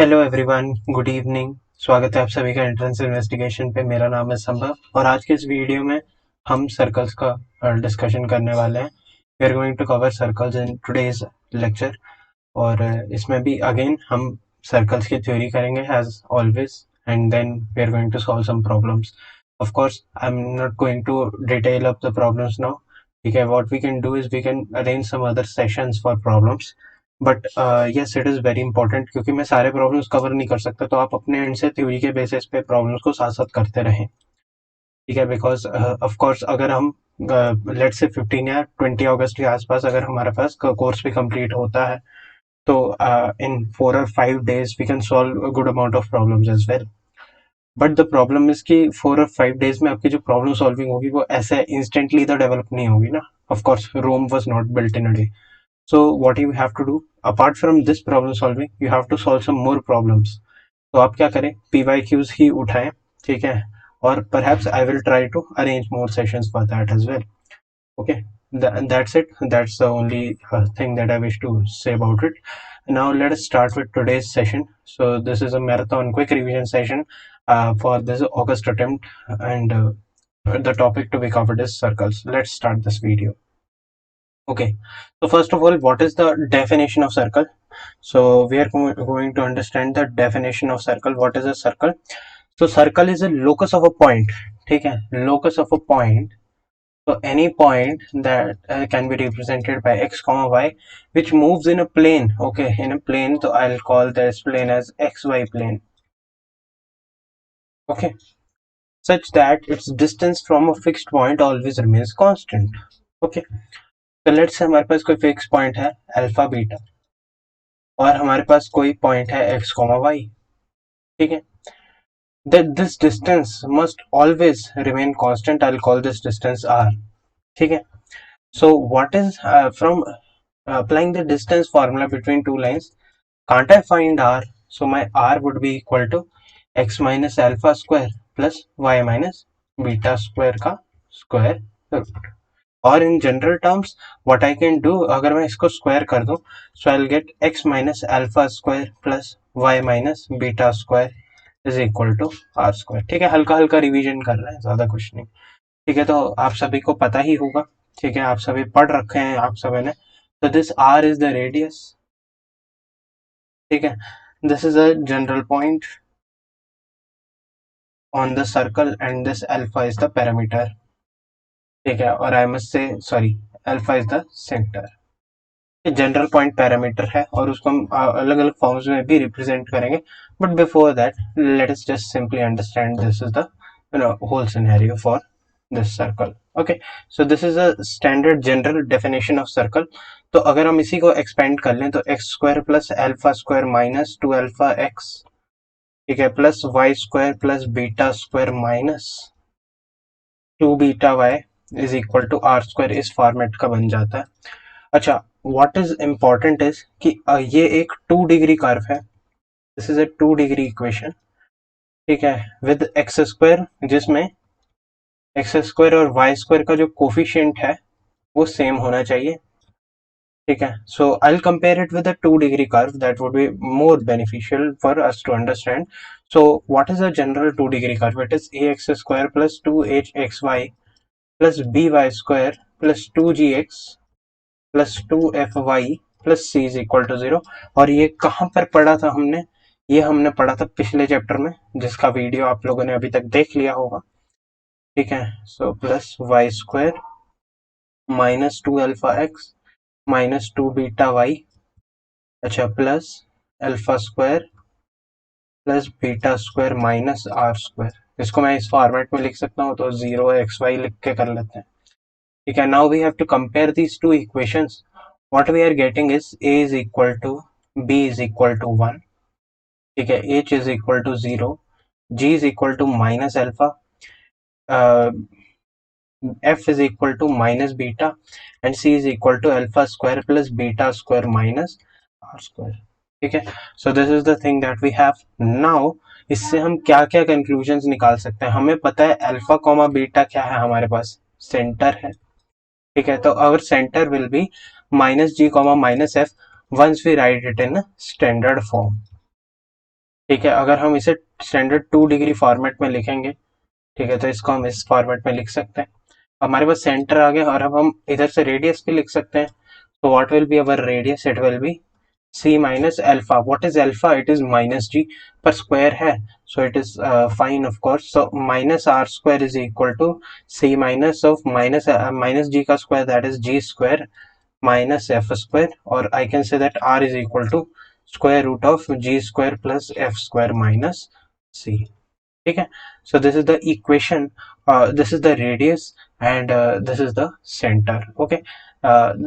Hello everyone, good evening. स्वागत है आप सभी का एंट्रेंस इन्वेस्टिगेशन पे। मेरा नाम है संभव और आज के इस वीडियो में हम सर्कल्स का डिस्कशन करने वाले हैं। We are going to cover circles in today's lecture. और इसमें भी अगेन हम सर्कल्स की थ्योरी करेंगे as always, and then we are going to solve some problems. Of course I am not going to detail up the problems now. ठीक है, what we can do is we can arrange some other sessions for problems, but yes it is very important क्योंकि मैं सारे problems cover नहीं कर सकता, तो आप अपने एंड से थ्योरी के बेसिस पे प्रॉब्लम्स को साथ साथ करते रहें। ठीक है, बिकॉज ऑफ कोर्स अगर हम लेट्स से 15 या 20 अगस्त के आसपास अगर हमारे पास कोर्स भी कंप्लीट होता है तो इन 4 और 5 days we can solve good amount of problems as well. But the problem is कि 4 और 5 days में आपकी जो प्रॉब्लम सॉल्विंग होगी वो ऐसे इंस्टेंटली तो डेवलप नहीं होगी ना। Of course Rome was not built in a day. So what you have to do apart from this problem solving, you have to solve some more problems. तो आप क्या करें, PYQs ही उठाएं, ठीक है, और perhaps I will try to arrange more sessions for that as well. Okay, that's it. That's the only thing that I wish to say about it. Now let us start with today's session. So this is a marathon quick revision session for this August attempt, and the topic to be covered is circles. Let's start this video. Okay, so first of all, what is the definition of circle? So we are going to understand the definition of circle. What is a circle? So circle is a locus of a point. ठीक है, locus of a point. So any point that can be represented by x comma y, which moves in a plane. Okay, in a plane, so I'll call this plane as xy plane. Okay, such that its distance from a fixed point always remains constant. Okay, so let's say हमारे पास कोई fixed point है alpha beta, और हमारे पास कोई point है x comma Y. ठीक है, that this distance must always remain constant. I'll call this distance r. ठीक है, so what is from applying the distance formula between two lines, can't I find r? So my r would be equal to x minus alpha square plus y minus beta square का square root. और in general terms what I can do, अगर मैं इसको square कर दूं, so I will get x minus alpha square plus y minus beta square is equal to are square. ठीक है, हल्का हल्का रिवीजन कर रहे हैं, ज्यादा कुछ नहीं। ठीक है, तो आप सभी को पता ही होगा, ठीक है, आप सभी पढ़ रखे हैं आप सभी ने। तो this are is the radius. ठीक है, this is a general point on the circle and this alpha is the parameter. ठीक है, और I must say sorry, alpha is the centre. General point parameter है और उसको हम अलग अलग फॉर्म्स में भी रिप्रेजेंट करेंगे, but before that let us just simply understand this is the whole scenario for this circle. Okay, so this is a standard general definition of circle. तो अगर हम इसी को एक्सपेंड कर लें तो x square plus alpha square minus two alpha x, ठीक है, plus Y square plus beta square minus two beta y is equal to are square, इस फॉर्मेट का बन जाता है। अच्छा, व्हाट इज इम्पोर्टेंट इज कि ये एक 2 डिग्री कर्व है। This is a 2 degree equation. ठीक है, विद एक्स स्क्वायर, जिसमें एक्स स्क्वायर और वाई स्क्वायर का जो कोफिशिएंट है वो सेम होना चाहिए। ठीक है, so I will compare it with a 2 degree curve, that would be more beneficial for us to understand. So what is a general 2 degree curve? It is A X square plus 2h(xy) plus B Y square plus 2g(x) plus 2fy plus c is equal to 0। और ये कहाँ पर पढ़ा था हमने? ये हमने पढ़ा था पिछले चैप्टर में, जिसका वीडियो आप लोगों ने अभी तक देख लिया होगा। ठीक है, so plus Y square minus 2 alpha X minus 2 beta Y, अच्छा, plus alpha square plus beta square minus are square. इसको मैं इस फॉर्मेट में लिख सकता हूँ, तो 0 xy लिख के कर लेते हैं। ठीक है, now we have to compare these two equations. What we are getting is a is equal to b is equal to 1. ठीक है, h is equal to 0, g is equal to minus alpha, f is equal to minus beta, and c is equal to alpha square plus beta square minus r square. ठीक है, so this is the thing that we have now. इससे हम क्या क्या conclusion निकाल सकते हैं? हमें पता है अल्फा कॉमा बीटा क्या है, हमारे पास सेंटर है। ठीक है, तो our centre will be minus G comma minus F once we write it in standard form. ठीक है, अगर हम इसे स्टैंडर्ड 2 डिग्री फॉर्मेट में लिखेंगे, ठीक है, तो इसको हम इस फॉर्मेट में लिख सकते हैं। हमारे पास सेंटर आ गया और अब हम इधर से रेडियस भी लिख सकते हैं। तो what will be our radius? It will B c minus alpha. What is alpha? It is minus g, पर square है, so it is fine of course. So minus r square is equal to c minus of minus g का square, that is g square minus f square, or I can say that r is equal to square root of g square plus f square minus c. ठीक है, so this is the equation, this is the radius, and this is the center. Okay,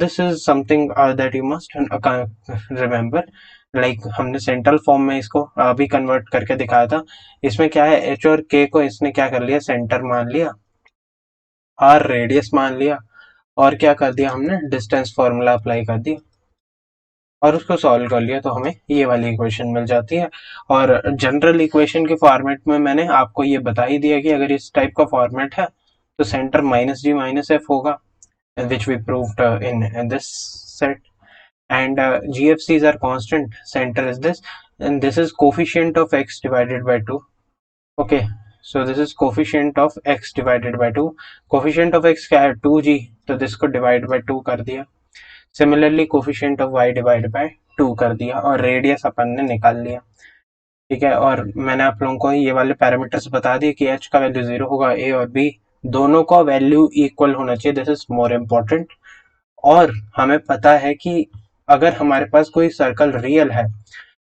this is something that you must remember. Like हमने central form में इसको अभी convert करके दिखाया था। इसमें क्या है, एच और के को इसने क्या कर लिया, सेंटर मान लिया, आर रेडियस मान लिया, और क्या कर दिया हमने, डिस्टेंस फॉर्मूला अप्लाई कर दिया और उसको सॉल्व कर लिया, तो हमें ये वाली इक्वेशन मिल जाती है। और जनरल इक्वेशन के फॉर्मेट में मैंने आपको ये बता ही दिया कि अगर इस टाइप का फॉर्मेट है तो centre minus G minus F होगा, which we proved in this set, and GFCs are constant, center is this, and this is coefficient of x divided by 2. Okay, so this is coefficient of x divided by 2. Coefficient of x क्या है, 2g, तो this को divide by 2 कर दिया। Similarly coefficient of y divide by 2 कर दिया और radius अपन ने निकाल लिया। ठीक है, और मैंने आप लोगों को ये वाले पैरामीटर्स बता दिए कि h का वैल्यू 0 होगा, a और b दोनों का वैल्यू इक्वल होना चाहिए, दिस इज मोर इम्पोर्टेंट। और हमें पता है कि अगर हमारे पास कोई सर्कल रियल है,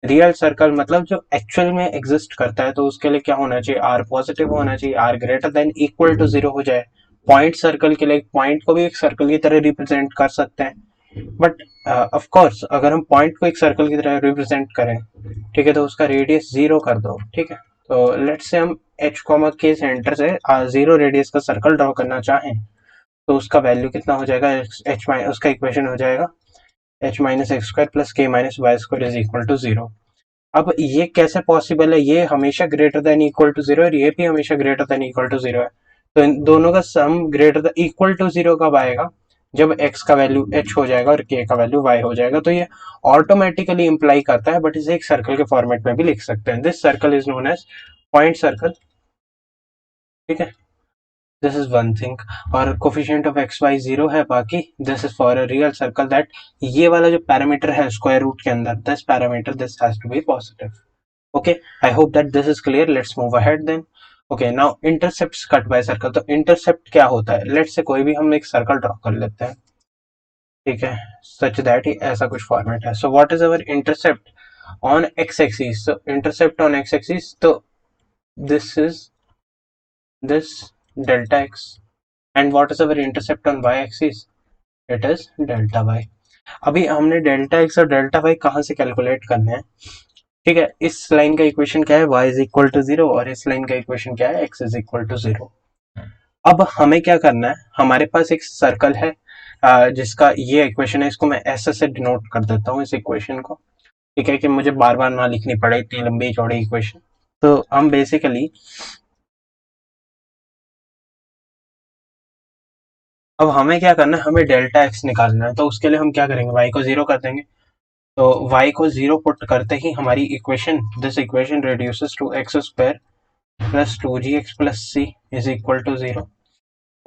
रियल सर्कल मतलब जो एक्चुअल में एग्जिस्ट करता है, तो उसके लिए क्या होना चाहिए, आर पॉजिटिव होना चाहिए, r greater than equal to 0 हो जाए। पॉइंट सर्कल के लिए पॉइंट को भी एक सर्कल की तरह रिप्रेजेंट कर सकते हैं, बट ऑफ कोर्स अगर हम पॉइंट को एक सर्कल की तरह रिप्रेजेंट करें, ठीक है, तो उसका रेडियस 0 कर दो। ठीक है, तो लेट्स से हम h के सेंटर से 0 रेडियस का सर्कल ड्रॉ करना चाहें, तो उसका वैल्यू कितना हो जाएगा, h उसका इक्वेशन हो जाएगा h minus X square plus K minus Y square is equal to 0। अब ये कैसे पॉसिबल है, ये हमेशा ग्रेटर देन इक्वल टू 0 और ये भी हमेशा ग्रेटर देन इक्वल टू 0 है, तो इन दोनों का sum greater than equal to 0 कब आएगा, जब x का वैल्यू h हो जाएगा और k का वैल्यू y हो जाएगा। तो ये ऑटोमेटिकली इंप्लाई करता है, बट इसे एक सर्कल के फॉर्मेट में भी लिख सकते हैं। This circle is known as point circle. ठीक है, दिस इज वन थिंग। और कोफिशिएंट ऑफ एक्स वाई 0 है, बाकी this is for a real circle that ये वाला जो पैरामीटर है स्क्वायर रूट के अंदर, this parameter this has to be positive. Okay, I hope that this is clear. Let's move ahead then. Okay, now intercepts cut by circle. तो intercept क्या होता है, let's say कोई भी हम एक सर्कल ड्रॉ कर लेते हैं, ठीक है, such that ऐसा कुछ फॉर्मेट है। So what is our intercept on x axis? So intercept on x axis, तो this is this delta x, and what is our intercept on y axis? It is delta y. अभी हमने delta x और delta Y कहाँ से calculate करने हैं, ठीक है, इस लाइन का इक्वेशन क्या है, y इज इक्वल टू 0, और इस लाइन का इक्वेशन क्या है, x इज इक्वल टू 0। अब हमें क्या करना है, हमारे पास एक सर्कल है जिसका ये इक्वेशन है, इसको मैं ऐसे से डिनोट कर देता हूँ इस इक्वेशन को, ठीक है, कि मुझे बार बार ना लिखनी पड़े इतनी लंबी चौड़ी इक्वेशन। तो हम बेसिकली अब हमें क्या करना है, हमें डेल्टा एक्स निकालना है, तो उसके लिए हम क्या करेंगे, y को 0 कर देंगे। तो y को 0 पुट करते ही हमारी equation, this equation reduces to x square plus 2gx plus c is equal to 0।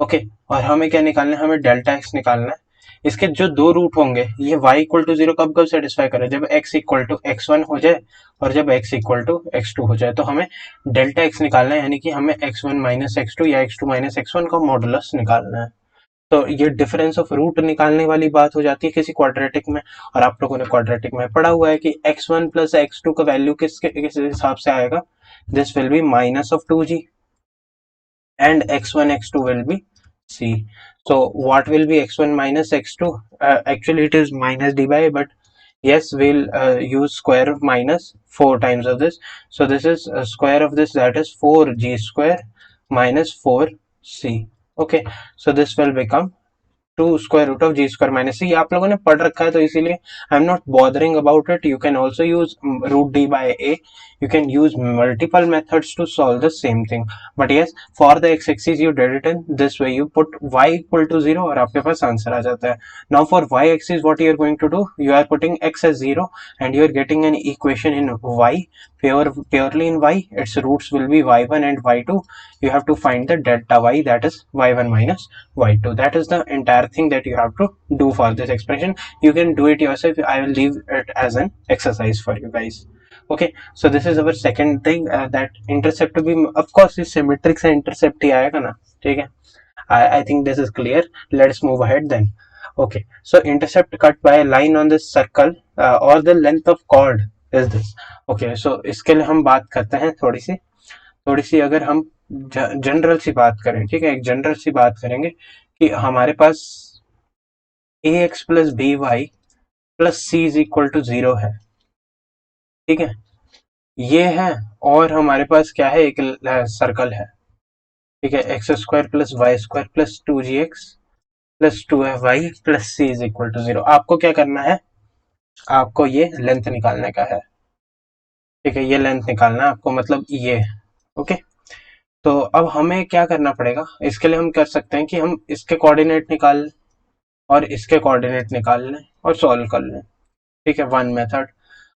Okay, और हमें क्या निकालना है, हमें डेल्टा एक्स निकालना है। इसके जो दो रूट होंगे, ये y इक्वल टू 0 कब कब सेटिस्फाई करे, जब x इक्वल टू x1 हो जाए और जब x इक्वल टू x2 हो जाए। तो हमें डेल्टा x निकालना है, यानी कि हमें x1 माइनस x2 या x2 माइनस x1 का मॉडुलस निकालना है। तो ये डिफरेंस ऑफ रूट निकालने वाली बात हो जाती है किसी क्वाड्रेटिक में, और आप लोगों ने क्वाड्रेटिक में पढ़ा हुआ है कि x1 प्लस x2 का वैल्यू किस हिसाब से आएगा, this will be minus of 2g and x1 x2 will be c. So what will be x1 minus x2? Actually it is minus d by, but yes, we'll use square of minus 4 times of this. So this is square of this, that is 4g square minus 4c. Okay, so this will become two square root of G square minus C. ये आप लोगों ने पढ़ रखा है तो इसीलिए I am not bothering about it. You can also use root D by A, you can use multiple methods to solve the same thing, but yes for the X axis you did it in this way, you put y equal to 0 और आपके पास answer आ जाता है। Now for y axis what you are going to do, you are putting x as 0 and you are getting an equation in y, purely in y, its roots will be y1 and y2. You have to find the delta y, that is y1 minus y2. That is the entire thing that you have to do for this expression. You can do it yourself. I will leave it as an exercise for you guys. Okay, so this is our second thing, that intercept to be, of course इस symmetric से intercept ही आएगा ना, ठीक है। I think this is clear. Let's move ahead then. Okay, so intercept cut by a line on this circle or the length of chord is this. Okay, so इसके लिए हम बात करते हैं थोड़ी सी अगर हम जनरल सी बात करें, ठीक है, एक जनरल सी बात करेंगे कि हमारे पास ax plus B y plus C is equal to 0 है, ठीक है, ये है। और हमारे पास क्या है, एक सर्कल है, ठीक है, x square plus Y square plus 2gx plus 2fy plus C is equal to 0। आपको क्या करना है, आपको ये लेंथ निकालने का है, ठीक है, ये लेंथ निकालना है आपको, मतलब ये। ओके, तो अब हमें क्या करना पड़ेगा, इसके लिए हम कर सकते हैं कि हम इसके कोऑर्डिनेट निकाल लें और इसके कोऑर्डिनेट निकाल लें और सॉल्व कर लें, ठीक है, one method.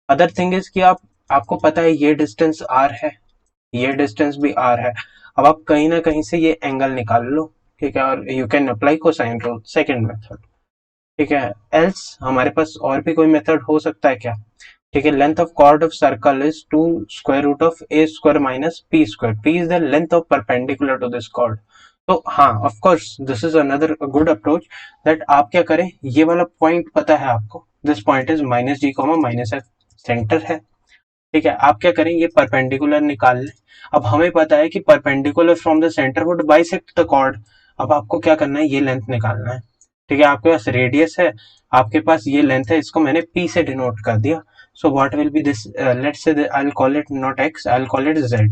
Other thing is कि आपको पता है ये डिस्टेंस r है, ये डिस्टेंस भी r है। अब आप कहीं ना कहीं से ये एंगल निकाल लो, ठीक है, और you can apply cosine rule, second method, ठीक है। एल्स हमारे पास और भी कोई मेथड हो सकता है क्या, ठीक है, length of chord of circle is 2 square root of a square minus p square, p is the length of perpendicular to this chord. तो हाँ, of course this is another good approach, दैट आप क्या करें, ये वाला पॉइंट पता है आपको, this point is minus G comma minus F, centre है, ठीक है। आप क्या करें, ये परपेंडिकुलर निकाल लें। अब हमें पता है कि perpendicular from the centre would bisect the chord. अब आपको क्या करना है, ये लेंथ निकालना है, ठीक है। आपके पास रेडियस है, आपके पास ये लेंथ है, इसको मैंने p से डिनोट कर दिया। So what will be this, let's say I will call it not x, I will call it z।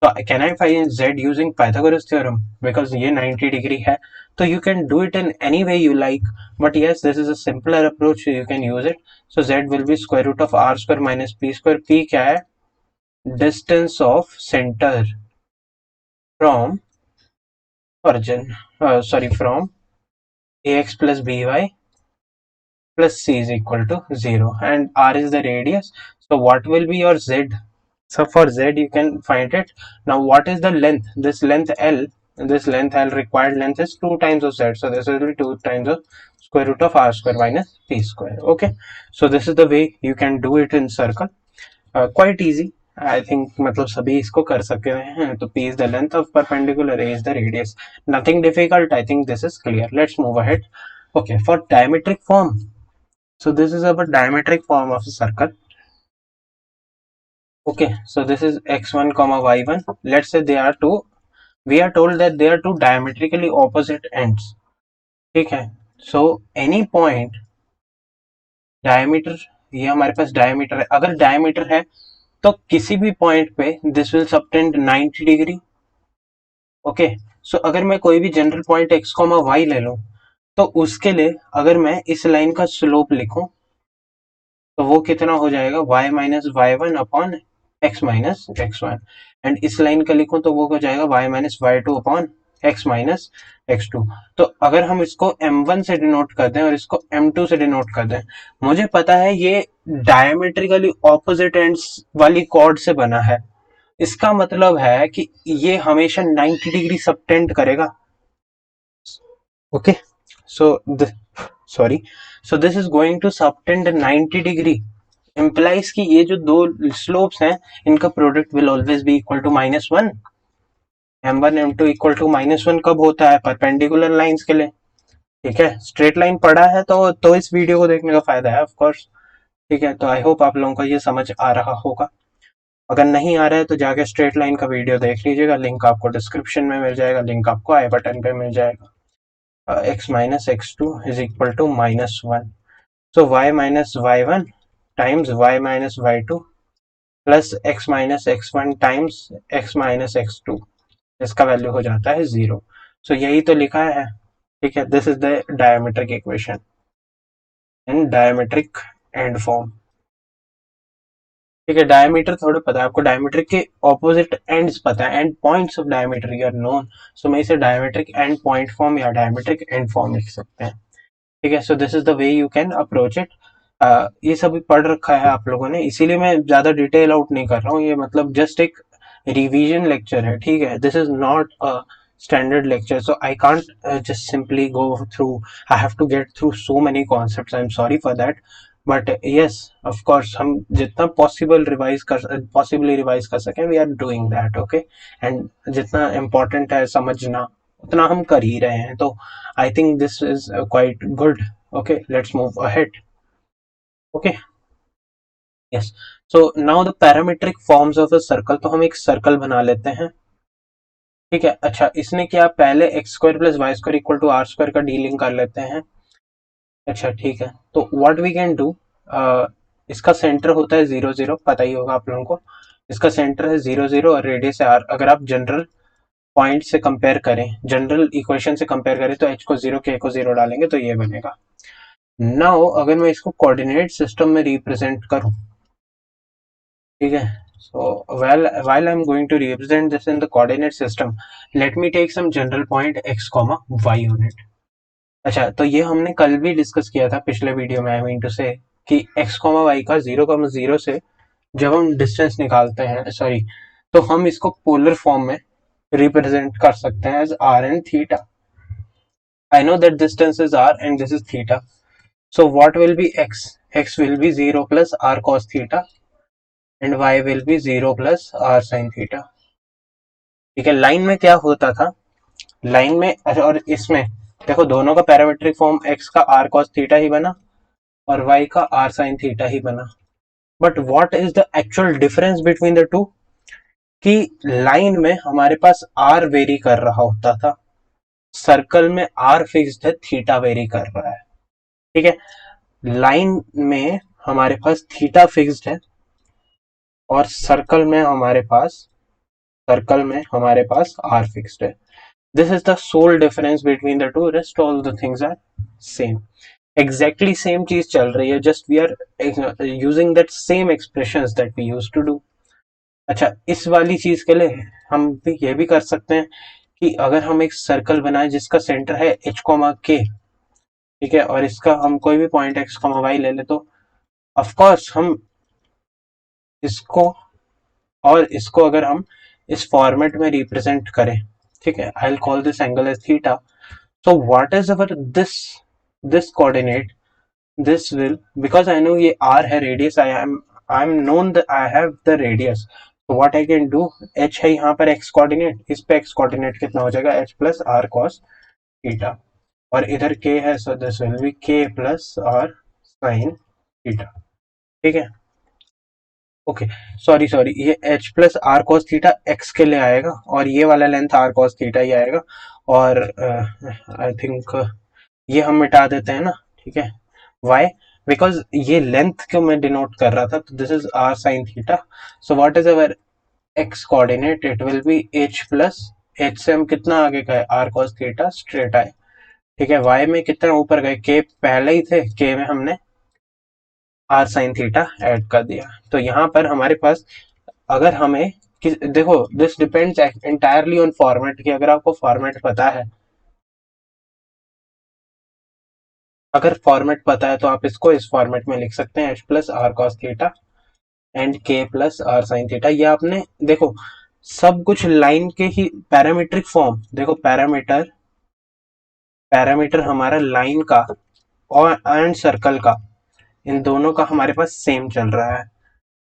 so can I find z using Pythagoras theorem, because ये 90 डिग्री है, तो you can do it in any way you like, but yes this is a simpler approach, so you can use it. So z will be square root of r square minus p square। p क्या है, distance of center from origin, sorry, from ax plus by plus c is equal to 0 and r is the radius. So what will be your z? So for z you can find it. Now what is the length? This length L, this length L, required length is 2 times of z, so this will be 2 times of square root of r square minus p square. Okay, so this is the way you can do it in circle, quite easy I think, मतलब सभी इसको कर सकते हैं। तो p is the length of perpendicular, a is the radius, nothing difficult, I think this is clear. Let's move ahead. Okay, for diametric form, so this is our diametric form of a circle. Okay, so this is x1 comma y1, let's say they are two, we are told that they are two diametrically opposite ends, ठीक है। so any point diameter, ये हमारे पास diameter है, अगर diameter है तो किसी भी पॉइंट पे this will subtend 90 degree. Okay, so अगर मैं कोई भी जनरल पॉइंट x, y ले लूं, तो उसके लिए अगर मैं इस लाइन का स्लोप लिखूं तो वो कितना हो जाएगा, y minus y one upon x minus x one, and इस लाइन का लिखूं तो वो हो जाएगा y minus y two upon x minus x two. तो अगर हम इसको m1 से डिनोट कर दें और इसको m2 से डिनोट कर दें, मुझे पता है ये डायमेट्रिकली ऑपोजिट एंड्स वाली कॉर्ड से बना है, इसका मतलब है कि ये हमेशा 90 डिग्री सबटेंड करेगा। Okay, so sorry, so this is going to subtend 90 degree, implies कि ये जो दो स्लोप्स हैं इनका product will always be equal to -1। m1 m2 equal to -1 कब होता है, परपेंडिकुलर लाइंस के लिए, ठीक है। स्ट्रेट लाइन पढ़ा है तो इस वीडियो को देखने का फायदा है, ऑफ कोर्स, ठीक है। तो आई होप आप लोगों को ये समझ आ रहा होगा, अगर नहीं आ रहा है तो जाके स्ट्रेट लाइन का वीडियो देख लीजिएगा, लिंक आपको डिस्क्रिप्शन में मिल जाएगा, लिंक आपको आई बटन पे मिल जाएगा। x minus x two is equal to -1, so y minus y one times y minus y two plus x minus x one times x minus x two, इसका value हो जाता है 0। सो यही तो लिखा है, ठीक है, this is the diametric equation in diametric and form. ठीक है, डायमीटर थोड़ा पता है आपको, डायमीटर के ऑपोजिट एंड्स पता है, end points of diameter you are known, so मैं इसे डायमेट्रिक एंड पॉइंट फॉर्म या डायमेट्रिक एंड फॉर्म लिख सकते हैं। ठीक है, so this is the way you can approach it. ये सब पढ़ रखा है आप लोगों ने, इसीलिए मैं ज्यादा डिटेल आउट नहीं कर रहा हूँ, ये मतलब जस्ट एक रिवीजन लेक्चर है। ठीक है, this is not a standard lecture, so I can't just simply go through, I have to get through so many concepts, I'm sorry for that, but yes, of course हम जितना possibly revise कर सकें, we are doing that, okay, and जितना important है समझना उतना हम कर ही रहे हैं, तो I think this is quite good. Okay, let's move ahead. Okay, yes, so now the parametric forms of a circle, तो हम एक सर्कल बना लेते हैं। ठीक है, अच्छा इसने क्या, पहले x square plus Y square equal to are square का डीलिंग कर लेते हैं। अच्छा ठीक है, तो व्हाट वी कैन डू, इसका सेंटर होता है 0 0, पता ही होगा आप लोगों को, इसका सेंटर है 0 0 और रेडियस है आर। अगर आप जनरल पॉइंट से कंपेयर करें, जनरल इक्वेशन से कंपेयर करें, तो एच को 0 के को 0 डालेंगे तो ये बनेगा। नाउ अगर मैं इसको कोऑर्डिनेट सिस्टम में रिप्रेजेंट करूं, ठीक है, so while I'm going to represent this in the coordinate system, let me take some general point x comma y on it. अच्छा, तो ये हमने कल भी डिस्कस किया था पिछले वीडियो में, आई मीन टू से, कि x कॉमा y का 0,0 से जब हम डिस्टेंस निकालते हैं, सॉरी, तो हम इसको पोलर फॉर्म में रिप्रेजेंट कर सकते हैं as r and theta. I know that distance is r and this is theta. So what will be x? X will be 0 plus r cos theta and y will be 0 plus r sin theta. ठीक है, line में क्या होता था, line में, अच्छा, और इसमें देखो दोनों का पैरामेट्रिक फॉर्म x का r cos थीटा ही बना और y का r sin थीटा ही बना। But what is the actual difference between the to, कि लाइन में हमारे पास r वेरी कर रहा होता था, सर्कल में r फिक्स्ड है, थीटा वेरी कर रहा है। ठीक है, लाइन में हमारे पास थीटा फिक्स्ड है और सर्कल में हमारे पास r फिक्स्ड है। This is the sole difference between the two. Rest all the things are same. Exactly same चीज चल रही है, just we are using that same expressions that we used to do. अच्छा, इस वाली चीज के लिए हम भी ये भी कर सकते हैं कि अगर हम एक सर्कल बनाए जिसका सेंटर है h, k, ठीक है, और इसका हम कोई भी पॉइंट x, y ले ले, तो ऑफ कोर्स हम इसको और इसको अगर हम इस फॉर्मेट में रिप्रेजेंट करें, ठीक है, I will call this angle as theta. So what is our this coordinate? This will, because I know ये r है, radius I'm known that I have the radius. So what I can do, h है यहाँ पर x coordinate, इस पे x coordinate कितना हो जाएगा, h plus r cos theta, और इधर k है, so this will be k plus r sin theta. ठीक है, ओके, सॉरी, ये h plus r cos theta x के लिए आएगा और ये वाला लेंथ आर कॉस थीटा ही आएगा, और आई थिंक ये हम मिटा देते हैं ना, ठीक है, वाई, बिकॉज ये लेंथ को मैं डिनोट कर रहा था, तो this is r sine theta. So what is our x coordinate, it will be h plus, h से हम कितना आगे गए, आर कॉस थीटा स्ट्रेट आए, ठीक है, वाई में कितना ऊपर गए, के पहले ही थे, के में हमने आर साइन थीटा ऐड कर दिया. तो यहाँ पर हमारे पास, अगर हमें देखो, this depends entirely on format, की अगर आपको फॉर्मेट पता है, अगर फॉर्मेट पता है तो आप इसको इस फॉर्मेट में लिख सकते हैं, h plus r cos theta and k plus r sine theta. ये आपने देखो सब कुछ लाइन के ही पैरामीट्रिक फॉर्म, देखो पैरामीटर हमारा लाइन का और एंड सर्कल का, इन दोनों का हमारे पास सेम चल रहा है.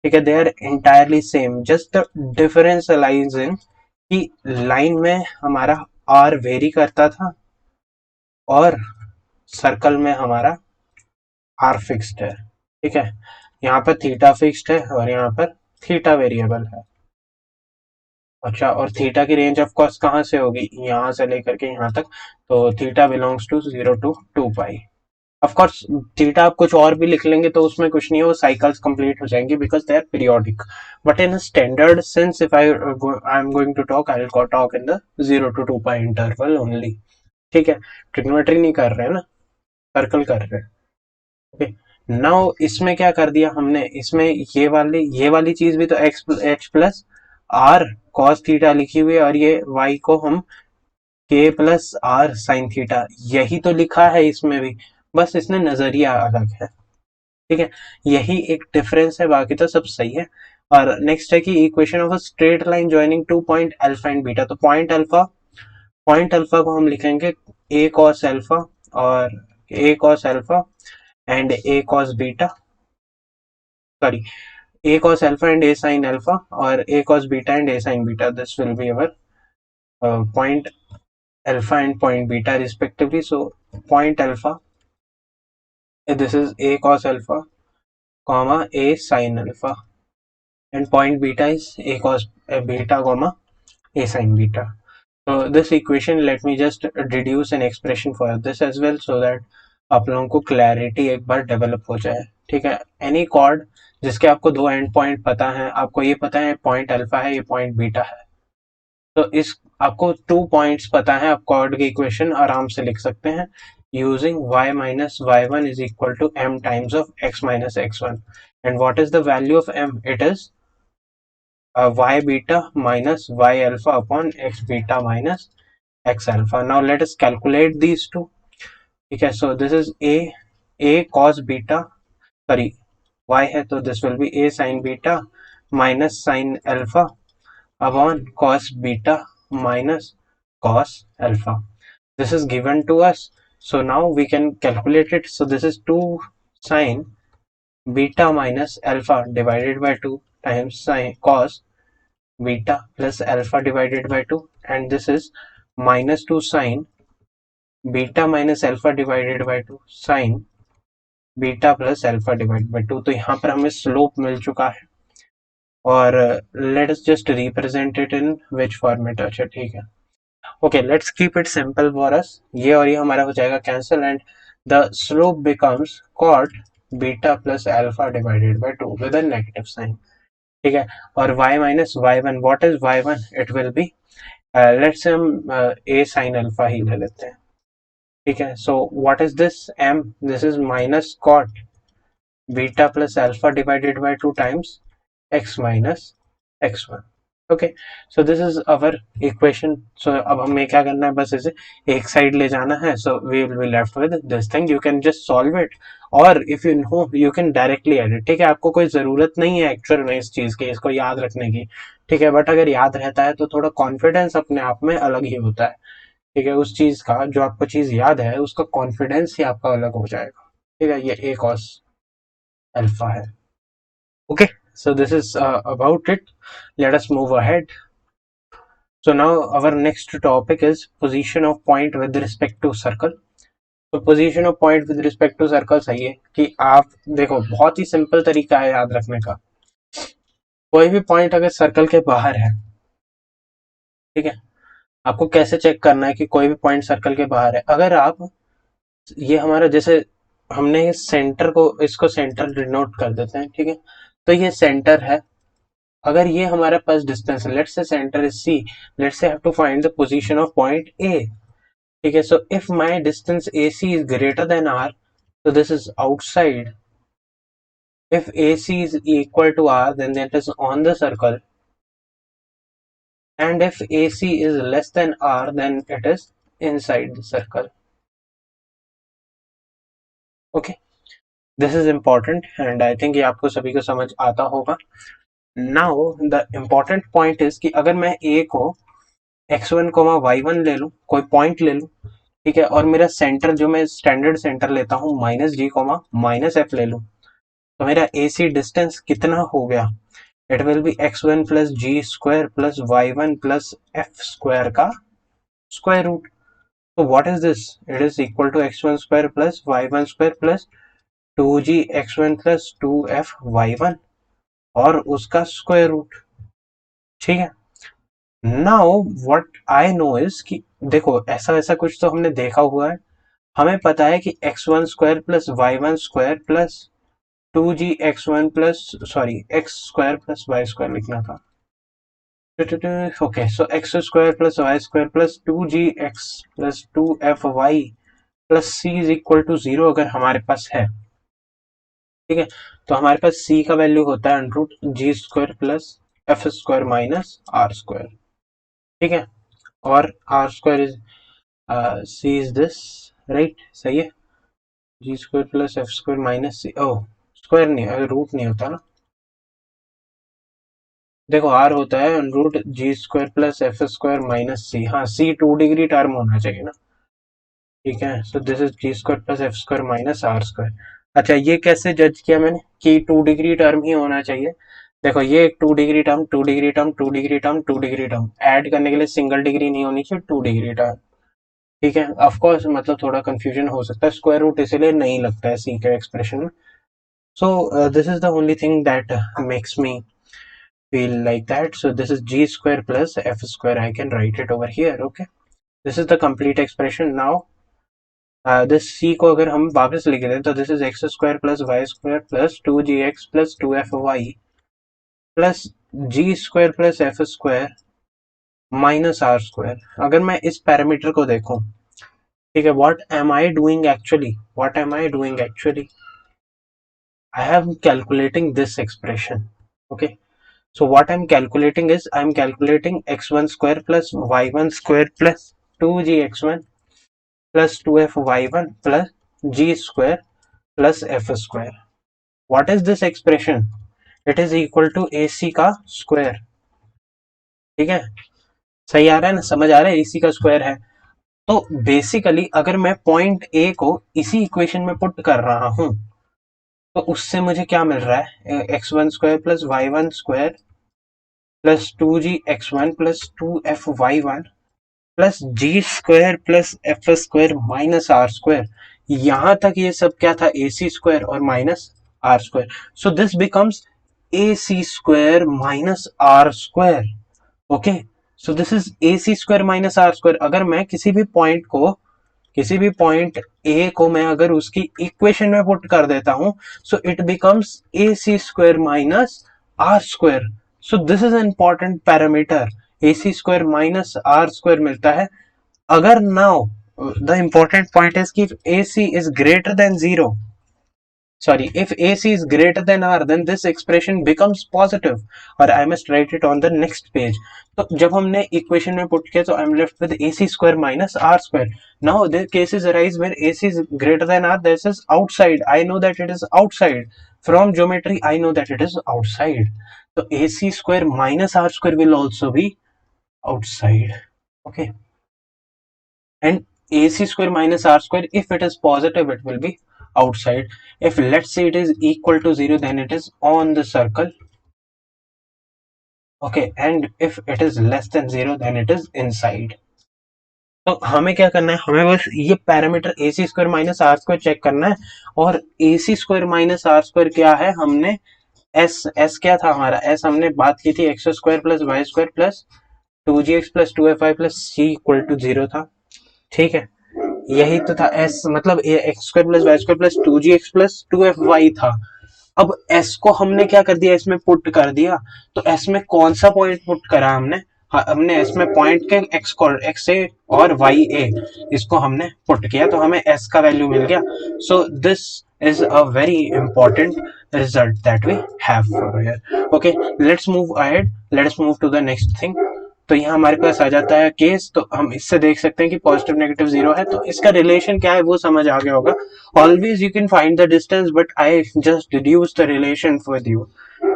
ठीक है, they are entirely same, just the difference lies in कि लाइन में हमारा आर वेरी करता था और सर्कल में हमारा आर फिक्स्ड है. ठीक है, यहाँ पर थीटा फिक्स्ड है और यहाँ पर थीटा वेरिएबल है. अच्छा, और थीटा की रेंज ऑफ कोर्स कहाँ से होगी, यहाँ से लेकर के यहाँ तक, तो theta belongs to 0 to 2 pi. Of course theta आप कुछ और भी लिख लेंगे तो उसमें कुछ नहीं है, वो साइकिल्स कंप्लीट हो जाएंगी because they are periodic. But in standard sense, if I am going to talk, I will talk in the 0 to 2 pi interval only. ठीक है, ट्रिग्नोमेट्री नहीं कर रहे हैं ना, सर्कल कर रहे हैं। ओके, नाउ इसमें क्या कर दिया हमने, इसमें ये वाली चीज भी तो x plus r cos theta लिखी हुई है, और ये वाई को हम के प्लस आर साइन थीटा, यही तो लिखा है इसमें भी, बस इसमें नजरिया अलग है। ठीक है, यही एक डिफरेंस है, बाकी तो सब सही है। और नेक्स्ट है कि equation of a straight line joining two point alpha and beta, तो पॉइंट अल्फा को हम लिखेंगे ए कॉस अल्फा, और A cos alpha and A cos beta, sorry, a cos alpha and a sin alpha, or a cos beta and a sin beta. This will be our point alpha and point beta respectively. So point alpha, this is a cos alpha comma a sin alpha, and point beta is a cos beta comma a sin beta. So this equation, let me just deduce an expression for this as well, so that आप लोगों को clarity एक बार develop हो जाए। ठीक है, any cord जिसके आपको दो एंड पॉइंट पता है, आपको ये पता है पॉइंट अल्फा है, ये पॉइंट बीटा है, तो इस आपको 2 पॉइंट्स पता है, आप कॉर्ड की इक्वेशन आराम से लिख सकते हैं using y minus y one is equal to m times of x minus x1, and what is the value of m, it is y beta minus y alpha upon x beta minus x alpha. Now let us calculate these two. ठीक है, so this is a cos beta, sorry, y है तो this will be a sin beta minus sin alpha upon cos beta minus cos alpha. This is given to us, so now we can calculate it. So this is 2 sin beta minus alpha divided by 2 times sin cos beta plus alpha divided by 2, and this is minus 2 sin beta minus alpha divided by 2 sin beta plus alpha divided by 2। तो यहाँ पर हमें slope मिल चुका है, और let us just represent it in which format. अच्छा ठीक है, okay, let's keep it simple for us, ये और ये हमारा हो जाएगा cancel, and the slope becomes cot beta plus alpha divided by 2 with a negative sign. ठीक है, और y minus y one, what is y one, it will be, let's हम a sin अल्फा ही ले लेते हैं। ठीक है, so what is this m, this is minus cot beta plus alpha divided by 2 times x minus x1। Okay, so this is our equation. सो अब हमें क्या करना है, बस इसे एक साइड ले जाना है, so we will be left with this thing. You can just solve it, और if you know you can directly edit. ठीक है, आपको कोई जरूरत नहीं है एक्चुअल में इस चीज की, इसको याद रखने की। ठीक है, बट अगर याद रहता है तो थोड़ा कॉन्फिडेंस अपने आप में अलग ही होता है। ठीक है, उस चीज का जो आपको चीज याद है उसका कॉन्फिडेंस ही आपका अलग हो जाएगा। ठीक है, ये ए कॉस अल्फा है। Okay, so this is about it. Let us move ahead. So now our next topic is position of point with respect to circle. तो position of point with respect to circle सही है कि आप देखो, बहुत ही simple तरीका है याद रखने का। कोई भी पॉइंट अगर सर्कल के बाहर है, ठीक है, आपको कैसे चेक करना है कि कोई भी पॉइंट सर्कल के बाहर है। अगर आप, ये हमारा जैसे हमने सेंटर को, इसको सेंटर डिनोट कर देते हैं। ठीक है, तो ये सेंटर है, अगर ये हमारे पास डिस्टेंस है, let's say centre is C, let's say have to find the position of point A. ठीक है, so if my distance AC is greater than R, so this is outside. If AC is equal to R, then that is on the circle, and if AC is less than R, then it is inside the circle. Okay, this is important, and I think ये आपको सभी को समझ आता होगा। Now the important point is कि अगर मैं A को x1, y1 ले लूं, कोई पॉइंट ले लूं, ठीक है, और मेरा सेंटर जो मैं स्टैंडर्ड सेंटर लेता हूँ -g, -f ले लूं, तो मेरा AC डिस्टेंस कितना हो गया, it will be x1 plus g square plus y1 plus f square का स्क्वायर रूट। तो what is this, it is equal to x1 square plus y1 square plus 2g x1 plus 2f y1 और उसका square root. ठीक है, now what I know is कि देखो, ऐसा ऐसा कुछ तो हमने देखा हुआ है, हमें पता है कि x1 square plus y1 square plus 2g x1 plus, sorry, x square plus y square लिखना था। Okay, so x square plus y square plus 2gx plus 2fy plus c is equal to 0 अगर हमारे पास है, ठीक है, तो हमारे पास c का वैल्यू होता है under root G square plus F square minus are square, ठीक है, और R square is C is this, right, सही है, G square plus F square minus C, O square नहीं, रूट नहीं होता ना, देखो आर होता है root G square plus F square minus C, हाँ सी 2 डिग्री टर्म होना चाहिए ना, ठीक है, so this is g square plus F square minus are square. अच्छा ये कैसे जज किया मैंने कि 2 डिग्री टर्म ही होना चाहिए, देखो ये एक 2 degree term 2 degree term 2 degree term 2 degree term add करने के लिए सिंगल डिग्री नहीं होनी चाहिए, 2 डिग्री टर्म, ठीक है, ऑफ कोर्स मतलब थोड़ा कंफ्यूजन हो सकता है, स्क्वायर रूट इसलिए नहीं लगता है सी के एक्सप्रेशन में, so this is the only thing that makes me feel like that, so this is g square plus f square, I can write it over here, okay, this is the complete expression now, this c को अगर हम वापस लिख दें तो this is x square plus Y square plus 2gx plus 2fy plus g square plus F square minus are square. अगर मैं इस पैरामीटर को देखूं, ठीक है, what am I doing actually, I am calculating this expression, okay, so what I'm calculating is I'm calculating x1 square plus y1 square plus 2gx1 plus 2fy1 plus g square plus f square. What is this expression? It is equal to AC का square, ठीक है, सही आ रहा है ना, समझ आ रहा है, AC का स्क्वायर है, तो बेसिकली अगर मैं पॉइंट ए को इसी इक्वेशन में पुट कर रहा हूं तो उससे मुझे क्या मिल रहा है, x1 square plus y1 square plus 2gx1 plus 2fy1 plus g square plus F square minus are square, यहां तक ये सब क्या था, ए सी स्क्वायर और minus are square, so this becomes A C square minus are square, okay, so this is A C square minus are square. अगर मैं किसी भी पॉइंट ए को मैं अगर उसकी इक्वेशन में पुट कर देता हूं, so it becomes A C square minus are square, so this is important parameter, A C square minus are square मिलता है अगर now the important point is कि A C is greater than zero, sorry, if AC is greater than R then this expression becomes positive, or I must write it on the next page, तो जब हमने equation में put किया तो I'm left with AC square minus R square. Now the cases arise where AC is greater than R, this is outside, I know that it is outside, from geometry I know that it is outside, so AC square minus R square will also be outside, okay, and AC square minus R square, if it is positive it will be outside, if let's say it is equal to 0 then it is on the circle, okay, and if it is less than 0 then it is inside. तो हमें क्या करना है, हमें बस ये parameter A C square minus are square check करना है, और A C square minus are square क्या है, हमने एस क्या था हमारा, एस हमने बात की थी x square plus Y square plus 2gx plus 2fy plus c equal to 0 था, ठीक है, यही तो था एस, मतलब x square plus Y square plus 2gx plus 2fy था। अब एस को हमने क्या कर दिया, इसमें पुट कर दिया, तो एस में कौन सा पॉइंट पुट करा हमने, हाँ, हमने एस में पॉइंट के एक्स ए और वाई ए इसको हमने पुट किया तो हमें एस का वैल्यू मिल गया, so this is a very important result that we have for here. Okay, let's move ahead, let's move to the next thing. तो यहाँ हमारे पास आ जाता है केस, तो हम इससे देख सकते हैं कि पॉजिटिव नेगेटिव जीरो है, तो इसका रिलेशन क्या है वो समझ आ गया होगा, always you can find the distance but I just deduce the relation with you,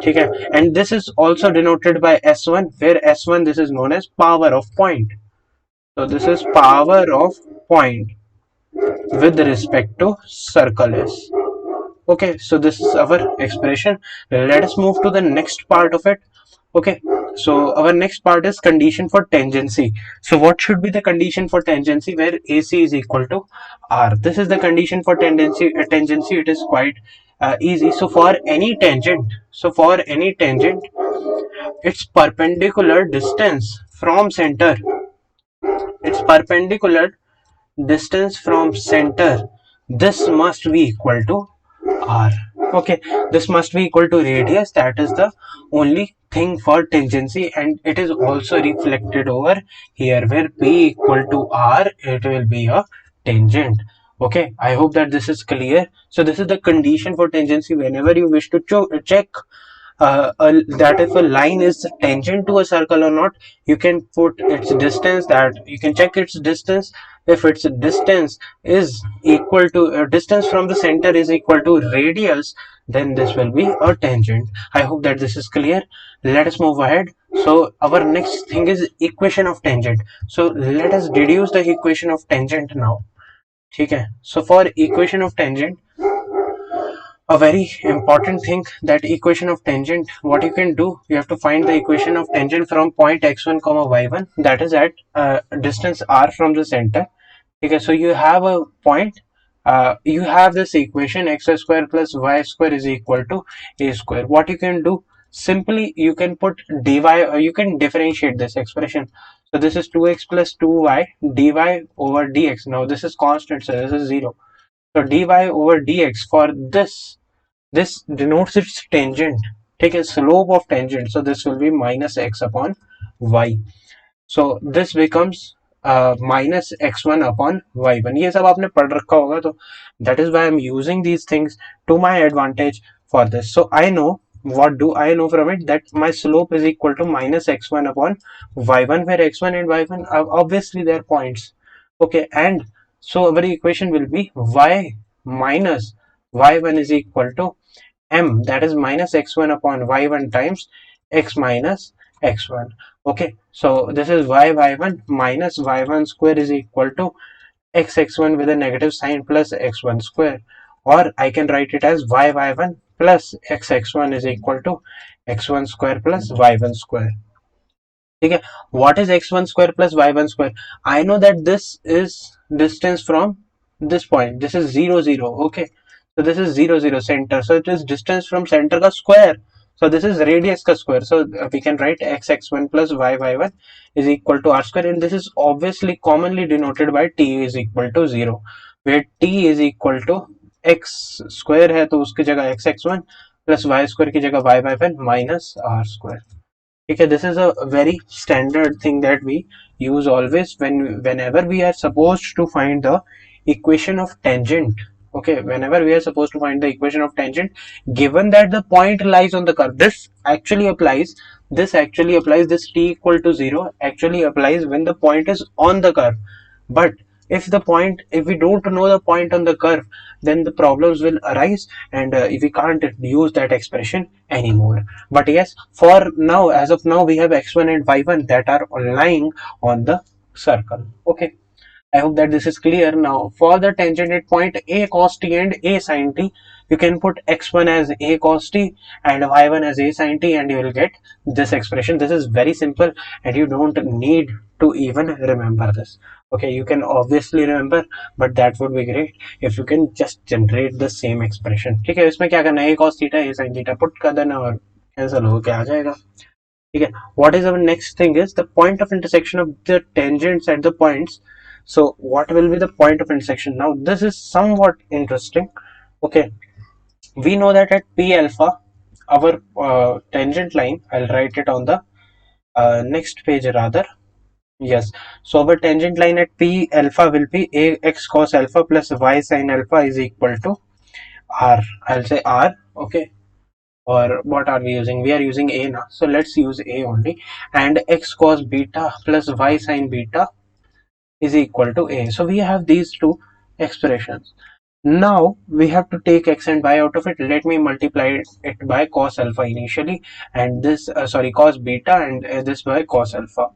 ठीक है, and this is also denoted by S1 where S1 this is known as power of point, so this is power of point with respect to circle S. Okay, so this is our expression, let us move to the next part of it. Okay, so our next part is condition for tangency. So what should be the condition for tangency where AC is equal to R? This is the condition for tangency. It is quite easy. So for any tangent, its perpendicular distance from center, this must be equal to R. Okay, this must be equal to radius. That is the only thing for tangency, and it is also reflected over here where p equal to r, it will be a tangent. Okay, I hope that this is clear. So this is the condition for tangency. Whenever you wish to check that if a line is tangent to a circle or not, you can put its distance, that you can check its distance. If its distance is equal to distance from the center is equal to radius, then this will be a tangent. I hope that this is clear. Let us move ahead. So our next thing is equation of tangent. So let us deduce the equation of tangent now. Okay, so for equation of tangent, a very important thing, that equation of tangent, what you can do, you have to find the equation of tangent from point x1 comma y1, that is at distance r from the center. Okay, so you have a point, you have this equation x square plus y square is equal to a square. What you can do, simply you can put dy, or you can differentiate this expression. So this is 2x plus 2y dy over dx. Now this is constant, so this is 0. So dy over dx, for this denotes its tangent. Take a slope of tangent, so this will be minus x upon y. So this becomes minus x1 upon y1. ये सब आपने पढ़ रखा होगा, तो that is why I'm using these things to my advantage for this. So I know, what do I know from it, that my slope is equal to minus x1 upon y1, where x1 and y1 are obviously their points. Okay, and so our equation will be y minus y1 is equal to m, that is minus x1 upon y1 times x minus x1. Okay, so this is y1 minus y1 square is equal to x1 with a negative sign plus x1 square, or I can write it as y1 plus x1 is equal to x1 square plus y1 square. Okay, what is x1 square plus y1 square? I know that this is distance from this point, this is 0 0. Okay, so this is 0 0 center, so it is distance from center ka square. So this is radius ka square, so we can write x1 plus y1 is equal to r square, and this is obviously commonly denoted by t is equal to 0, where t is equal to x square है तो उसकी जगह x1 plus y square की जगह y1 minus r square. Okay, this is a very standard thing that we use always whenever we are supposed to find the equation of tangent. Okay, whenever we are supposed to find the equation of tangent, given that the point lies on the curve, this actually applies, this t equal to 0 actually applies when the point is on the curve. But if we don't know the point on the curve, then the problems will arise, and if we can't use that expression anymore. But yes, for now, as of now, we have x1 and y1 that are lying on the circle. Okay, I hope that this is clear. Now for the tangent at point a cos t and a sin t, you can put x1 as a cos t and y1 as a sin t, and you will get this expression. This is very simple, and you don't need to even remember this. Okay, you can obviously remember, but that would be great if you can just generate the same expression. ठीक है, इसमें क्या करना है, a cos theta a sin theta put कर देना और cancel हो के आ जाएगा. ठीक है, what is our next thing is the point of intersection of the tangents at the points. So what will be the point of intersection? Now this is somewhat interesting. Okay, we know that at p alpha, our tangent line, I'll write it on the next page rather. Yes, so our tangent line at p alpha will be a x cos alpha plus y sin alpha is equal to r. I'll say r. Okay, or what are we using? We are using a now, so let's use a only. And x cos beta plus y sin beta is equal to a. So we have these two expressions. Now we have to take x and y out of it. Let me multiply it by cos alpha initially, and this cos beta, and this by cos alpha.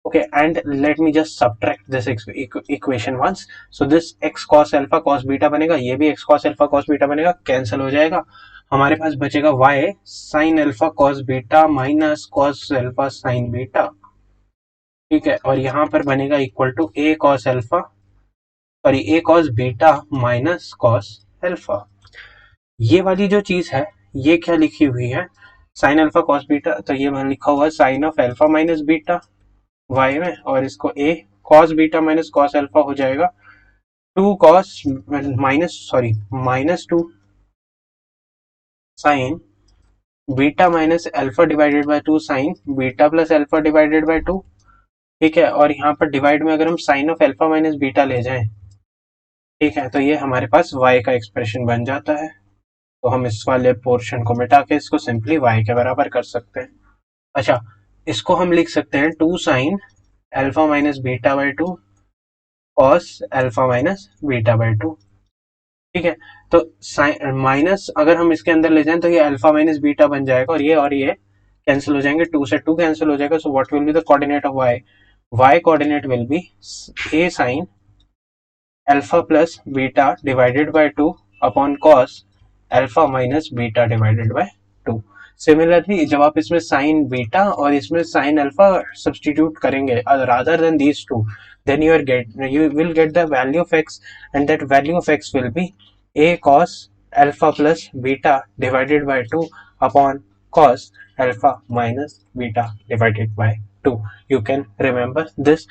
Okay, and let me just subtract this equation once. So this x cos alpha cos beta बनेगा, ये भी x cos alpha cos beta बनेगा, cancel हो जाएगा. हमारे पास बचेगा y sin alpha cos beta minus cos alpha sin beta. ठीक है, और यहाँ पर बनेगा equal to a cos alpha, a cos beta minus cos alpha. ये वाली जो चीज है, ये क्या लिखी हुई है, sin alpha cos beta, तो ये लिखा हुआ है sin of alpha minus beta y में, और इसको a cos beta minus cos alpha हो जाएगा 2 cos minus 2 sign beta minus alpha divided by 2 sign beta plus alpha divided by 2। ठीक है, और यहाँ पर डिवाइड में अगर हम sine of alpha minus beta ले जाएं, ठीक है, तो ये हमारे पास y का एक्सप्रेशन बन जाता है। तो हम इस वाले पोर्शन को मिटा के इसको सिंपली y के बराबर कर सकते हैं। अच्छा, इसको हम लिख सकते हैं 2 sine alpha minus beta by 2 cos alpha minus beta by 2। ठीक है, तो साइन माइनस अगर हम इसके अंदर ले जाएं तो ये अल्फा माइनस बीटा बन जाएगा, और ये कैंसिल हो जाएंगे, 2 से 2 कैंसिल हो जाएगा। So what will be the coordinate of y coordinate will be a sine alpha plus beta divided by 2 upon cos alpha minus beta divided by 2। Similarly जब आप इसमें साइन बीटा और इसमें साइन अल्फा सब्स्टिट्यूट करेंगे rather than these two, then you will get the value of x, and that value of x will be a cos alpha plus beta divided by 2 upon cos alpha minus beta divided by 2. You can remember this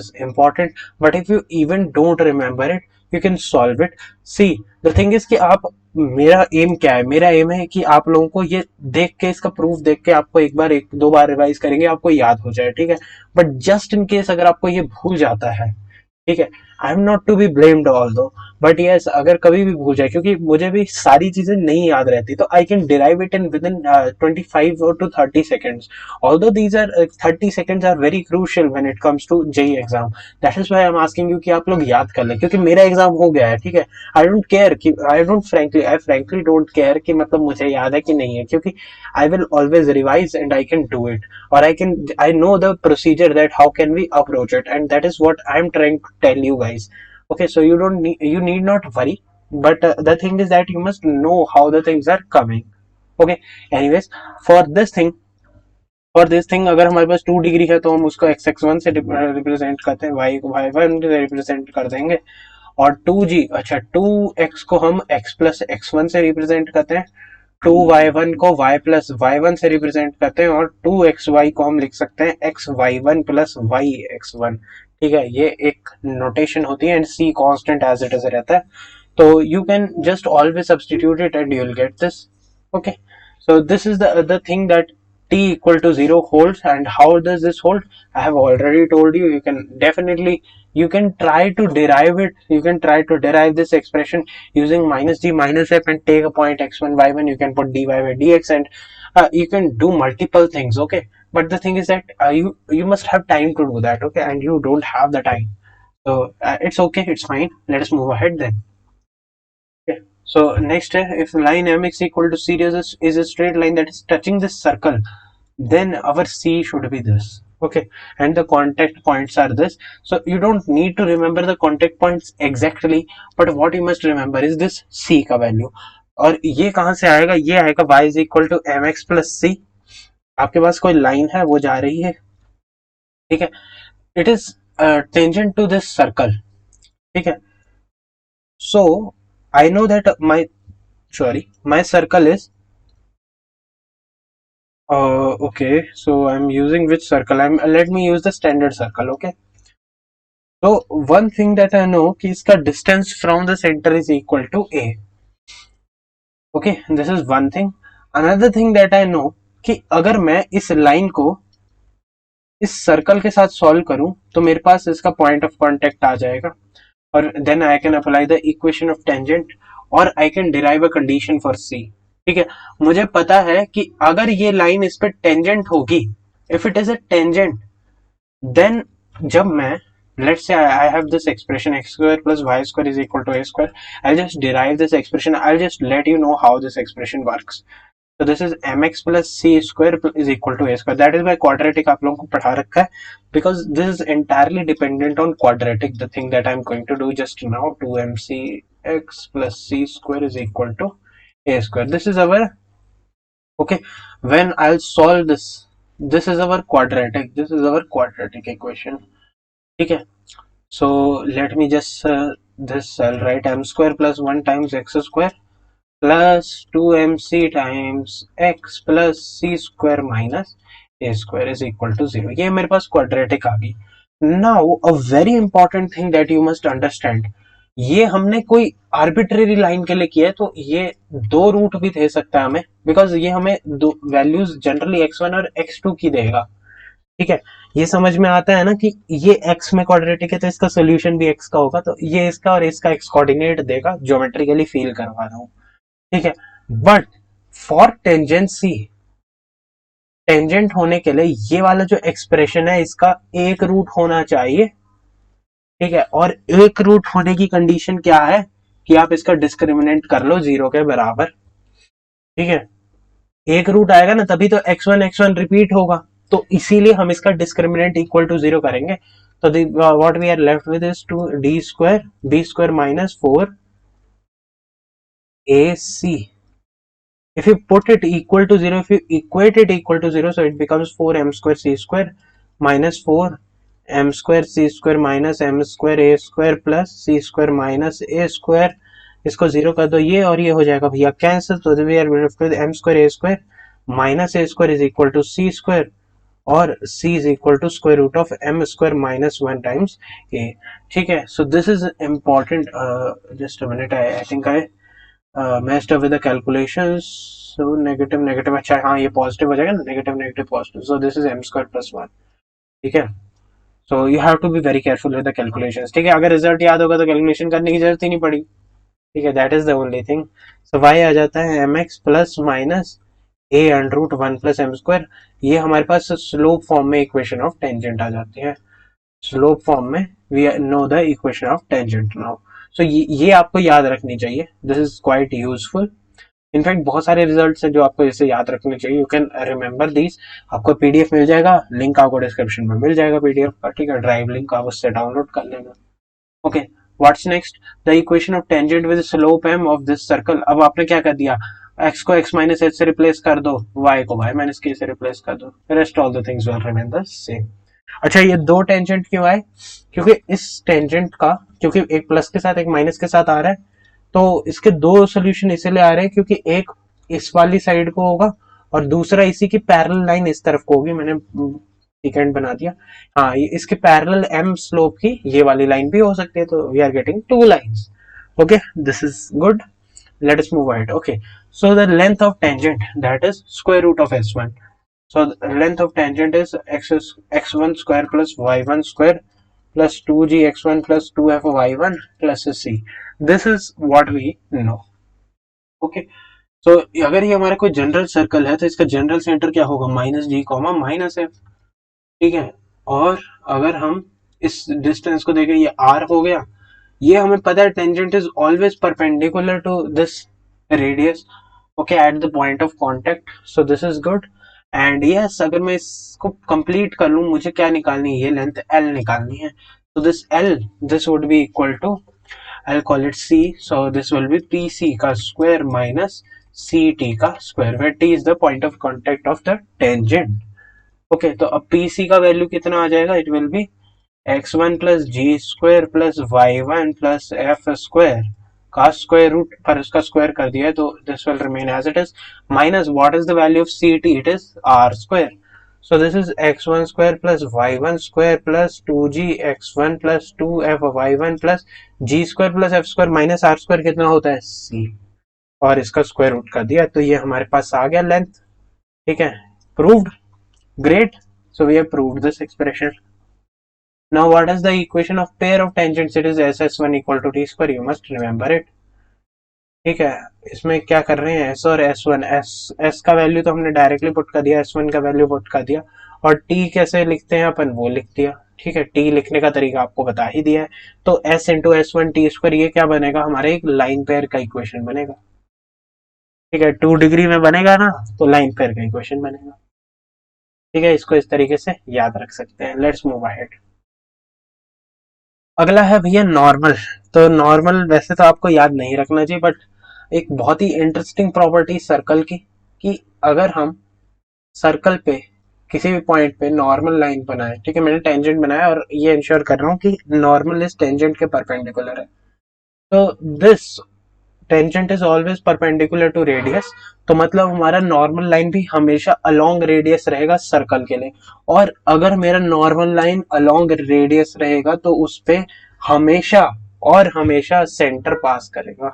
is important, but if you even don't remember it, you can solve it. See, the thing is कि आप, मेरा M क्या है, मेरा M है कि आप लोगों को ये देख के, इसका प्रूफ देख के आपको एक दो बार रिवाइज करेंगे, आपको याद हो जाए। ठीक है, बट जस्ट इन केस अगर आपको ये भूल जाता है, ठीक है, I am not to be blamed although, but yes अगर कभी भी भूल जाए, क्योंकि मुझे भी सारी चीजें नहीं याद रहती, तो आई can derive it in with in 25 or to 30 seconds. Although these are 30 seconds are very crucial when it comes to JEE exam. That is why I'm asking you कि आप लोग याद कर लें, क्योंकि मेरा एग्जाम हो गया है। ठीक है, आई फ्रेंकली डोंट केयर कि मतलब मुझे याद है कि नहीं है, क्योंकि I will always revise and I can do it, or I know the procedure that how can we approach it, and that is what I'm trying to tell you guys. Okay, so you need not worry, but the thing is that you must know how the things are coming. Okay, anyways, for this thing अगर हमारे पास 2 degree है तो हम उसको x1 से represent करते हैं, y को y1 से रिप्रेजेंट कर देंगे, और 2g, अच्छा 2x को हम x प्लस x1 से रिप्रेजेंट करते हैं, 2y1 को y प्लस y1 से रिप्रेजेंट करते हैं, और 2xy को हम लिख सकते हैं xy1 प्लस yx1। ठीक है, ये एक नोटेशन होती है, and c constant as it is रहता है, तो you can just always substitute it and you will get this. Okay, so this is the thing that t equal to 0 holds. And how does this hold? I have already told you. You can try to derive it. You can try to derive this expression using minus g minus f and take a point x1 y1. You can put dy by dx, and you can do multiple things. Okay, but the thing is that you must have time to do that. Okay, and you don't have the time, so it's okay, it's fine. Let us move ahead then. Okay. So next, if line mx equal to c is a straight line that is touching this circle, then our c should be this. Okay, and the contact points are this. So you don't need to remember the contact points exactly, but what you must remember is this c का value. और ये कहाँ से आएगा? ये आएगा y is equal to mx plus c. आपके पास कोई लाइन है, वो जा रही है, ठीक है, it is tangent to this circle. ठीक है, so I know that my circle is okay, so I'm using which circle? Let me use the standard circle. Okay, so one thing that I know कि इसका distance from the center is equal to a. Okay, this is one thing. Another thing that I know कि अगर मैं इस line को इस circle के साथ सॉल्व करूं तो मेरे पास इसका पॉइंट ऑफ कांटेक्ट आ जाएगा, और then I can apply the equation of tangent, और I can derive a condition for C. ठीक है, मुझे पता है कि अगर ये लाइन इस पे टेंजेंट होगी, if it is a tangent, then जब मैं let's say I have this expression x square plus y square is equal to a square, I'll just derive this expression. I'll just let you know how this expression works. So this is mx plus c square is equal to a square. That is why quadratic आप लोगों को पढ़ा रखा है, because this is entirely dependent on quadratic. The thing that I'm going to do just now, 2mcx plus c square is equal to a square. This is our, okay, when I'll solve this, this is our quadratic equation. ठीक है, so let me just this I'll write m square plus 1 times x square plus 2mc times x plus c square minus a square is equal to 0. ये मेरे पास quadratic आ गई. Now a very important thing that you must understand, ये हमने कोई arbitrary line के लिए किया है, तो ये दो रूट भी दे सकता है हमें, बिकॉज ये हमें दो वैल्यूज जनरली x1 और x2 की देगा। ठीक है, ये समझ में आता है ना कि ये x में क्वाड्रेटिक है तो इसका सोल्यूशन भी x का होगा, तो ये इसका और इसका x कोऑर्डिनेट देगा, ज्योमेट्रिकली फील करवा रहा हूं। ठीक है, बट फॉर टेंजेंसी, टेंजेंट होने के लिए ये वाला जो एक्सप्रेशन है इसका एक रूट होना चाहिए। ठीक है, और एक रूट होने की कंडीशन क्या है कि आप इसका डिस्क्रिमिनेंट कर लो 0 के बराबर। ठीक है, एक रूट आएगा ना तभी तो x1 रिपीट होगा, तो इसीलिए हम इसका डिस्क्रिमिनेंट इक्वल टू 0 करेंगे। तो what we are left with is to D square b square minus 4ac. If you put it equal to 0, if you equate it equal to 0, so it becomes 4m square c square minus 4m square c square minus m square a square plus c square minus a square. इसको 0 कर दो, ये और ये हो जाएगा भैया cancel, तो we are left with m square a square minus a square is equal to c square और c is equal to square root of m square minus 1 times a. ठीक है, so this is important. Just a minute, I think I messed up with the calculations. So negative negative, अच्छा हाँ ये positive हो जाएगा ना, negative negative positive, so this is m square plus 1. ठीक है, so you have to be very careful with the calculations. ठीक है, अगर रिजल्ट याद होगा तो कैलकुलेशन करने की जरूरत ही नहीं पड़ी। ठीक है, that is the only thing. So y आ जाता है mx plus minus a under root 1 plus m square. ये हमारे पास स्लोप फॉर्म में इक्वेशन ऑफ टेंजेंट आ जाती है। स्लोप फॉर्म में we know the equation of tangent now. So ये आपको याद रखनी चाहिए, this is quite useful. In fact बहुत सारे रिजल्ट्स हैं जो आपको इसे याद रखने चाहिए, यू कैन रिमेंबर दिस। आपको पीडीएफ मिल जाएगा, लिंक आपको डिस्क्रिप्शन में मिल जाएगा पीडीएफ का। ठीक है, ड्राइव लिंक आप उससे डाउनलोड कर लेना। Okay, what's next, the equation of tangent with slope m of this circle. अब आपने क्या कर दिया, x को x माइनस h से रिप्लेस कर दो, y को y माइनस k से रिप्लेस कर दो, rest all the things will remain the same. अच्छा, ये दो टेंजेंट क्यों आए, क्योंकि इस टेंजेंट का, क्योंकि एक प्लस के साथ एक माइनस के साथ आ रहा है, तो इसके दो सोल्यूशन इसलिए आ रहे हैं क्योंकि एक इस वाली साइड को होगा और दूसरा इसी की पैरेलल लाइन इस तरफ को होगी। मैंने सेकेंड बना दिया, हाँ ये इसके पैरेलल m स्लोप की ये वाली लाइन भी हो सकती है, तो we are getting two lines. Okay, this is good, let us move ahead. Okay, so the length of tangent, that is square root of s1. So the length of tangent is x1 square plus y1 square plus 2g x1 plus 2f y1 plus c. This is what we know. Okay, so अगर ये हमारा कोई general circle है तो इसका general centre क्या होगा, minus G comma minus F. ठीक है, और अगर हम इस डिस्टेंस को देखें, ये r हो गया, ये हमें पता है tangent is always perpendicular to this radius, okay, at the point of contact, so this is good. And yes, अगर मैं इसको कंप्लीट कर लूं, मुझे क्या निकालनी है, ये लेंथ l निकालनी है, तो this l, this would be equal to, I'll call it c, so this will be pc का स्क्वायर माइनस ct का square, where t is the point of contact of the tangent. Okay, तो अब pc का value कितना आ जाएगा, it will be x1 plus g square plus y1 plus F square का square root, पर उसका स्क्वायर कर दिया है तो this will remain as it is, minus what is the value of ct, it is r square, so this is x1 square plus y1 square plus 2g x1 plus 2f y1 plus g square plus f square minus r square कितना होता है c, और इसका square root कर दिया, तो ये हमारे पास आ गया लेंथ। ठीक है, proved, great, so we have proved this expression. Now what is the equation of pair of tangents, it is ss1 equal to t square, you must remember it. ठीक है, इसमें क्या कर रहे हैं, s और s1, s का value तो हमने डायरेक्टली पुट कर दिया, s1 का वैल्यू पुट कर दिया, और t कैसे लिखते हैं अपन वो लिख दिया। ठीक है, t लिखने का तरीका आपको बता ही दिया है, तो s into s1 t square, ये क्या बनेगा, हमारे एक लाइन पेयर का इक्वेशन बनेगा। ठीक है, 2 डिग्री में बनेगा ना, तो लाइन पेयर का इक्वेशन बनेगा। ठीक है, इसको इस तरीके से याद रख सकते हैं। Let's move ahead. अगला है भैया नॉर्मल। तो नॉर्मल वैसे तो आपको याद नहीं रखना चाहिए, बट एक बहुत ही इंटरेस्टिंग प्रॉपर्टी सर्कल की, कि अगर हम सर्कल पे किसी भी पॉइंट पे नॉर्मल लाइन बनाए, ठीक है, मैंने टेंजेंट बनाया और ये इंश्योर कर रहा हूँ कि नॉर्मल इस टेंजेंट के परपेंडिकुलर है, तो this tangent is always perpendicular to radius, तो मतलब हमारा नॉर्मल लाइन भी हमेशा अलोंग रेडियस रहेगा सर्कल के लिए, और अगर मेरा नॉर्मल लाइन अलोंग रेडियस रहेगा तो उस पे हमेशा और हमेशा सेंटर पास करेगा,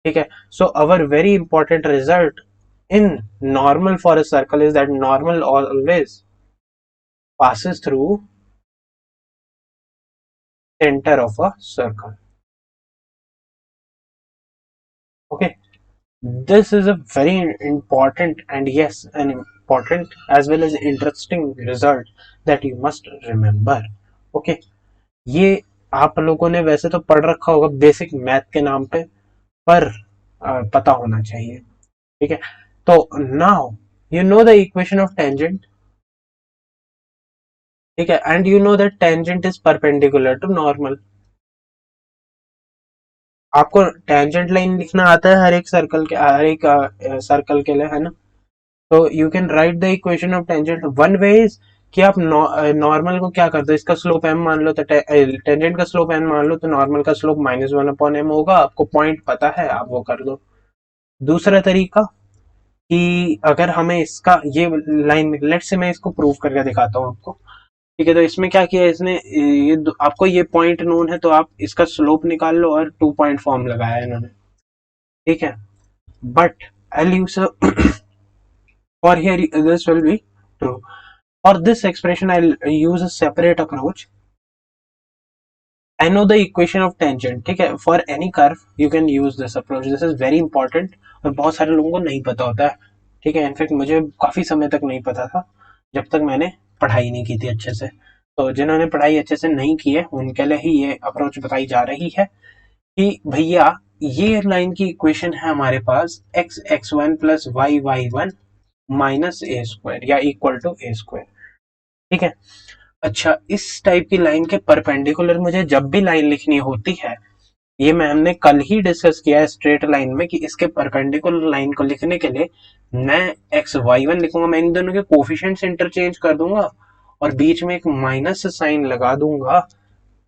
ठीक है। So our very important result in normal for a circle is that normal always passes through center of a circle. Okay, this is a very important and yes, an important as well as interesting result that you must remember. Okay, ये आप लोगों ने वैसे तो पढ़ रखा होगा basic math के नाम पे, पर पता होना चाहिए, ठीक है। तो now you know the equation of tangent, ठीक है, and you know that tangent is perpendicular to normal. आपको टेंजेंट लाइन लिखना आता है हर एक सर्कल के, हर एक सर्कल के लिए, है ना। तो you can write the equation of tangent one way is कि आप नॉर्मल को क्या कर दो, इसका स्लोप m मान लो, तो टेंजेंट का स्लोप n मान लो, तो नॉर्मल का स्लोप -1/m होगा। आपको पॉइंट पता है, आप वो कर दो। दूसरा तरीका कि अगर हमें इसका ये लाइन, लेट से मैं इसको प्रूव करके दिखाता हूँ आपको, ठीक है। तो इसमें क्या किया इसने, ये आपको ये पॉइंट नोन है, तो आप इसका स्लोप निकाल लो, और 2 पॉइंट फॉर्म लगाया है इन्होंने, ठीक है। But I'll use a for here this will be true. For this expression I'll use a separate approach. I know the equation of tangent, ठीक है। For any curve you can use this approach. This is very important और बहुत सारे लोगों को नहीं पता होता है, ठीक है। इनफैक्ट मुझे काफी समय तक नहीं पता था, जब तक मैंने पढ़ाई नहीं की थी अच्छे से। तो जिन्होंने पढ़ाई अच्छे से नहीं की है उनके लिए ही ये अप्रोच बताई जा रही है कि भैया ये लाइन की इक्वेशन है हमारे पास x(x1) प्लस y(y1) माइनस ए स्क्वायर या इक्वल टू ए स्क्वायर, ठीक है। अच्छा, इस टाइप की लाइन के परपेंडिकुलर मुझे जब भी लाइन लिखनी होती है, ये मैं हमने कल ही डिस्कस किया है स्ट्रेट लाइन में, कि इसके परपेंडिकुलर लाइन को लिखने के लिए मैं x(y1) लिखूंगा, मैं इन दोनों के कोफिशिएंट्स इंटरचेंज कर दूंगा और बीच में एक माइनस साइन लगा दूंगा,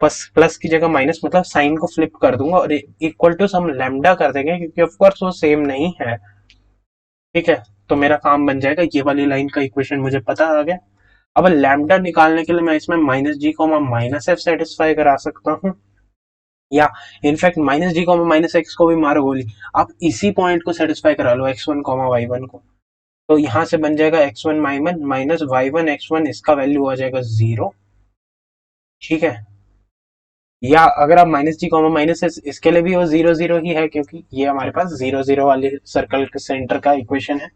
बस प्लस की जगह माइनस, मतलब साइन को फ्लिप कर दूंगा और इक्वल टू सम लैम्डा कर देंगे, क्योंकि ऑफ कोर्स वो सेम नहीं है, ठीक है। तो मेरा काम बन जाएगा, ये वाली लाइन का इक्वेशन मुझे पता आ गया। अब लैम्डा निकालने के लिए मैं इसमें -g,-f सेटिस्फाई करा सकता हूँ, या इनफैक्ट -g,-x को भी मारो गोली, आप इसी पॉइंट को सेटिस्फाई करा लो x1, y1 को। तो यहां से बन जाएगा x1 y1 minus y1 x1, इसका वैल्यू आ जाएगा 0, ठीक है। या अगर आप -g,-s इसके लिए भी वो 0 0 ही है, क्योंकि ये हमारे पास 0 0 वाले सर्कल के सेंटर का इक्वेशन है।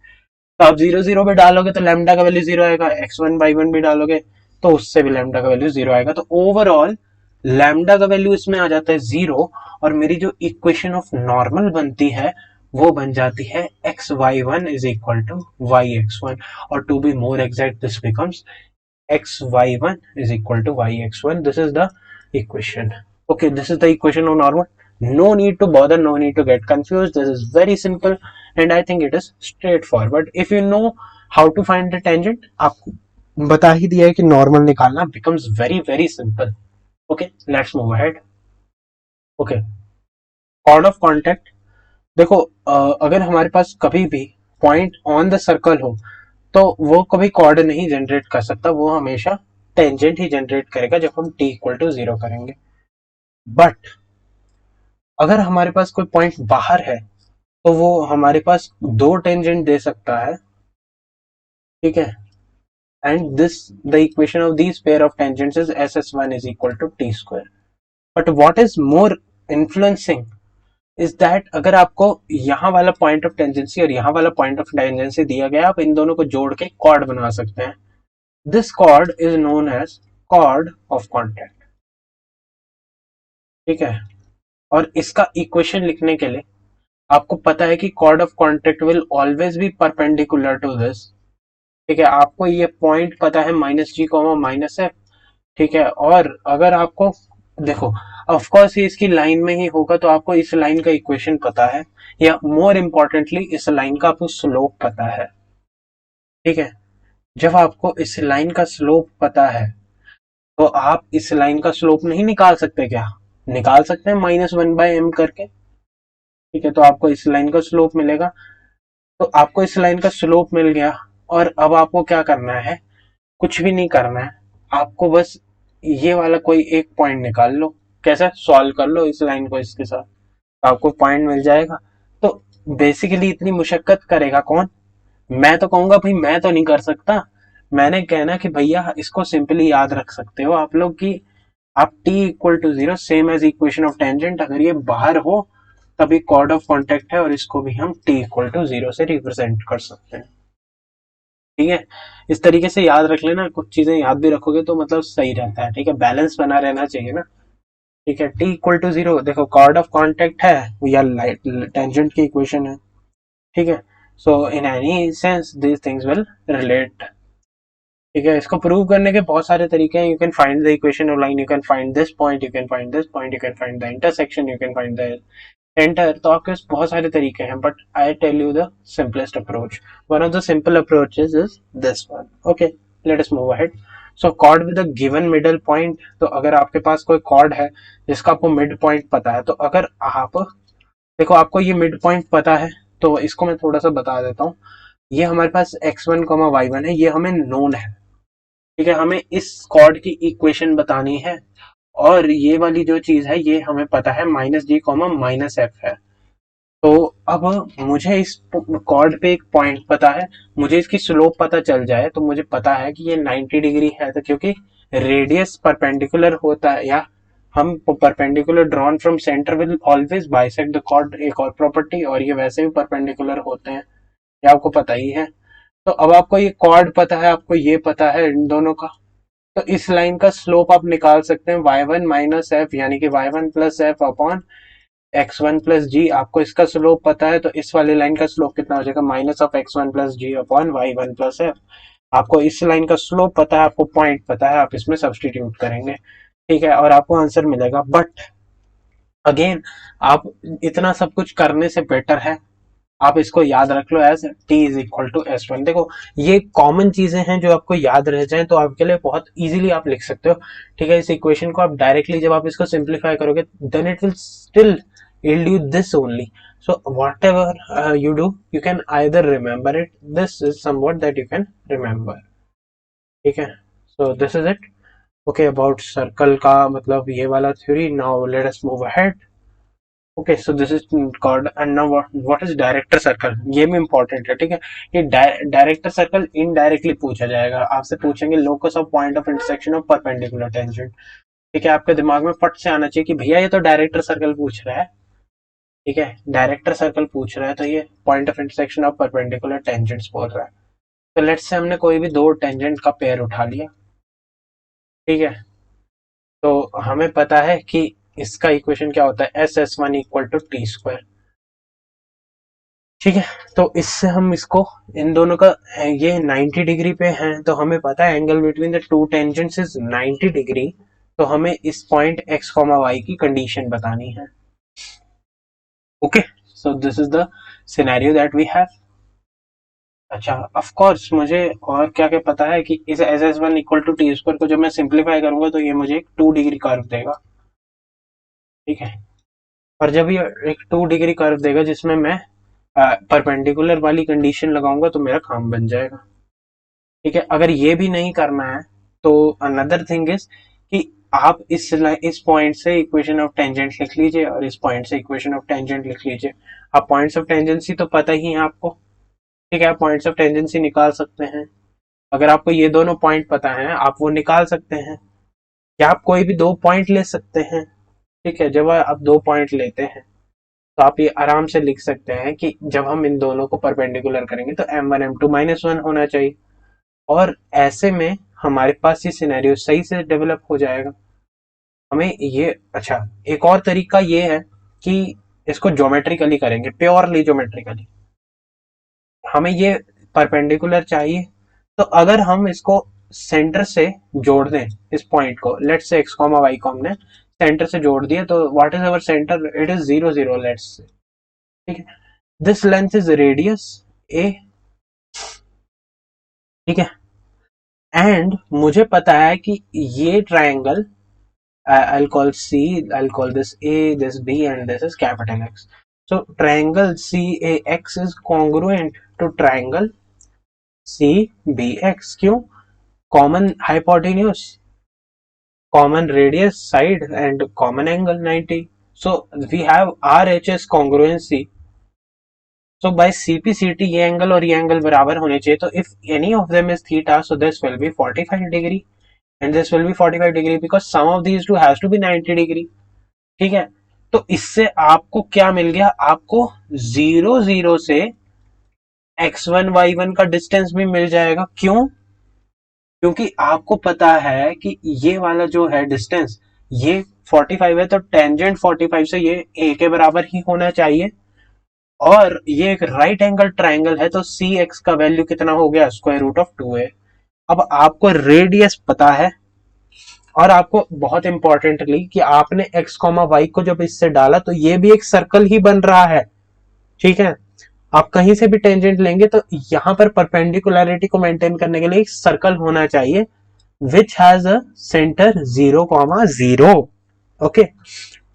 तो आप 0 0 पे डालोगे तो लैम्डा का वैल्यू 0 आएगा, x1 y1 भी डालोगे तो उससे भी लैम्डा का वैल्यू 0 आएगा। तो ओवरऑल लैम्डा का वैल्यू इसमें आ जाता है 0, और मेरी जो इक्वेशन ऑफ नॉर्मल बनती है वो बन जाती है x(y1) is equal to y(x1), और to be more exact this becomes x(y1) is equal to y(x1). This is the equation. Okay, this is the equation of normal. No need to bother, no need to get confused. This is very simple and I think it is straightforward. If you know how to find the tangent, आपको बता ही दिया है कि normal निकालना becomes very very simple. Okay, let's move ahead. Okay, chord of contact. देखो, अगर हमारे पास कभी भी पॉइंट ऑन द सर्कल हो तो वो कभी कॉर्ड नहीं जनरेट कर सकता, वो हमेशा टेंजेंट ही जनरेट करेगा जब हम t इक्वल टू 0 करेंगे। बट अगर हमारे पास कोई पॉइंट बाहर है तो वो हमारे पास 2 टेंजेंट दे सकता है, ठीक है। And this the equation of this pair of tangents is ss1 is equal to t square. But what is more influencing is that अगर आपको यहाँ वाला पॉइंट ऑफ टेंजेंसी और यहाँ वाला पॉइंट ऑफ टेंजेंसी दिया गया, आप इन दोनों को जोड़ के कॉर्ड बना सकते हैं। This chord is known as chord of contact, ठीक है। और इसका इक्वेशन लिखने के लिए आपको पता है कि chord of contact will always be perpendicular to this, ठीक है। आपको ये पॉइंट पता है -g,-f, ठीक है। और अगर आपको देखो, ऑफ कोर्स ये इसकी लाइन में ही होगा, तो आपको इस लाइन का इक्वेशन पता है, या मोर इम्पोर्टेंटली इस लाइन का आपको स्लोप पता है, ठीक है। जब आपको इस लाइन का स्लोप पता है तो आप इस लाइन का स्लोप नहीं निकाल सकते क्या? निकाल सकते हैं -1/m करके, ठीक है। तो आपको इस लाइन का स्लोप मिलेगा, तो आपको इस लाइन का स्लोप मिल गया, और अब आपको क्या करना है? कुछ भी नहीं करना है, आपको बस ये वाला कोई एक पॉइंट निकाल लो। कैसे सॉल्व कर लो इस लाइन को इसके साथ, तो आपको पॉइंट मिल जाएगा। तो बेसिकली इतनी मुशक्कत करेगा कौन? मैं तो कहूंगा भाई मैं तो नहीं कर सकता। मैंने कहना कि भैया इसको सिंपली याद रख सकते हो आप लोग कि आप t equal to zero same as equation of tangent, अगर ये बाहर हो तभी कॉर्ड ऑफ कॉन्टेक्ट है, और इसको भी हम t इक्वल टू जीरो से रिप्रेजेंट कर सकते हैं। ठीक है, इस तरीके से याद रख लेना, कुछ चीजें याद भी रखोगे तो मतलब सही रहता है। ठीक है, बैलेंस बना रहना चाहिए ना। ठीक है, t इक्वल टू जीरो, देखो कॉर्ड ऑफ कॉन्टेक्ट है या टेंजेंट की इक्वेशन है। ठीक है, so in any sense these things will relate. ठीक है, इसको प्रूव करने के बहुत सारे तरीके हैं। You can find the equation of line, you can find this point, you can find this point, you can find the intersection, you can find the centre. तो आपके पास बहुत सारे तरीके हैं, but I tell you the simplest approach. One of the simple approaches is this one. Okay, let us move ahead. So chord with a given middle point, तो अगर आपके पास कोई कॉर्ड है जिसका आपको मिड पॉइंट पता है, तो अगर आप देखो आपको ये मिड पॉइंट पता है, तो इसको मैं थोड़ा सा बता देता हूँ। ये हमारे पास x1, y1 है, ये हमें नोन है। ठीक है, हमें इस कॉर्ड की इक्वेशन बतानी है, और ये वाली जो चीज है ये हमें पता है -g, -f है। तो अब मुझे इस कॉर्ड पे एक पॉइंट पता है, मुझे इसकी स्लोप पता चल जाए तो मुझे पता है कि ये 90 डिग्री है, तो क्योंकि रेडियस परपेंडिकुलर होता है, या हम perpendicular drawn from centre will always bisect the chord, एक और प्रॉपर्टी, और ये वैसे भी परपेंडिकुलर होते हैं, ये आपको पता ही है। तो अब आपको ये कॉर्ड पता है, आपको ये पता है इन दोनों का, तो इस लाइन का स्लोप आप निकाल सकते हैं y1 माइनस एफ, यानी कि y1 plus F upon x1 plus G. आपको इसका स्लोप पता है, तो इस वाली लाइन का स्लोप कितना हो जाएगा? -(x1 प्लस जी अपॉन y1 प्लस एफ). आपको इस लाइन का स्लोप पता है, आपको पॉइंट पता है, आप इसमें सब्सटीट्यूट करेंगे। ठीक है, और आपको आंसर मिलेगा। बट अगेन, आप इतना सब कुछ करने से बेटर है आप इसको याद रख लो as t is equal to s1। देखो ये कॉमन चीजें हैं जो आपको याद रह जाएं, तो आपके लिए बहुत इजीली आप लिख सकते हो। ठीक है, इस इक्वेशन को आप डायरेक्टली जब आप इसको सिंप्लीफाई करोगे, then it will still yield you this only. So whatever you do, you can either remember it. This is somewhat that you can remember. ठीक है, so this is it. Okay, about circle का मतलब ये वाला theory. Now let us move ahead. Okay, so this is called, and now what is director circle, ये भी important है। ठीक है, ये डायरेक्टर सर्कल इनडायरेक्टली पूछा जाएगा, आपसे पूछेंगे locus of point of intersection of perpendicular tangent. ठीक है, आपके दिमाग में फट से आना चाहिए कि भैया ये तो डायरेक्टर सर्कल पूछ रहा है। ठीक है, डायरेक्टर सर्कल पूछ रहा है तो ये point of intersection of perpendicular tangents बोल रहा है। तो लेट्स से हमने कोई भी दो टेंजेंट का पेयर उठा लिया। ठीक है, तो हमें पता है कि इसका इक्वेशन क्या होता है, SS1 equal to T square. ठीक है, तो इससे हम इसको इन दोनों का, ये 90 डिग्री पे है, तो हमें पता है angle between the two tangents is 90 degree. तो हमें इस पॉइंट x, y की कंडीशन बतानी है। Okay, so this is the scenario that we have. अच्छा, ऑफ कोर्स मुझे और क्या क्या पता है कि इस SS1 equal to T square को जब मैं सिंप्लीफाई करूंगा तो ये मुझे एक 2 डिग्री कर्व देगा। ठीक है, और जब ये एक 2 डिग्री कर्व देगा जिसमें मैं परपेंडिकुलर वाली कंडीशन लगाऊंगा तो मेरा काम बन जाएगा। ठीक है, अगर ये भी नहीं करना है तो अनदर थिंग इज कि आप इस पॉइंट से इक्वेशन ऑफ टेंजेंट लिख लीजिए, और इस पॉइंट से इक्वेशन ऑफ टेंजेंट लिख लीजिए। आप पॉइंट्स ऑफ टेंजेंसी तो पता ही है आपको। ठीक है, आप पॉइंट्स ऑफ टेंजेंसी निकाल सकते हैं। अगर आपको ये दोनों पॉइंट पता है आप वो निकाल सकते हैं, या आप कोई भी दो पॉइंट ले सकते हैं। ठीक है, जब आप दो पॉइंट लेते हैं तो आप ये आराम से लिख सकते हैं कि जब हम इन दोनों को परपेंडिकुलर करेंगे तो m1 m2 -1 होना चाहिए, और ऐसे में हमारे पास ये सिनेरियो सही से डेवलप हो जाएगा। हमें ये, अच्छा, एक और तरीका ये है कि इसको ज्योमेट्रिकली करेंगे, प्योरली ज्योमेट्रिकली। हमें ये परपेंडिकुलर चाहिए, तो अगर हम इसको सेंटर से जोड़ दें, इस पॉइंट को लेट्स से x, y को हमने सेंटर से जोड़ दिया, तो what is our centre? It is 0 0, let's say. ठीक है, this length is radius a। ठीक है, एंड मुझे पता है कि ये triangle, I'll call C, I'll call this A, this B, and this is capital X. So triangle CAX is congruent to triangle CBX. क्यों? Common hypotenuse. common radius, side and common angle 90. So we have RHS congruency. So by CP/CT ये angle और ये angle बराबर होने चाहिए. तो if any of them is theta, so this will be 45 degree and this will be 45 degree because sum of these two has to be 90 degree. ठीक है. तो इससे आपको क्या मिल गया, आपको 0 से x1 y1 का डिस्टेंस भी मिल जाएगा. क्यों? क्योंकि आपको पता है कि ये वाला जो है डिस्टेंस ये 45 है, तो टेंजेंट 45 से ये a के बराबर ही होना चाहिए. और ये एक राइट एंगल ट्राइंगल है, तो सी एक्स का वैल्यू कितना हो गया, स्क्वायर रूट ऑफ 2a. अब आपको रेडियस पता है और आपको बहुत इंपॉर्टेंटली कि आपने x कॉमा वाई को जब इससे डाला तो ये भी एक सर्कल ही बन रहा है. ठीक है. आप कहीं से भी टेंजेंट लेंगे तो यहां पर परपेंडिकुलरिटी को मेंटेन करने के लिए एक सर्कल होना चाहिए which has a centre 0,0. Okay.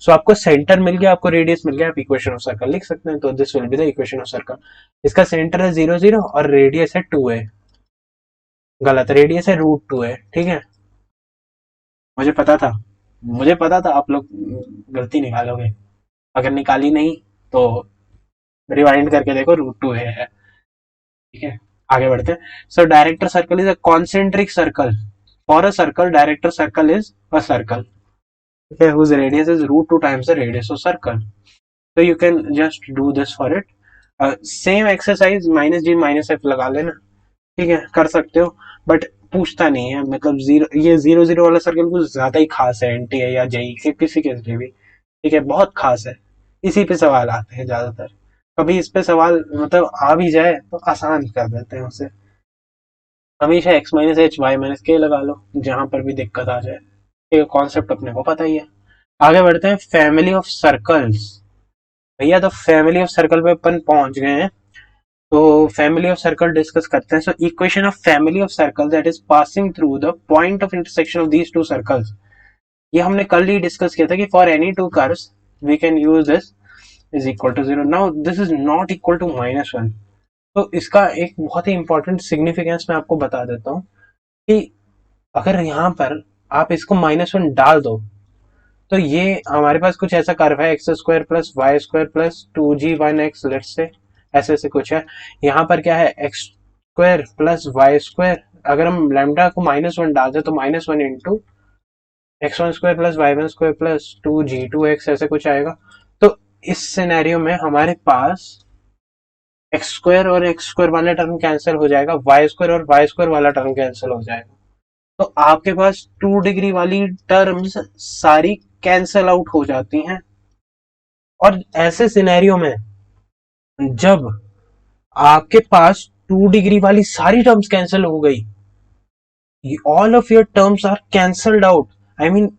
So आपको सेंटर मिल गया, आपको रेडियस मिल गया, आप इक्वेशन ऑफ सर्कल लिख सकते हैं. तो this will be the equation of circle. इसका सेंटर है 0,0 और रेडियस है 2a. गलत, रेडियस है √2a. ठीक है. मुझे पता था आप लोग गलती निकालोगे. अगर निकाली नहीं तो रिवाइंड करके देखो, √2a है. ठीक है. आगे बढ़ते हैं. So director circle is a concentric circle. For a circle, director circle is a circle whose radius is √2 times the radius of circle. So you can just do this for it. Same exercise -g -f लगा लेना. ठीक है, कर सकते हो, but पूछता नहीं है. मतलब ये 0,0 वाला सर्कल कुछ ज्यादा ही खास है एनटीए या जेई के किसी के लिए भी. ठीक है, बहुत खास है. इसी पे सवाल आते हैं ज्यादातर. कभी इस पे सवाल मतलब आ भी जाए तो आसान कर देते हैं उसे. हमेशा x - h y - k लगा लो जहां पर भी दिक्कत आ जाए. ठीक है, कॉन्सेप्ट अपने को पता ही है. आगे बढ़ते हैं. Family of circles. भैया तो फैमिली ऑफ सर्कल पे अपन पहुंच गए हैं. तो फैमिली ऑफ सर्कल डिस्कस करते हैं. So equation of family of circle that is passing through the point of intersection of these two circles. ये हमने कल ही डिस्कस किया था कि for any two curves we can use this is equal to 0. Now this is not equal to -1. तो इसका एक बहुत ही इंपॉर्टेंट सिग्निफिकेंस मैं आपको बता देता हूँ कि अगर यहाँ पर आप इसको -1 डाल दो तो ये हमारे पास कुछ ऐसा कर्व है, x² + y² + 2g1x, let's say ऐसे ऐसे कुछ है. यहाँ पर क्या है, x² + y². अगर हम लैम्डा को -1 डाल दे तो -1 इंटू x1² + y1² + 2g2x ऐसे कुछ आएगा. तो इस सिनेरियो में हमारे पास x² और x² वाला टर्म कैंसिल हो जाएगा, y² और y² वाला टर्म कैंसिल हो जाएगा. तो आपके पास 2 डिग्री वाली टर्म्स सारी कैंसल आउट हो जाती हैं. और ऐसे सिनेरियो में जब आपके पास 2 डिग्री वाली सारी टर्म्स कैंसिल हो गई, all of your terms are cancelled out. I mean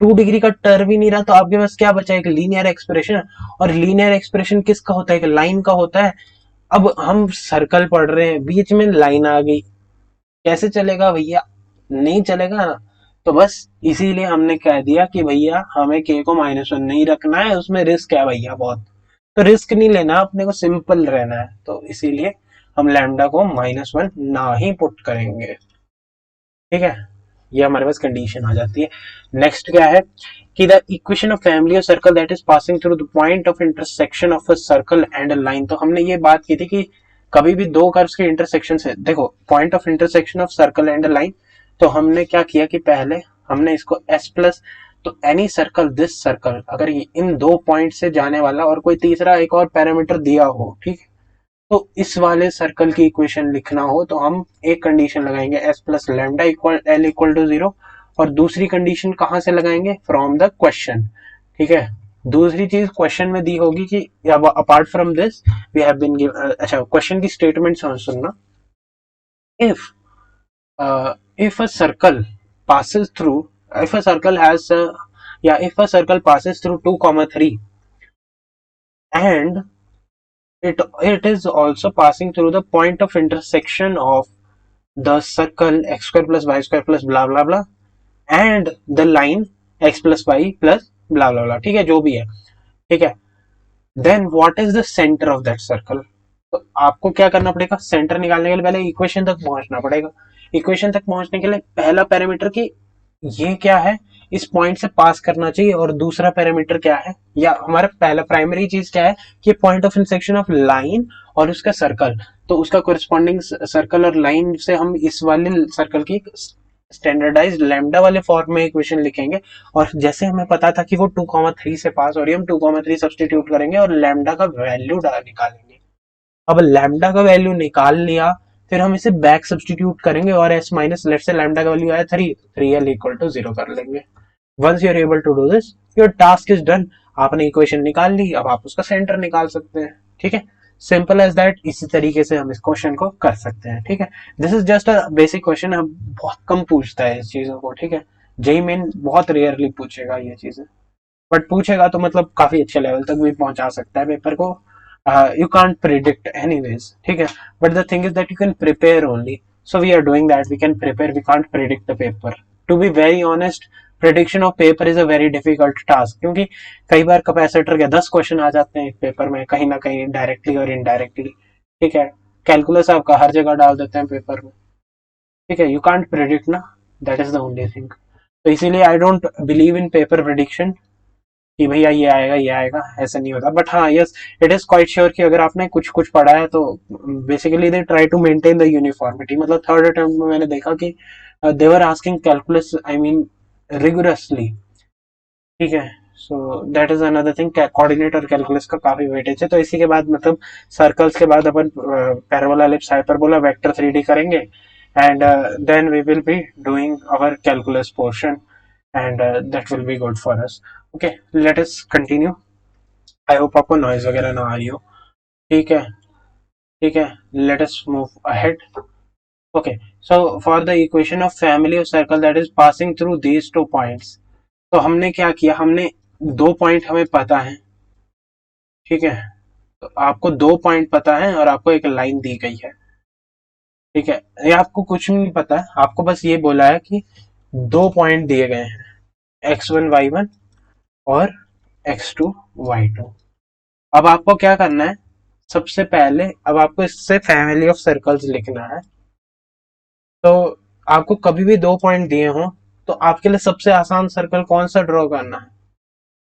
2 degree का टर्म ही नहीं रहा, तो आपके पास क्या बचा, एक लीनियर एक्सप्रेशन. और लीनियर एक्सप्रेशन किसका होता है, एक लाइन का होता है. अब हम सर्कल पढ़ रहे हैं, बीच में लाइन आ गई, कैसे चलेगा भैया, नहीं चलेगा ना. तो बस इसीलिए हमने कह दिया कि भैया हमें के को -1 नहीं रखना है, उसमें रिस्क है भैया बहुत. तो रिस्क नहीं लेना, अपने को सिंपल रहना है. तो इसीलिए हम लैम्डा को -1 ना ही पुट करेंगे. ठीक है, ये हमारे पास कंडीशन आ जाती है. नेक्स्ट क्या है कि the equation of family of circle that is passing through the point of intersection of a circle and a line. तो हमने ये बात की थी कि कभी भी दो कर्व्स के इंटरसेक्शन से, देखो point of intersection of circle and a line, तो हमने क्या किया कि पहले हमने इसको s+, तो एनी सर्कल, दिस सर्कल, अगर इन दो पॉइंट से जाने वाला और कोई तीसरा एक और पैरामीटर दिया हो, ठीक है, तो इस वाले सर्कल की इक्वेशन लिखना हो तो हम एक कंडीशन लगाएंगे s + लैम्डा l = 0. और दूसरी कंडीशन कहां से लगाएंगे, फ्रॉम द क्वेश्चन. ठीक है, दूसरी चीज क्वेश्चन में दी होगी कि apart from this we have been given. अच्छा, क्वेश्चन की स्टेटमेंट सुनना. If if a circle passes through, if a circle has if a circle passes through 2, 3 and it is also passing through the point of intersection of the circle x² + y² + blah blah blah and the line x + y + blah blah blah. ठीक है, जो भी है. ठीक है, then what is the center of that circle. तो आपको क्या करना पड़ेगा, सेंटर निकालने के लिए पहले इक्वेशन तक पहुंचना पड़ेगा. इक्वेशन तक पहुंचने के लिए पहला पैरामीटर की ये क्या है, इस पॉइंट से पास करना चाहिए, और दूसरा पैरामीटर क्या है, या हमारा पहला प्राइमरी चीज क्या है कि point of intersection of line और उसका सर्कल, तो उसका कोरिस्पॉन्डिंग सर्कल और लाइन से हम इस वाले सर्कल की स्टैंडर्डाइज लैम्डा वाले फॉर्म में इक्वेशन लिखेंगे। और जैसे हमें पता था कि वो 2,3 से पास हो रही है, हम 2,3 सब्सटीट्यूट करेंगे और लैम्डा का वैल्यू निकालेंगे। अब लैम्डा का वैल्यू निकाल लिया, फिर हम इसे बैक सब्सटीट्यूट करेंगे और S minus, let say lambda का वैल्यू आया 3, 3l इक्वल टू 0 कर लेंगे। Once you are able to do this, your task is done. आपने इक्वेशन निकाल ली, अब आप उसका सेंटर निकाल सकते हैं। ठीक है, सिंपल एज दैट। इसी तरीके से हम इस क्वेश्चन को कर सकते हैं। ठीक है, this is just a basic question, हम बहुत कम पूछता है इस चीजों को। ठीक है, जेई मेन बहुत रेयरली पूछेगा ये चीजें, बट पूछेगा तो मतलब काफी अच्छे लेवल तक भी पहुंचा सकता है पेपर को। You can't predict anyways. ठीक है, but the thing is that you can prepare only, so we are doing that, we can prepare, we can't predict the paper. To be very honest, prediction of paper is a very difficult task, क्योंकि कई बार capacitor के 10 question आ जाते हैं एक paper में, कहीं ना कहीं डायरेक्टली और इनडायरेक्टली। ठीक है, कैलकुलस आपका हर जगह डाल देते हैं पेपर में। ठीक है, यू कांट प्रिडिक्ट ना, that is the only thing. तो इसीलिए I don't believe in paper prediction कि भैया ये आएगा, ऐसा नहीं होता। बट हाँ, yes, it is quite sure कि अगर आपने कुछ कुछ पढ़ा है तो basically they try to maintain the uniformity. मतलब थर्ड अटेम्प्ट में मैंने देखा कि they were asking calculus, I mean rigorously. ठीक है, so that is another thing, coordinator calculus का काफी वेटेज है। तो इसी के बाद मतलब सर्कल्स के बाद अपन parabola, ellipse, hyperbola, vector 3D करेंगे, and then we will be doing our calculus portion, and that will be good for us. Okay, let us continue. I hope आपको नॉइज वगैरह ना आ रही हो। ठीक है, ठीक है, let us move ahead. Okay, so for the equation of family of circle that is passing through these two points, तो हमने क्या किया, हमने दो पॉइंट हमें पता है। ठीक है, तो आपको दो पॉइंट पता है और आपको एक लाइन दी गई है। ठीक है, ये आपको कुछ नहीं पता है, आपको बस ये बोला है कि दो पॉइंट दिए गए हैं, x1 y1 और x2 y2। अब आपको क्या करना है, सबसे पहले अब आपको इससे फैमिली ऑफ सर्कल्स लिखना है। तो आपको कभी भी दो पॉइंट दिए हो तो आपके लिए सबसे आसान सर्कल कौन सा ड्रॉ करना है?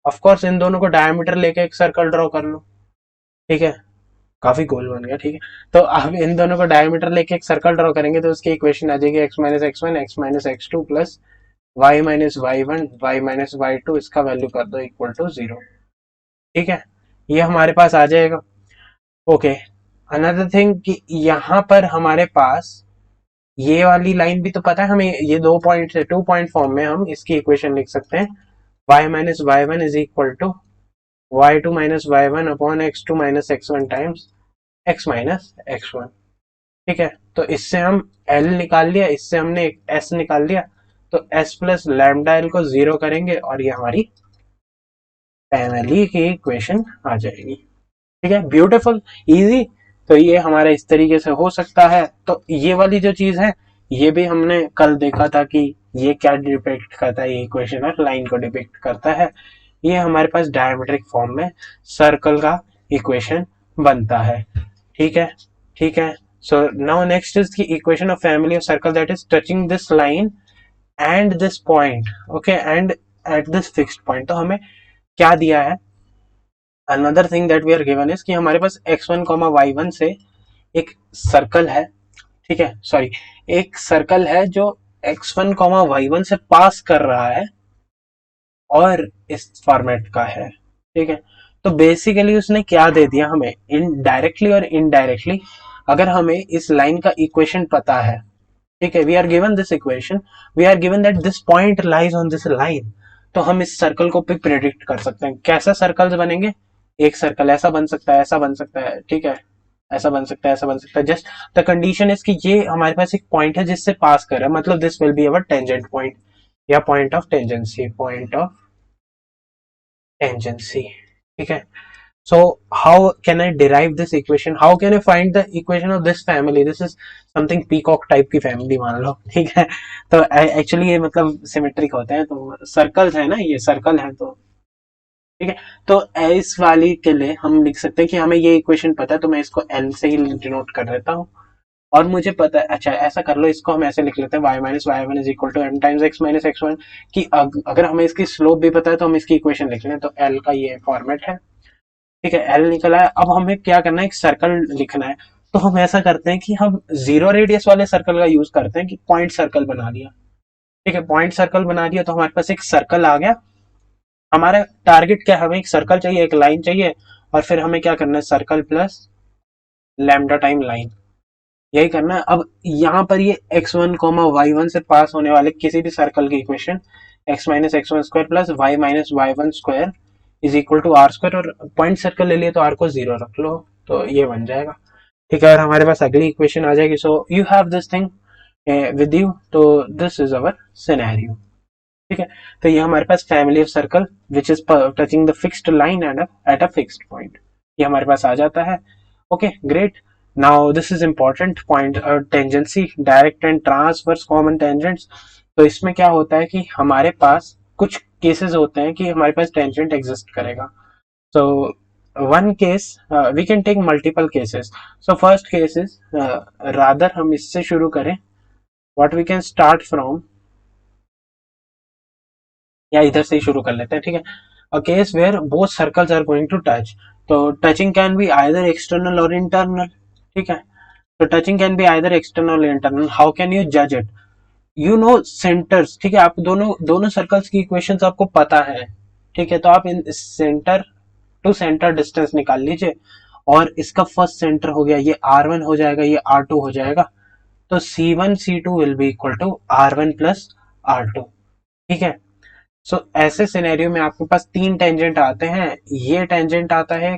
ऑफ कोर्स इन दोनों को डायमीटर लेके एक सर्कल ड्रॉ कर लो। ठीक है, काफी गोल बन गया। ठीक है, तो आप इन दोनों को डायमीटर लेके एक सर्कल ड्रॉ करेंगे तो उसकी इक्वेशन आ जाएगी x minus x one, x minus x two plus y minus y one, y minus y two, इसका वैल्यू कर दो इक्वल टू 0। ठीक है, ये हमारे पास आ जाएगा। ओके, अनदर थिंग कि यहाँ पर हमारे पास ये वाली लाइन भी तो पता है हमें, ये दो पॉइंट है, 2 पॉइंट फॉर्म में हम इसकी इक्वेशन लिख सकते हैं, y minus y one is equal to y two minus y one upon x two minus x one times x minus x one. ठीक है, तो इससे हम l निकाल लिया, इससे हमने एक s निकाल लिया, तो s प्लस लैम्डा एल को 0 करेंगे और ये हमारी फैमिली की इक्वेशन आ जाएगी। ठीक है, ब्यूटीफुल, इजी। तो ये हमारा इस तरीके से हो सकता है। तो ये वाली जो चीज है, ये भी हमने कल देखा था कि ये क्या डिपिक्ट करता है, ये इक्वेशन है लाइन को डिपिक्ट करता है। ये हमारे पास डायमेट्रिक फॉर्म में सर्कल का इक्वेशन बनता है। ठीक है, ठीक है। सो नाउ नेक्स्ट इज की equation of family of circle that is touching this line and this point. Okay, and at this fixed point. तो हमें क्या दिया है, another thing that we are given is कि हमारे पास x1 y1 से एक सर्कल है। ठीक है, सॉरी, एक सर्कल है जो x1 y1 से पास कर रहा है और इस फॉर्मेट का है। ठीक है, तो बेसिकली उसने क्या दे दिया हमें, इनडायरेक्टली और इनडायरेक्टली, अगर हमें इस लाइन का इक्वेशन पता है। ठीक है, we are given this equation, we are given that this point lies on this line, तो हम इस सर्कल को भी प्रेडिक्ट कर सकते हैं। कैसा सर्कल्स बनेंगे, एक सर्कल ऐसा बन सकता है, ऐसा बन सकता है। ठीक है, ऐसा बन सकता है, ऐसा बन सकता है। जस्ट द कंडीशन इज कि ये हमारे पास एक पॉइंट है जिससे पास कर रहा है, मतलब this will be our tangent point या point of tangency, point of tangency. ठीक है, so how can I derive this equation, how can I find the equation of this family, this is something peacock type की family मान लो। ठीक है, तो actually ये मतलब सिमेट्रिक होते हैं, तो सर्कल्स है ना, ये सर्कल है। तो ठीक है, तो इस वाली के लिए हम लिख सकते हैं कि हमें ये इक्वेशन पता है, तो मैं इसको एल से ही डिनोट कर देता हूँ। और मुझे पता है, अच्छा ऐसा कर लो, इसको हम ऐसे लिख लेते हैं y minus y one is equal to m times x minus x one, कि अगर हमें इसकी स्लोप भी पता है तो हम इसकी इक्वेशन लिख लें। तो l का ये फॉर्मेट है, ठीक है, l निकला है। अब हमें क्या करना है, एक सर्कल लिखना है। तो हम ऐसा करते हैं कि हम जीरो रेडियस वाले सर्कल का यूज करते हैं, कि पॉइंट सर्कल बना लिया, ठीक है, पॉइंट सर्कल बना दिया तो हमारे पास एक सर्कल आ गया। हमारा टारगेट क्या है, हमें एक सर्कल चाहिए, एक लाइन चाहिए, और फिर हमें क्या करना है, circle plus lambda time line, यही करना है। अब यहाँ पर ये x1 वाई वन से पास होने वाले किसी भी सर्कल की equation x minus x one square plus y minus y one square is equal to are square, और पॉइंट सर्कल ले लिए तो आर को जीरो रख लो, तो ये बन जाएगा, ठीक है। और हमारे पास अगली इक्वेशन आ जाएगी। So you have this thing with you, तो दिस इज अवर सिनेरियो, ठीक है। तो ये हमारे पास family of circle which is touching the fixed line and at a fixed point, ये हमारे पास आ जाता है। Okay great, now this is important point, tangency, direct and transverse common tangents. तो इसमें क्या होता है कि हमारे पास कुछ केसेस होते हैं कि हमारे पास टेंजेंट एग्जिस्ट करेगा। So one case, we can take multiple cases. So first case is, rather हम इससे शुरू करें, what we can start from, या इधर से ही शुरू कर लेते हैं, ठीक है। A case where both circles are going to touch, तो touching can be either external or internal, ठीक है। तो touching can be either external or internal, how can you जज इट, यू नो सेंटर्स, ठीक है, आप दोनों दोनों सर्कल्स की इक्वेशंस आपको पता है, ठीक है। तो आप इन सेंटर टू सेंटर डिस्टेंस निकाल लीजिए, और इसका फर्स्ट सेंटर हो गया ये r1 हो जाएगा, ये r2 हो जाएगा। तो c1 c2 will be equal to r1 plus r2, ठीक है। सो ऐसे सिनेरियो में आपके पास तीन टेंजेंट आते हैं, ये टेंजेंट आता है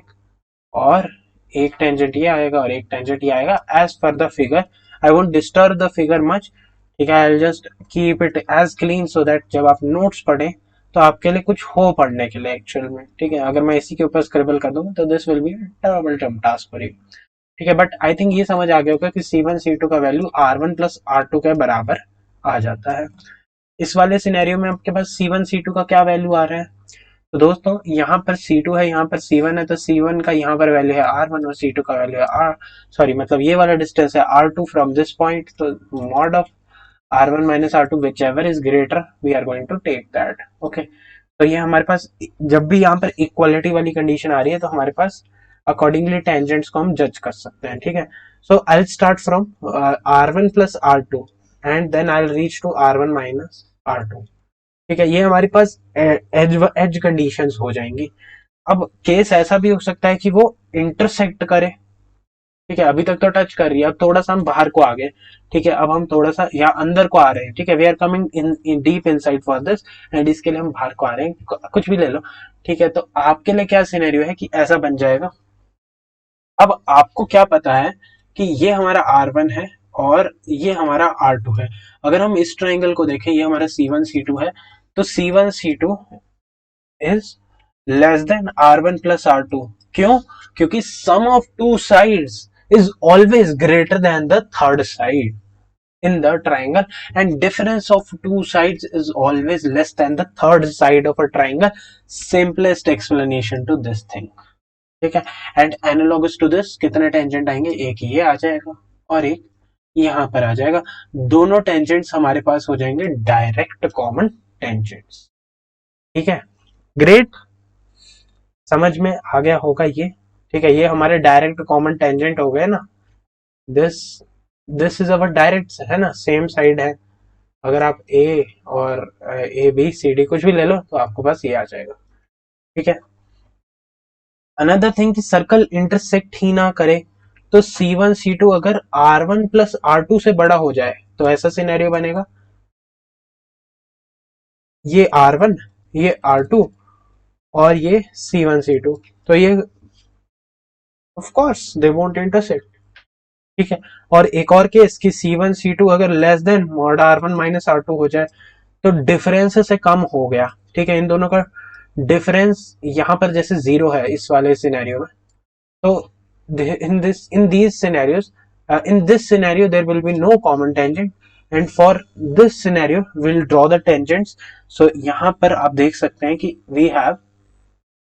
और एक टेंजेंट ये आएगा और एक टेंजेंट ये आएगा, as per the figure. I won't disturb the figure much, ठीक है, I just keep it as clean so that जब आप नोट्स पढ़ें तो आपके लिए कुछ हो पढ़ने के लिए एक्चुअल में, ठीक है। अगर मैं इसी के ऊपर स्क्रिबल कर दूंगा तो this will B double term task for you, ठीक है। बट आई थिंक ये समझ आ गया होगा कि C1 C2 का वैल्यू R1 प्लस R2 के बराबर आ जाता है। इस वाले सिनेरियो में आपके पास C1 C2 का क्या वैल्यू आ रहा है, तो दोस्तों यहाँ पर C2 है, यहाँ पर C1 है, तो C1 का यहाँ पर वैल्यू है R1 और C2 का वैल्यू है R, सॉरी मतलब ये वाला डिस्टेंस है R2 फ्रॉम दिस पॉइंट, तो mod of R1 minus R2 whichever is greater we are going to take that, okay. तो ये हमारे पास जब भी यहाँ पर इक्वालिटी वाली कंडीशन आ रही है तो हमारे पास अकॉर्डिंगली टेंजेंट्स को हम जज कर सकते हैं, ठीक है। So I start from R1 plus R2 and then I reach to R1 minus R2, ठीक है। ये हमारे पास एज कंडीशंस हो जाएंगी। अब केस ऐसा भी हो सकता है कि वो इंटरसेक्ट करे, ठीक है, अभी तक तो टच कर रही है, अब थोड़ा सा हम बाहर को आ गए, ठीक है, अब हम थोड़ा सा यहाँ अंदर को आ रहे हैं, ठीक है, we are coming in deep inside for this, and इसके लिए हम बाहर को आ रहे हैं, कुछ भी ले लो, ठीक है। तो आपके लिए क्या सिनेरियो है कि ऐसा बन जाएगा। अब आपको क्या पता है कि ये हमारा R1 है और ये हमारा R2 है। अगर हम इस ट्राइंगल को देखें, ये हमारा C1 C2 है, तो C1 C2 is less than R1 plus R2, क्यों, क्योंकि sum of two sides is always greater than the third side in the triangle, and difference of two sides is always less than the third side of a triangle, simplest explanation to this thing, ठीक है। And analogous to this कितने tangent आएंगे, एक ये आ जाएगा और एक यहां पर आ जाएगा, दोनों टेंजेंट्स हमारे पास हो जाएंगे डायरेक्ट कॉमन टेंजेंट्स, ठीक है। ग्रेट, समझ में आ गया होगा ये, ठीक है, ये हमारे डायरेक्ट कॉमन टेंजेंट हो गए ना। This this is our direct, है ना, सेम साइड है। अगर आप ए और ए बी सी डी कुछ भी ले लो तो आपको पास ये आ जाएगा, ठीक है। अनदर थिंग कि सर्कल इंटरसेक्ट ही ना करे, तो C1 C2 अगर R1 प्लस R2 से बड़ा हो जाए तो ऐसा सिनेरियो बनेगा, ये R1 ये R2 और ये C1 C2, तो ये of course they won't intersect, ठीक है। और एक और केस कि C1 C2 अगर less than mod R1 minus R2 हो जाए, तो डिफरेंस से कम हो गया, ठीक है, इन दोनों का डिफरेंस यहाँ पर जैसे जीरो है इस वाले सिनेरियो में, तो in these scenarios, in this scenario there will be no common tangent, and for this scenario we'll draw the tangents. So यहाँ पर आप देख सकते हैं कि we have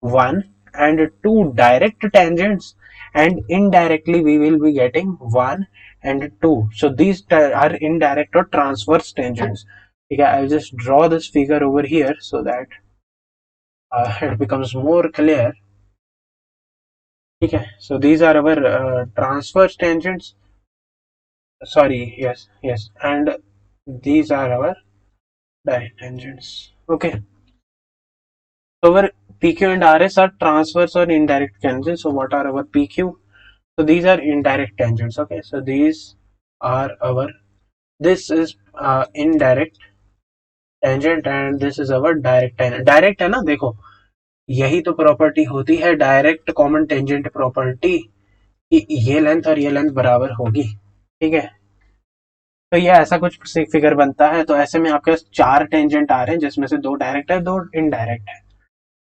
one and two direct tangents, and indirectly we will be getting one and 2. So these are indirect or transverse tangents. ठीक है, I'll just draw this figure over here so that it becomes more clear. ठीक है, so these are our transverse tangents. Sorry, yes, and these are our direct tangents. Okay, so our PQ and RS are transverse or indirect tangents. So what are our PQ? So these are indirect tangents. Okay, so these are our, this is indirect tangent and this is our direct tangent. Direct है ना, देखो यही तो property होती है direct common tangent property कि ये length और ये लेंथ बराबर होगी। ठीक है, तो ये ऐसा कुछ फिगर बनता है। तो ऐसे में आपके पास 4 टेंजेंट आ रहे हैं जिसमें से 2 डायरेक्ट है, 2 इनडायरेक्ट है।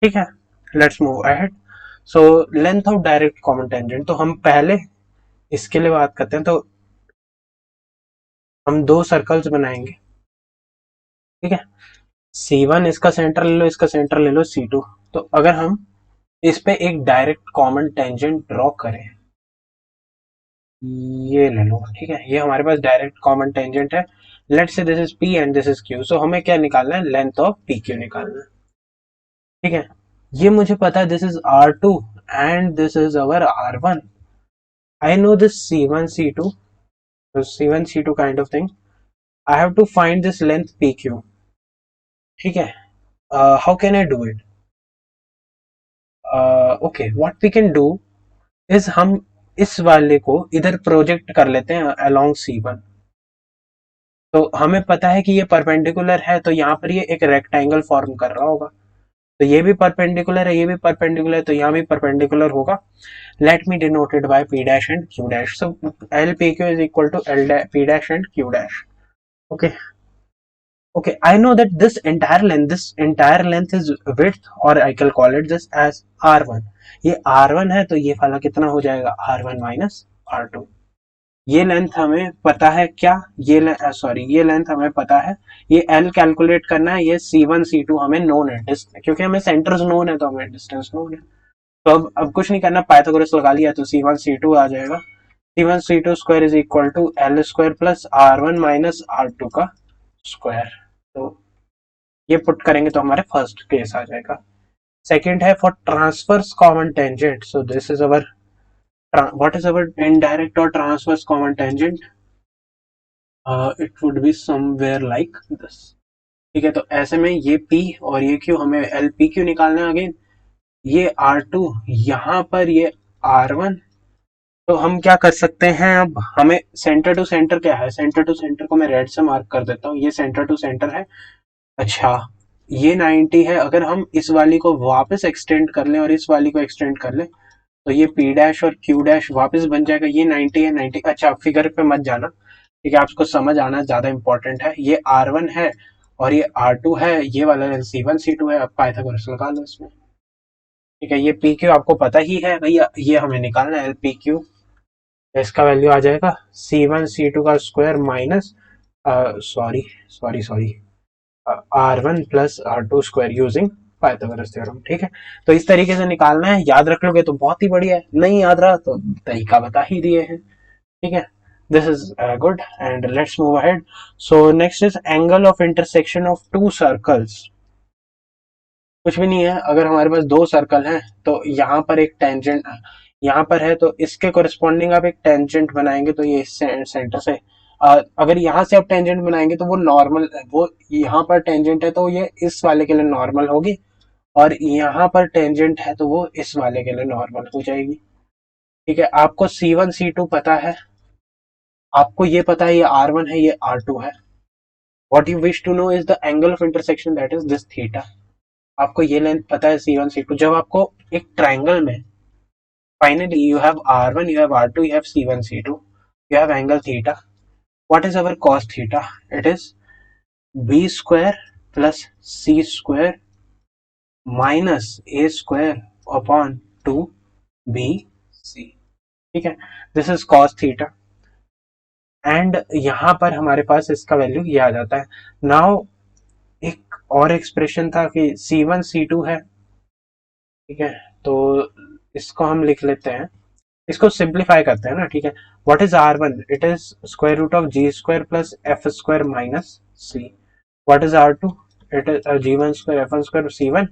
ठीक है, let's move ahead. So length of direct common tangent, तो हम पहले इसके लिए बात करते हैं। तो हम 2 सर्कल्स बनाएंगे। ठीक है, C1 इसका सेंटर ले लो, इसका सेंटर ले लो C2। तो अगर हम इस पे एक डायरेक्ट कॉमन टेंजेंट ड्रॉ करें, ये ले लो। ठीक है, ये हमारे पास डायरेक्ट कॉमन टेंजेंट है। लेट्स से this is P and this is Q। सो हमें क्या निकालना है, लेंथ ऑफ PQ निकालना है। ठीक है, ये मुझे पता है this is R2 and this is our R1। I know this C1 C2, C1 C2 kind of thing. I have to find this length PQ। ठीक है, how can I do it? Okay, what we can do is हम इस वाले को इधर project कर लेते हैं अलोंग C1। तो हमें पता है कि ये परपेंडिकुलर है, तो यहाँ पर ये एक रेक्टेंगल फॉर्म कर रहा होगा। तो ये भी परपेंडिकुलर है, ये भी परपेंडिकुलर है, तो यहाँ भी परपेंडिकुलर होगा। Let me denote it by P dash and Q dash. So L PQ is equal to L P dash and Q dash. Okay, okay, I know that this entire length is width, or I can call it this as R1। ये R1 है, तो ये वाला कितना हो जाएगा, R1 minus R2। ये length हमें पता है क्या, ये सॉरी ये लेंथ हमें पता है, ये L कैलकुलेट करना है, ये C1 C2 हमें नोन है, क्योंकि हमें सेंटर्स नोन है तो हमें डिस्टेंस नोन है। तो अब कुछ नहीं करना, पाइथागोरस लगा लिया तो C1 C2 आ जाएगा। C1 C2 square is equal to L square plus R1 minus R2 का स्क्वायर। तो ये पुट करेंगे तो हमारे फर्स्ट केस आ जाएगा। सेकंड है for transverse common tangent. So this is our, what is our indirect or transverse common tangent? It would be somewhere like this. ठीक है, तो ऐसे में ये P और ये Q, हमें LPQ निकालना है अगेन। ये R2, यहाँ पर ये R1। तो हम क्या कर सकते हैं, अब हमें सेंटर टू सेंटर क्या है, सेंटर टू सेंटर को मैं रेड से मार्क कर देता हूँ, ये सेंटर टू सेंटर है। अच्छा, ये 90 है। अगर हम इस वाली को वापस एक्सटेंड कर लें और इस वाली को एक्सटेंड कर लें, तो ये P डैश और Q डैश वापस बन जाएगा। ये 90 है, 90। अच्छा, फिगर पे मत जाना, ठीक है, आपको समझ आना ज्यादा इंपॉर्टेंट है। ये R1 है और ये R2 है, ये वाला C1 C2 है। अब पाइथागोरस लगा लो इसमें। ठीक है, ये PQ आपको पता ही है भैया, ये हमें निकालना है LPQ। इसका वैल्यू आ जाएगा C1 C2 का square minus, sorry sorry sorry, R1 plus R2 square using Pythagoras theorem. ठीक है, तो इस तरीके से निकालना है। याद रख लोगे तो बहुत ही बढ़िया है, नहीं याद रहा तो तरीका बता ही दिए हैं। ठीक है, this is good, and let's move ahead. So next is angle of intersection of two circles। कुछ भी नहीं है, अगर हमारे पास 2 सर्कल हैं तो यहाँ पर एक टेंजेंट यहाँ पर है, तो इसके कोरिस्पॉन्डिंग आप एक टेंजेंट बनाएंगे, तो ये सेंटर से अगर यहाँ से आप टेंजेंट बनाएंगे तो वो नॉर्मल, वो यहाँ पर टेंजेंट है तो ये इस वाले के लिए नॉर्मल होगी, और यहाँ पर टेंजेंट है तो वो इस वाले के लिए नॉर्मल हो जाएगी। ठीक है, आपको C1 C2 पता है, आपको ये पता है ये R1 है, ये R2 है। What you wish to know is the angle of intersection, that is this theta। आपको ये लेंथ पता है C1 C2। जब आपको एक ट्राइंगल में finally you have R1, you have R2, you have C1 C2, you have angle theta। What is our cos theta? It is B square plus C square minus A square upon 2BC। ठीक है, this is cos theta। And यहाँ पर हमारे पास इसका value ये आ जाता है। Now एक और एक्सप्रेशन था कि C1 C2 है। ठीक है, तो इसको हम लिख लेते हैं, इसको सिंप्लीफाई करते हैं ना। ठीक है, What is R1? It is square root of g square plus f square minus c. What is R2? It is g1 square f1 square c1,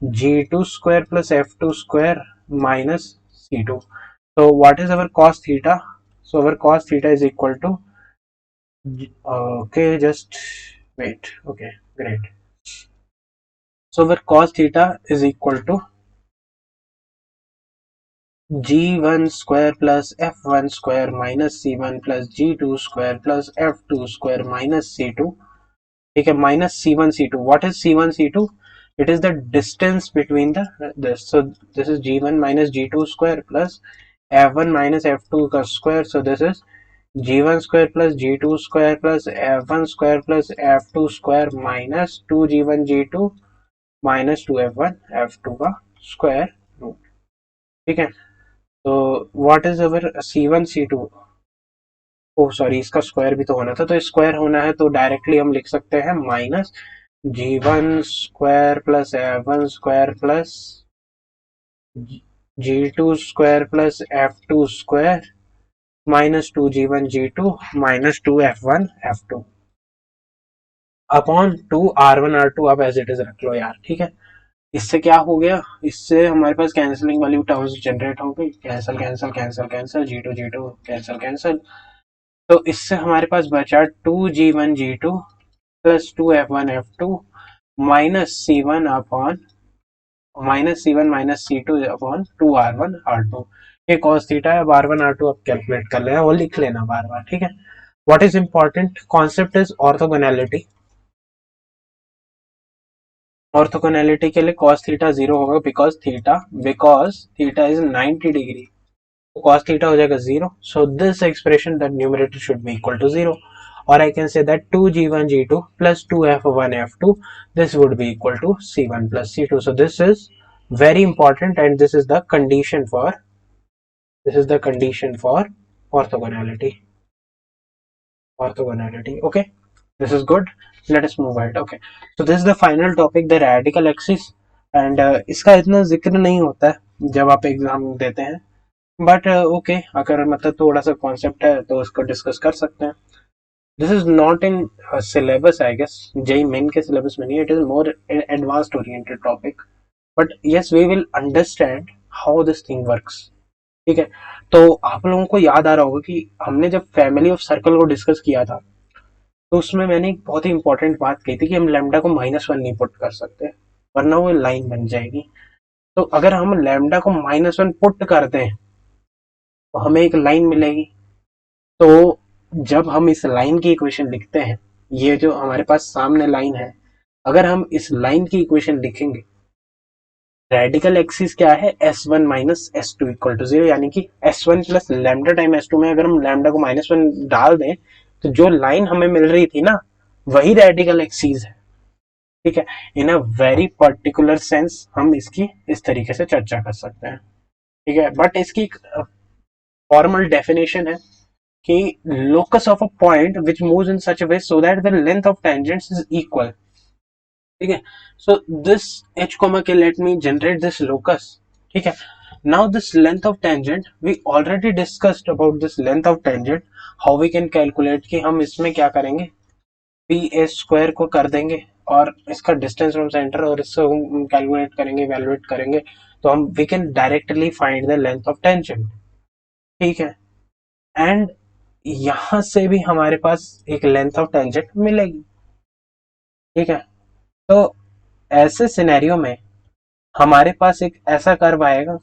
g2 square plus f2 square minus c2. So what is our cos theta? So our cos theta is equal to okay, just wait. Okay, great. So our cos theta is equal to g1 square plus f1 square minus c1 plus g2 square plus f2 square minus c2. ठीक है, minus c1 c2. What is c1 c2? It is the distance between the this. So this is g1 minus g2 square plus f1 minus f2 का square. So this is g1 square plus g2 square plus f1 square plus f2 square minus 2g1 g2 minus 2f1 f2 का square root. ठीक है, तो what is our c1 c2? Oh sorry, इसका square भी तो होना था, तो स्क्वायर होना है तो डायरेक्टली हम लिख सकते हैं minus g1 square plus f1 square plus g2 square plus f2 square minus 2g1 g2 minus 2f1 f2 upon 2r1 r2. आप एज इट इज रख लो यार, ठीक है. इससे क्या हो गया, इससे हमारे पास कैंसलिंग वाली टर्म्स जनरेट हो गई. Cancel cancel cancel cancel, g2 cancel cancel. तो इससे हमारे पास बचा 2g1 g2 plus 2f1 f2 minus c1 upon minus c1 minus c2 upon 2r1 r2. ये cos थीटा है. अब r1 r2 आप कैलकुलेट कर लेना और लिख लेना बार बार, ठीक है. What is important concept is orthogonality. Orthogonality के लिए cos थीटा 0 होगा because theta is 90 degree. cos theta हो जाएगा 0. So this expression, that numerator should be equal to 0. Or I can say that 2g1 g2 plus 2f1 f2, this would be equal to c1 plus c2. So this is very important and this is the condition for orthogonality. Okay, this is good. Let us move ahead. Okay, so this is the final topic, the radical axis. And इसका इतना जिक्र नहीं होता है जब आप exam देते हैं, बट ओके, अगर मतलब थोड़ा सा कॉन्सेप्ट है तो उसको डिस्कस कर सकते हैं. This is not in syllabus, I guess JEE Main के सिलेबस में नहीं. It is more advanced oriented topic, but yes we will understand how this thing works. ठीक है, तो आप लोगों को याद आ रहा होगा कि हमने जब फैमिली ऑफ सर्कल को डिस्कस किया था तो उसमें मैंने एक बहुत ही इंपॉर्टेंट बात कही थी कि हम लैम्डा को -1 नहीं पुट कर सकते वरना वो लाइन बन जाएगी. तो अगर हम लैम्डा को -1 पुट करते हैं तो हमें एक लाइन मिलेगी. तो जब हम इस लाइन की इक्वेशन लिखते हैं, ये जो हमारे पास सामने लाइन है, अगर हम इस लाइन की इक्वेशन लिखेंगे, रेडिकल एक्सिस क्या है, s1 minus s2 equal to 0, यानी कि s1 plus lambda time s2 में अगर हम लैम्डा को -1 डाल दें तो जो लाइन हमें मिल रही थी ना, वही रेडिकल एक्सिस है. ठीक है, इन अ वेरी पर्टिकुलर सेंस हम इसकी इस तरीके से चर्चा कर सकते हैं. ठीक है, बट इसकी फॉर्मल डेफिनेशन है कि locus of a point which moves in such a way so that the length of tangents is equal. ठीक है, so this h comma k, let me generate this locus. ठीक है, now this length of tangent we already discussed about this length of tangent, how we can calculate कि हम इसमें क्या करेंगे, p a square को कर देंगे और इसका डिस्टेंस फ्रॉम सेंटर और इसको हम कैलकुलेट करेंगे, इवैल्यूएट करेंगे, तो हम we can directly find the length of tangent. ठीक है, एंड यहां से भी हमारे पास एक लेंथ ऑफ टेंजेंट मिलेगी. ठीक है, तो ऐसे सिनेरियो में हमारे पास एक ऐसा कर्व आएगा,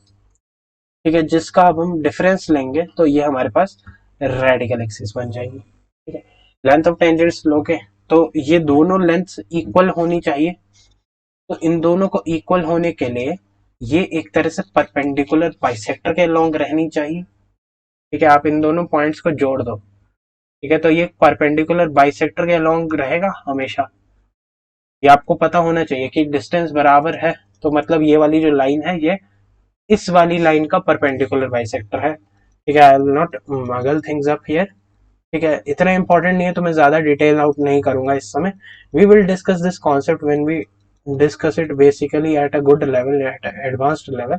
ठीक है, जिसका अब हम डिफरेंस लेंगे तो ये हमारे पास रेडिकल एक्सिस बन जाएगी. ठीक है, लेंथ ऑफ टेंजेंट्स लोगे तो ये दोनों लेंथ इक्वल होनी चाहिए. तो इन दोनों को इक्वल होने के लिए ये एक तरह से परपेंडिकुलर बाइसेक्टर के अलोंग रहनी चाहिए. ठीक है, आप इन दोनों पॉइंट्स को जोड़ दो. ठीक है, तो ये परपेंडिकुलर बाइसेक्टर के अलोंग रहेगा हमेशा. ये आपको पता होना चाहिए कि डिस्टेंस बराबर है, तो मतलब ये वाली जो लाइन है ये इस वाली लाइन का परपेंडिकुलर बाइसेक्टर है. ठीक है, I will not muddle things up here. ठीक है, इतना इंपॉर्टेंट नहीं है तो मैं ज्यादा डिटेल आउट नहीं करूंगा इस समय. We will discuss this concept when we discuss it basically at a good level, at an advanced level.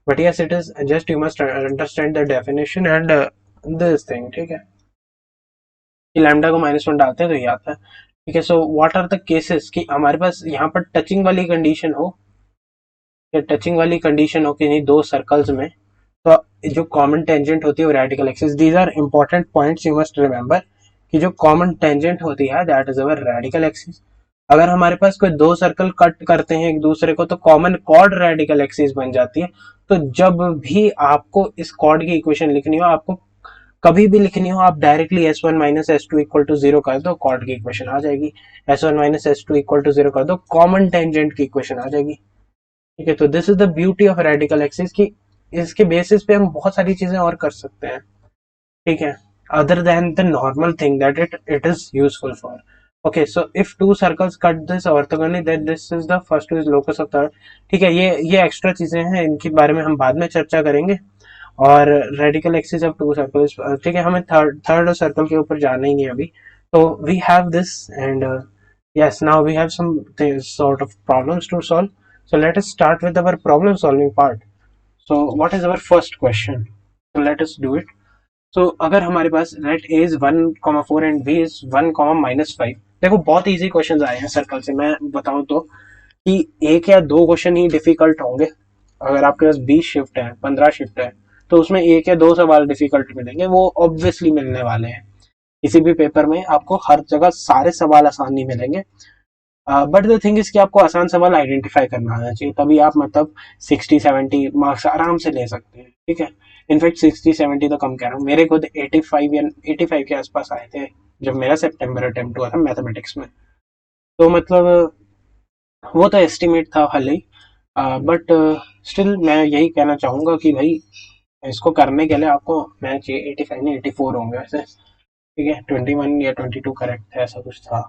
But yes, it is just you must understand the definition and this thing, ठीक है, कि lambda को -1 डालते हैं तो ये आता है, ठीक है। So what are the cases कि हमारे पास यहाँ पर टचिंग वाली कंडीशन हो, या टचिंग वाली कंडीशन हो कि नहीं दो सर्कल्स में, तो जो कॉमन टेंजेंट होती है वो radical axis, these are important points you must remember, कि जो कॉमन टेंजेंट होती है that is our radical axis. अगर हमारे पास कोई दो सर्कल कट करते हैं एक दूसरे को तो कॉमन कॉर्ड रेडिकल एक्सिस बन जाती है। तो जब भी आपको इस कॉर्ड की इक्वेशन लिखनी हो, आपको कभी भी लिखनी हो, आप directly S1 minus S two equal to zero कर दो, कॉर्ड की इक्वेशन आ जाएगी। S1 minus S two equal to zero कर दो, कॉमन टेंजेंट की इक्वेशन आ जाएगी, ठीक है। तो this is the beauty of radical axis की इसके बेसिस पे हम बहुत सारी चीजें और कर सकते हैं, ठीक है, other than the normal thing that it is useful for. Okay, so if two circles cut this orthogonally, then this is the first is locus of third, ठीक है। ये एक्स्ट्रा चीजें हैं, इनके बारे में हम बाद में चर्चा करेंगे। और radical axis of to circles, ठीक है, हमें थर्ड सर्कल के ऊपर जाना ही नहीं अभी। तो we have this and yes, now we have some sort of problems to solve. So let us start with our problem solving part. So what is our first question? So let us do it. So अगर हमारे पास let a is 1,4 and b is 1,-5, देखो बहुत easy questions आए हैं circle से। मैं बताऊं तो कि एक या दो क्वेश्चन ही डिफिकल्ट होंगे। अगर आपके पास 20 शिफ्ट है, 15 शिफ्ट है, तो उसमें एक या दो सवाल डिफिकल्ट मिलेंगे, वो ऑब्वियसली मिलने वाले हैं। किसी भी पेपर में आपको हर जगह सारे सवाल आसान नहीं मिलेंगे, बट द थिंग इज कि आपको आसान सवाल आइडेंटिफाई करना आना चाहिए, तभी आप मतलब 60-70 मार्क्स आराम से ले सकते हैं, ठीक है। इनफैक्ट 60-70 तो कम कह रहा हूँ, मेरे खुद 85 या 85 के आसपास आए थे जब मेरा सितंबर अटेम्प्ट हुआ था मैथमेटिक्स में। तो मतलब वो तो एस्टिमेट था हाल ही, बट स्टिल मैं यही कहना चाहूंगा कि भाई इसको करने के लिए आपको मैं 85 नहीं 84 होंगे वैसे, ठीक है। 21 या 22 करेक्ट है, ऐसा कुछ था।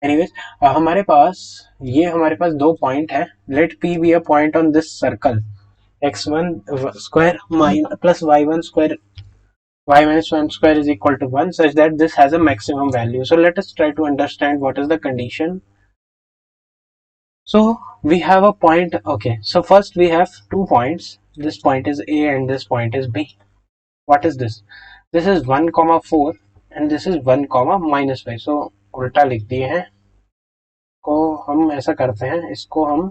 एनीवेज, हमारे पास दो पॉइंट है। Let P be a point on this circle x1 square plus y1 square y minus 1 square is equal to 1 such that this has a maximum value. So let us try to understand what is the condition. So we have a point. Okay, so first we have 2 points. This point is a and this point is b. What is this? This is 1,4 and this is 1,-5. So उल्टा लिख दिए हैं, को हम ऐसा करते हैं, इसको हम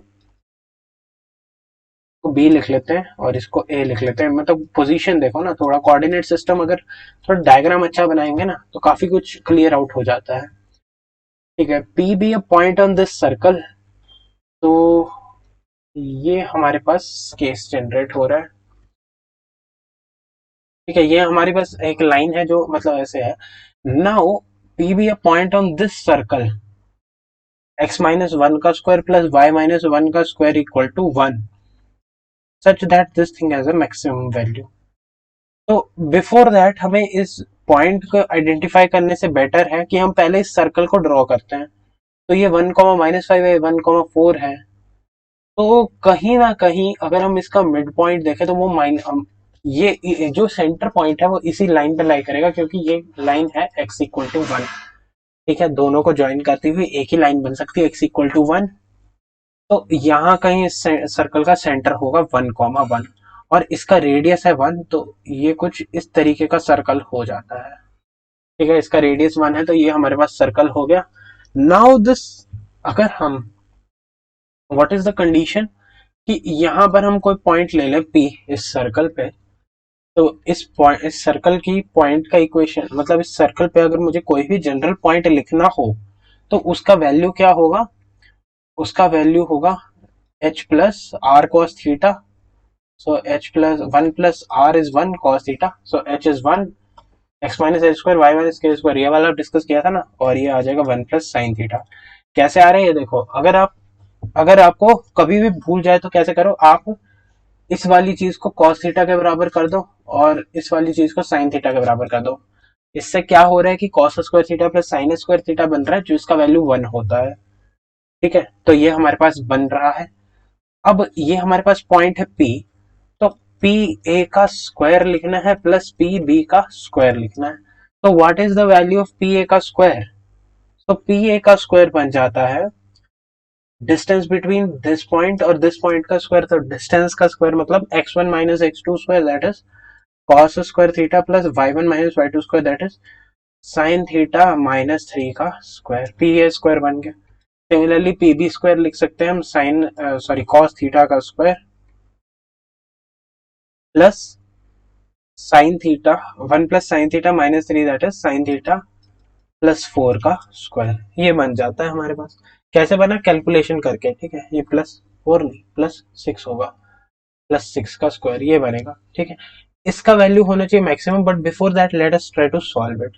बी लिख लेते हैं और इसको ए लिख लेते हैं। मतलब पोजीशन देखो ना, थोड़ा कोऑर्डिनेट सिस्टम अगर थोड़ा डायग्राम अच्छा बनाएंगे ना तो काफी कुछ क्लियर आउट हो जाता है, ठीक है। P be a point on this circle, तो ये हमारे पास केस जनरेट हो रहा है, ठीक है। ये हमारे पास एक लाइन है जो मतलब ऐसे है। Now P be a point on this circle x-1 का स्क्वायर प्लस y-1 का square equal to 1 such that this thing has a maximum value. तो बिफोर दैट हमें इस पॉइंट को आइडेंटिफाई करने से बेटर है कि हम पहले इस सर्कल को ड्रॉ करते हैं। तो ये 1,-5 है, 1,4 है, तो कहीं ना कहीं अगर हम इसका मिड पॉइंट देखें तो वो ये जो सेंटर पॉइंट है वो इसी लाइन पे लाई करेगा, क्योंकि ये लाइन है x=1, ठीक है। दोनों को ज्वाइन करती हुई एक ही लाइन बन सकती है x=1। तो यहाँ कहीं इस सर्कल का सेंटर होगा 1,1 और इसका रेडियस है 1, तो ये कुछ इस तरीके का सर्कल हो जाता है, ठीक है। इसका रेडियस 1 है तो ये हमारे पास सर्कल हो गया। नाउ दिस, अगर हम व्हाट इज द कंडीशन कि यहाँ पर हम कोई पॉइंट ले लें P इस सर्कल पे, तो इस सर्कल की पॉइंट का इक्वेशन, मतलब इस सर्कल पे अगर मुझे कोई भी जनरल पॉइंट लिखना हो तो उसका वैल्यू क्या होगा? उसका वैल्यू होगा h plus r cos theta. So h plus 1 plus r is 1 cos theta. So h is 1, x minus h square y minus k square, ये वाला डिस्कस किया था ना, और ये आ जाएगा 1 प्लस साइन थीटा। कैसे आ रहे हैं ये देखो, अगर आपको कभी भी भूल जाए तो कैसे करो, आप इस वाली चीज को cos थीटा के बराबर कर दो और इस वाली चीज को साइन थीटा के बराबर कर दो। इससे क्या हो रहा है कि cos square theta plus sine square theta बन रहा है, जो इसका वैल्यू 1 होता है, ठीक है। तो ये हमारे पास बन रहा है। अब ये हमारे पास पॉइंट है P, तो पी ए का स्क्वायर लिखना है प्लस पी बी का स्क्वायर लिखना है। तो what is the value of P ए का स्क्वायर? तो पी ए का स्क्वायर बन जाता है डिस्टेंस बिटवीन दिस पॉइंट और दिस पॉइंट का स्क्वायर। तो डिस्टेंस का स्क्वायर मतलब x1 minus x2 square, that is cos square theta plus y1 minus y2 square that is sin theta minus 3 का स्क्वायर, पी ए स्क्वायर बन गया। Similarly P B square लिख सकते हैं हम साइन cos थीटा का square plus sine theta 1 plus sine theta minus 3 that is sine theta plus 4 का square. ये बन जाता है हमारे पास। कैसे बना? कैलकुलेशन करके, ठीक है। ये प्लस 4 नहीं प्लस 6 होगा, प्लस 6 का स्क्वायर ये बनेगा, ठीक है। इसका वैल्यू होना चाहिए maximum, but before that let us try to solve it.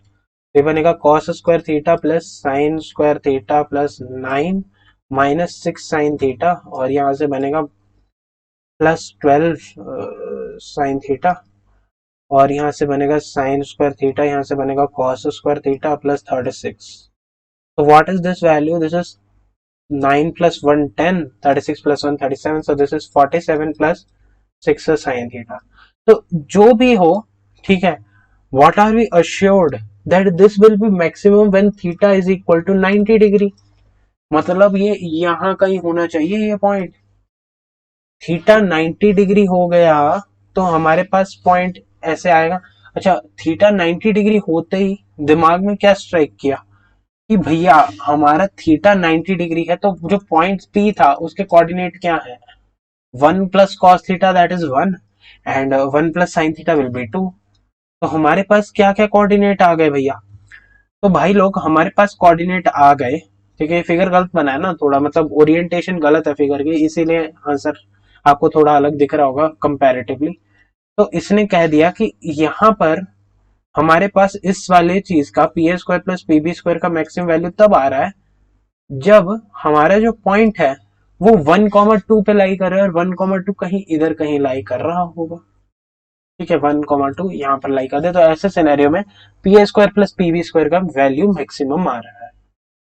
ये बनेगा cos square theta plus sine square theta plus 9 minus 6 sine theta, और यहाँ से बनेगा प्लस 12 साइन थीटा, और यहाँ से बनेगा साइन स्क्वायर थीटा, यहाँ से बनेगा cos स्क्वायर थीटा प्लस 36। तो what is this value? This is 9 plus 1 10, 36 plus 1 37, so this is 47 plus 6 sin theta। तो जो भी हो, ठीक है, what are we assured that this will be maximum when theta is equal to 90 degree. मतलब ये यहाँ कहीं होना चाहिए ये पॉइंट। थीटा 90 डिग्री हो गया तो हमारे पास पॉइंट ऐसे आएगा। अच्छा, थीटा 90 डिग्री होते ही दिमाग में क्या स्ट्राइक किया कि भैया हमारा थीटा 90 डिग्री है, तो जो पॉइंट P था उसके कोऑर्डिनेट क्या है? 1 plus cos theta that is 1 and 1 plus sine theta will be 2। तो हमारे पास क्या क्या कोऑर्डिनेट आ गए भैया? तो भाई लोग हमारे पास कोऑर्डिनेट आ गए, ठीक है। फिगर गलत बना है ना थोड़ा, मतलब ओरिएंटेशन गलत है फिगर की, इसीलिए आंसर आपको थोड़ा अलग दिख रहा होगा कंपैरेटिवली। तो इसने कह दिया कि यहाँ पर हमारे पास इस वाले चीज का P A square plus P B square का मैक्सिमम वैल्यू तब आ रहा है जब हमारा जो पॉइंट है वो 1,2 पे लाई कर रहा है, और 1,2 कहीं इधर कहीं लाई कर रहा होगा, ठीक है। 1,2 यहाँ पर लाई कर दे, तो ऐसे सिनेरियो में P A square plus P B square का वैल्यू मैक्सिमम आ रहा है।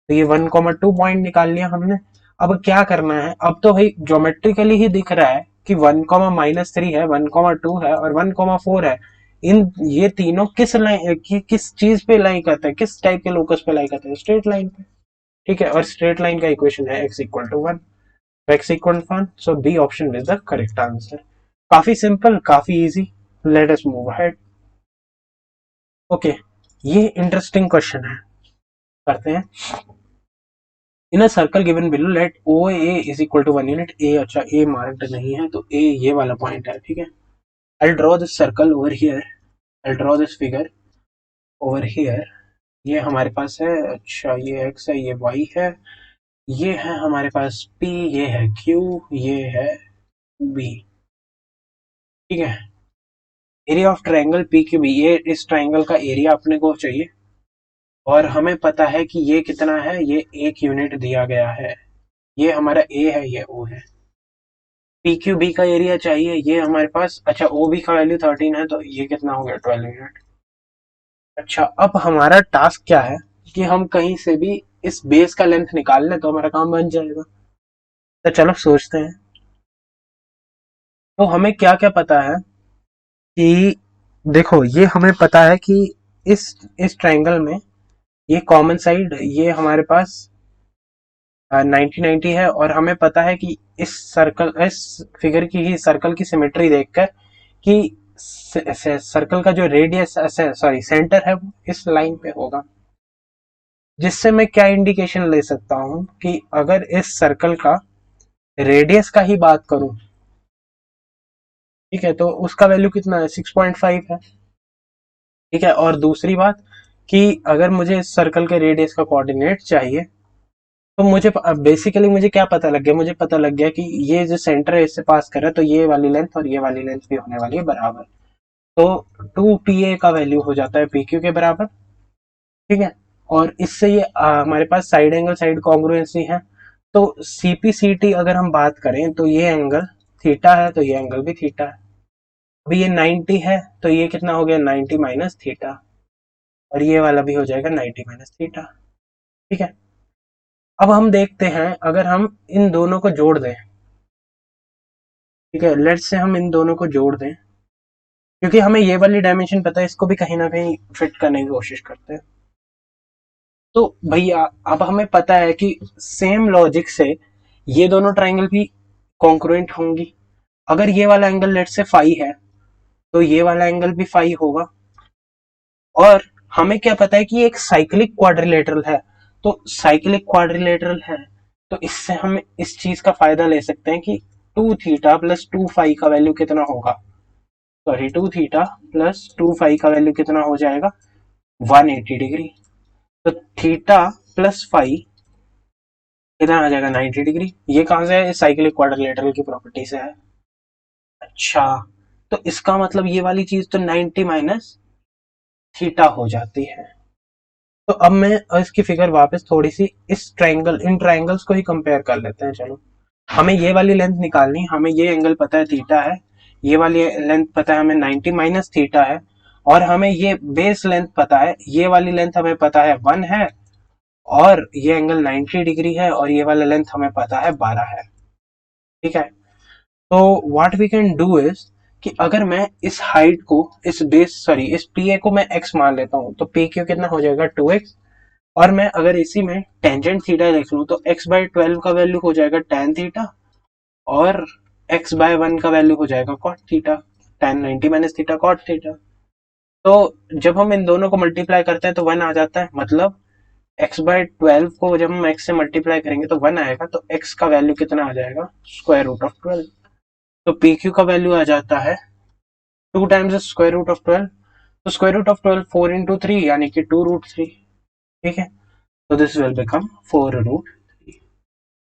तो ये 1,2 पॉइंट निकाल लिया हमने। अब क्या करना है? अब तो भाई ज्योमेट्रिकली ही दिख रहा है कि 1,-3 है, 1,2 है और 1,4 है। इन ये तीनों किस लाइन किस चीज पे लाई करते हैं, किस टाइप के लोकस पे लाई करते हैं? स्ट्रेट लाइन पे, ठीक है। और स्ट्रेट लाइन का इक्वेशन है x equal to 1, x equal to 1, so B option is the correct answer. काफी सिंपल, काफी easy. Let us move ahead. Okay, ये इंटरेस्टिंग क्वेश्चन है, करते हैं। In a circle given below let O A is equal to 1 unit A. अच्छा, A marked नहीं है तो ए ये वाला पॉइंट है, ठीक है। I draw this circle over here, I draw this figure over here. ये हमारे पास है, अच्छा ये x है, ये y है, ये है हमारे पास P, ये है Q, ये है B, ठीक है। Area of triangle P Q B, ये इस ट्रायंगल का एरिया अपने को चाहिए, और हमें पता है कि ये कितना है, ये 1 यूनिट दिया गया है। ये हमारा A है, ये O है। पी क्यू बी का एरिया चाहिए, ये हमारे पास, अच्छा ओ बी का वैल्यू 13 है, तो ये कितना हो गया? 12 यूनिट। अच्छा, अब हमारा टास्क क्या है कि हम कहीं से भी इस बेस का लेंथ निकाल लें तो हमारा काम बन जाएगा। तो चलो सोचते हैं। तो हमें क्या क्या पता है कि देखो, ये हमें पता है कि इस ट्रायंगल में ये कॉमन साइड ये हमारे पास 90-90 है, और हमें पता है कि इस फिगर की ही सर्कल की सिमेट्री देखकर कि सर्कल का जो रेडियस सॉरी सेंटर है वो इस लाइन पे होगा। जिससे मैं क्या इंडिकेशन ले सकता हूं कि अगर इस सर्कल का रेडियस का ही बात करूं, ठीक है, तो उसका वैल्यू कितना है? 6.5 है, ठीक है। और दूसरी बात कि अगर मुझे इस सर्कल के रेडियस का कोऑर्डिनेट चाहिए, तो मुझे बेसिकली मुझे क्या पता लग गया? मुझे पता लग गया कि ये जो सेंटर है इससे पास कर रहा है, तो ये वाली लेंथ और ये वाली लेंथ भी होने वाली है बराबर। तो 2PA का वैल्यू हो जाता है PQ के बराबर, ठीक है। और इससे ये हमारे पास साइड एंगल साइड कॉन्ग्रुएंसी है। तो CPCT अगर हम बात करें तो ये एंगल थीटा है, तो ये एंगल भी थीटा है। अभी ये 90 है, तो ये कितना हो गया? 90 माइनस थीटा, और ये वाला भी हो जाएगा 90 माइनस थीटा, ठीक है। अब हम देखते हैं, अगर हम इन दोनों को जोड़ दें, ठीक है, लेट्स से हम इन दोनों को जोड़ दें, क्योंकि हमें ये वाली डायमेंशन पता है, इसको भी कहीं ना कहीं फिट करने की कोशिश करते हैं। तो भैया अब हमें पता है कि सेम लॉजिक से ये दोनों ट्राइंगल भी कॉन्ग्रुएंट होंगी। अगर ये वाला एंगल लेट से फाई है, तो ये वाला एंगल भी फाई होगा। और हमें क्या पता है कि ये एक साइक्लिक क्वाड्रिलेटरल है, तो साइक्लिक क्वाड्रिलेटरल है तो इससे हम इस चीज का फायदा ले सकते हैं कि 2 थीटा प्लस 2 फाई का वैल्यू कितना होगा। सॉरी, 2 थीटा प्लस 2 फाई का वैल्यू कितना हो जाएगा, 180 डिग्री। तो थीटा प्लस फाई कितना आ जाएगा, 90 डिग्री। ये कहां से है, साइक्लिक क्वाड्रिलेटरल की प्रॉपर्टी से है। अच्छा, तो इसका मतलब ये वाली चीज तो 90 माइनस थीटा हो जाती है। तो अब मैं इसकी फिगर वापस थोड़ी सी इस ट्रायंगल, इन ट्रायंगल्स को ही कंपेयर कर लेते हैं। चलो, हमें ये वाली लेंथ निकालनी, हमें ये एंगल पता है थीटा है, ये वाली लेंथ पता है हमें 90 माइनस थीटा है, और हमें ये बेस लेंथ पता है, ये वाली लेंथ हमें पता है 1 है, और ये एंगल 90 डिग्री है, और ये वाला लेंथ हमें पता है 12 है। ठीक है, तो what we can do is कि अगर मैं इस हाइट को, इस बेस सॉरी इस पी ए को मैं एक्स मान लेता हूँ, तो पी क्यू कितना हो जाएगा 2x। और मैं अगर इसी में टेंजेंट थीटा देख लूँ तो x/12 का वैल्यू हो जाएगा tan थीटा, और x/1 का वैल्यू हो जाएगा cot theta, tan 90 minus theta cot theta. तो जब हम इन दोनों को मल्टीप्लाई करते हैं तो 1 आ जाता है, मतलब x/12 को जब हम x से मल्टीप्लाई करेंगे तो 1 आएगा, तो x का वैल्यू कितना आ जाएगा, स्क्वायर रूट ऑफ 12। तो पी क्यू का वैल्यू आ जाता है 2 टाइम्स स्क्वायर रूट ऑफ 12। तो स्क्वायर रूट ऑफ 12 4 into 3 यानी कि 2√3। ठीक है, तो दिस विल बिकम 4√3।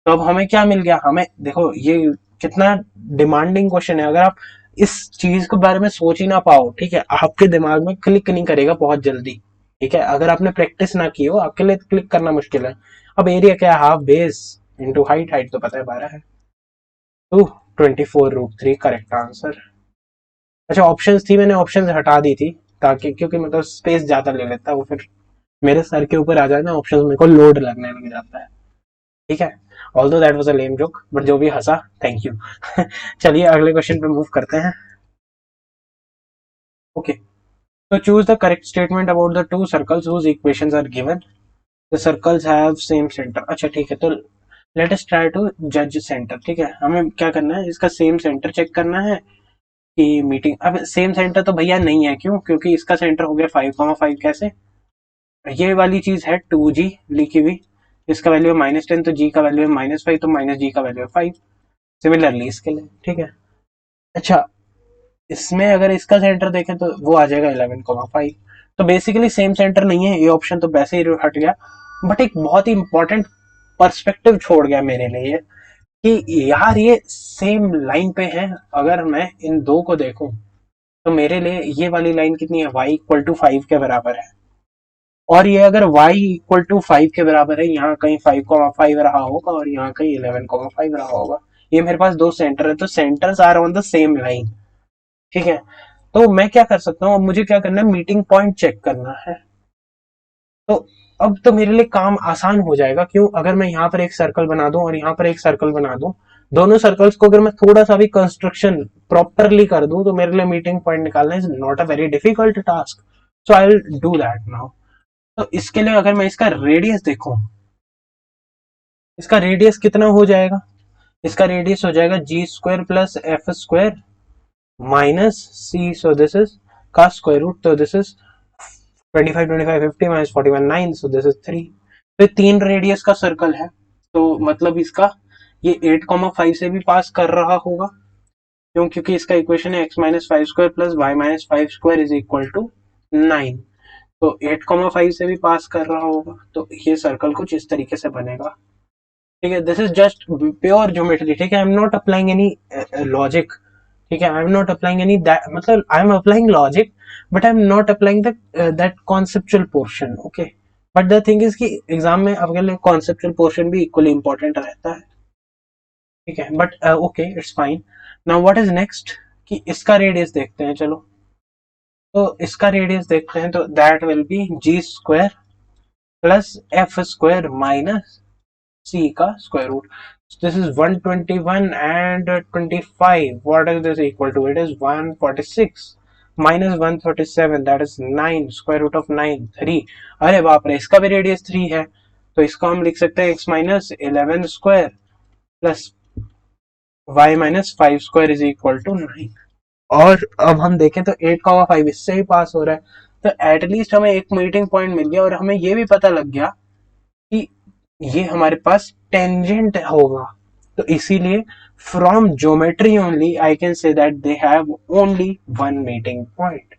तो अब हमें क्या मिल गया, हमें देखो ये कितना डिमांडिंग क्वेश्चन है। अगर आप इस चीज के बारे में सोच ही ना पाओ, ठीक है, आपके दिमाग में क्लिक नहीं करेगा बहुत जल्दी। ठीक है, अगर आपने प्रैक्टिस ना की हो आपके लिए क्लिक करना मुश्किल है। अब एरिया क्या है, half base into height, height तो पता है 12 है, तो 24√3 करेक्ट आंसर। अच्छा, ऑप्शंस थी, मैंने ऑप्शंस हटा दी थी ताकि, क्योंकि मतलब स्पेस ज्यादा ले लेता है वो, फिर मेरे सर के ऊपर आ जाए ना ऑप्शंस, मेरे को लोड लगने लग जाता है। ठीक है, although that was a lame joke, but जो भी हंसा थैंक यू। चलिए अगले क्वेश्चन पे मूव करते हैं। ओके, तो choose the correct statement about the two circles whose equations are given. The circles have same center. अच्छा ठीक है, तो लेट अस ट्राई टू जज सेंटर। ठीक है, हमें क्या करना है, इसका सेम सेंटर चेक करना है कि मीटिंग, अब सेम सेंटर तो भैया नहीं है, क्यों, क्योंकि इसका सेंटर हो गया 5,5। कैसे, ये वाली चीज है 2g लिखी हुई, इसका वैल्यू है -10, तो g का वैल्यू है -5, तो माइनस जी का वैल्यू है 5। सिमिलरली इसके लिए, ठीक है। अच्छा, इसमें अगर इसका सेंटर देखें तो वो आ जाएगा 11,5। तो बेसिकली सेम सेंटर नहीं है, ये ऑप्शन तो वैसे ही हट गया, बट एक बहुत ही इंपॉर्टेंट पर्सपेक्टिव छोड़ गया मेरे लिए कि यार ये सेम लाइन पे है। अगर मैं इन दो को देखूं तो मेरे लिए ये वाली लाइन कितनी है, y=5 के बराबर है, और ये अगर y=5 के बराबर है, यहाँ कहीं 5,5 रहा होगा और यहाँ कहीं 11,5 रहा होगा। ये मेरे पास दो सेंटर है, तो centres are on the same line. ठीक है, तो मैं क्या कर सकता हूँ, अब मुझे क्या करना है, मीटिंग पॉइंट चेक करना है। तो अब तो मेरे लिए काम आसान हो जाएगा, क्यों, अगर मैं यहाँ पर एक सर्कल बना दूं और यहाँ पर एक सर्कल बना दूं, दोनों सर्कल्स को अगर मैं थोड़ा सा भी कंस्ट्रक्शन प्रॉपरली कर दूं तो मेरे लिए मीटिंग पॉइंट निकालना is not a very difficult task. So I will do that now. तो इसके लिए अगर मैं इसका रेडियस देखूं, इसका रेडियस कितना हो जाएगा, इसका रेडियस हो जाएगा g² plus f² minus c, so this is का स्क्वायर रूट, तो this is 25 25 50 minus 41 9, so this is 3। तो 3 रेडियस का सर्कल है, तो मतलब इसका ये 8,5 से भी पास कर रहा होगा, क्यों, क्योंकि इसका इक्वेशन है x-5² plus y-5² is equal to 9। तो 8,5 से भी पास कर रहा होगा, तो ये सर्कल कुछ इस तरीके से बनेगा। ठीक है, this is just pure geometry. ठीक है, I am not applying any logic. ठीक है, I am not applying any that, मतलब I am applying logic but I am not applying that conceptual portion. Okay, but the thing is कि exam में आपके लिए conceptual portion भी equally important रहता है। ठीक है, but okay it's fine. Now what is next, कि इसका रेडियस देखते हैं। चलो, तो इसका रेडियस देखते हैं, तो that will be g² plus f² minus c का square root. This is 121 and 25. What is this equal to? It is 146 minus 137, that is 9, square root of 9, 3। अरे बाप रे, इसका भी रेडियस 3 है, तो इसको हम लिख सकते हैं x-11² plus y-5² is equal to 9। और अब हम देखें तो 8,5 इससे ही पास हो रहा है, तो एटलीस्ट हमें एक मीटिंग पॉइंट मिल गया और हमें ये भी पता लग गया कि ये हमारे पास टेंजेंट होगा। तो इसीलिए from geometry only I can say that they have only one meeting point.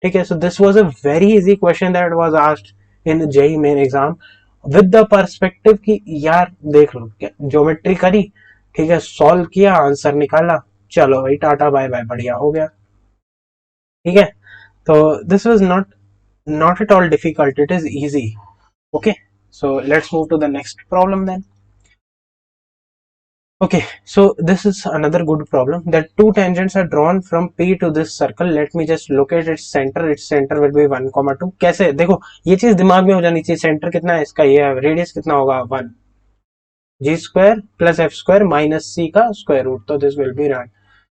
ठीक है, so this was a very easy question that was asked in JEE main exam with the perspective कि यार देख लो क्या geometry करी, ठीक है, solve किया, आंसर निकाला, चलो भाई टाटा बाय बाय, बढ़िया हो गया। ठीक है, तो this was not at all difficult, it is easy. Okay, so let's move to the next problem then. Okay, so this is another good problem that two tangents are drawn from P to this circle. Let me just locate its center. Its center will be 1,2. कैसे देखो, ये चीज दिमाग में हो जानी चाहिए। Centre कितना है इसका, ये रेडियस कितना होगा 1, G square plus F square minus C का स्क्वायर रूट, तो दिस विल बी रन।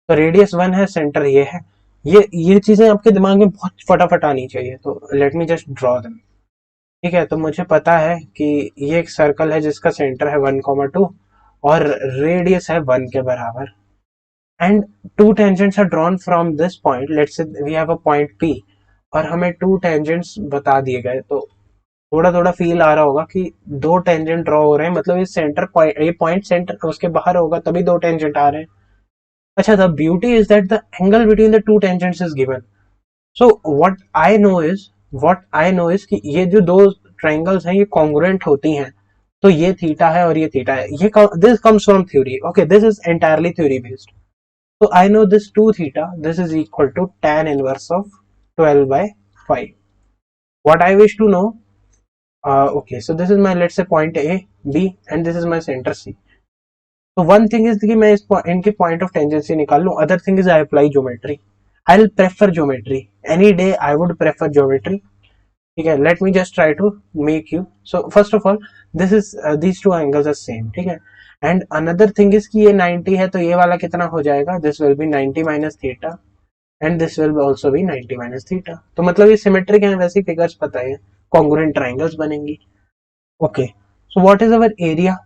तो रेडियस 1 है, सेंटर ये है। ये चीजें आपके दिमाग में बहुत फटाफट आनी चाहिए, तो let me just draw them. ठीक है, तो मुझे पता है कि ये एक सर्कल है जिसका सेंटर है 1,2 और रेडियस है 1 के बराबर, and two tangents are drawn from this point. Let's say we have a point P और हमें टू टेंजेंट्स बता दिए गए, तो थोड़ा थोड़ा फील आ रहा होगा कि दो टेंजेंट ड्रॉ हो रहे हैं, मतलब ये सेंटर पॉइंट, ये पॉइंट सेंटर उसके बाहर होगा तभी दो टेंजेंट आ रहे हैं। अच्छा, the beauty is that the angle between the two tangents is given. So what I know is कि ये जो दो ट्रायंगल्स हैं ये कॉन्ग्रुएंट होती हैं, तो ये थीटा है और ये थीटा है। ये this comes from theory, okay, this is entirely theory based. So I know this 2 theta, this is equal to tan inverse of 12 by 5. What I wish to know, okay, so this is my, let's say, point A, B, and this is my center C. So one thing is कि मैं इनके point of tangency निकाल लूँ, other thing is I apply geometry. I'll prefer geometry. Any day I would prefer geometry. ठीक है, let me just try to make you. So first of all, this is these two angles are same. ठीक है, and another thing is कि ये 90 है, तो ये वाला कितना हो जाएगा, this will be 90 minus theta and this will also be 90 minus theta. तो मतलब ये सिमेट्रिक है, वैसे फिगर्स पता है, कॉन्ग्रुएंट ट्रायंगल्स बनेंगी। Okay, so what is our area?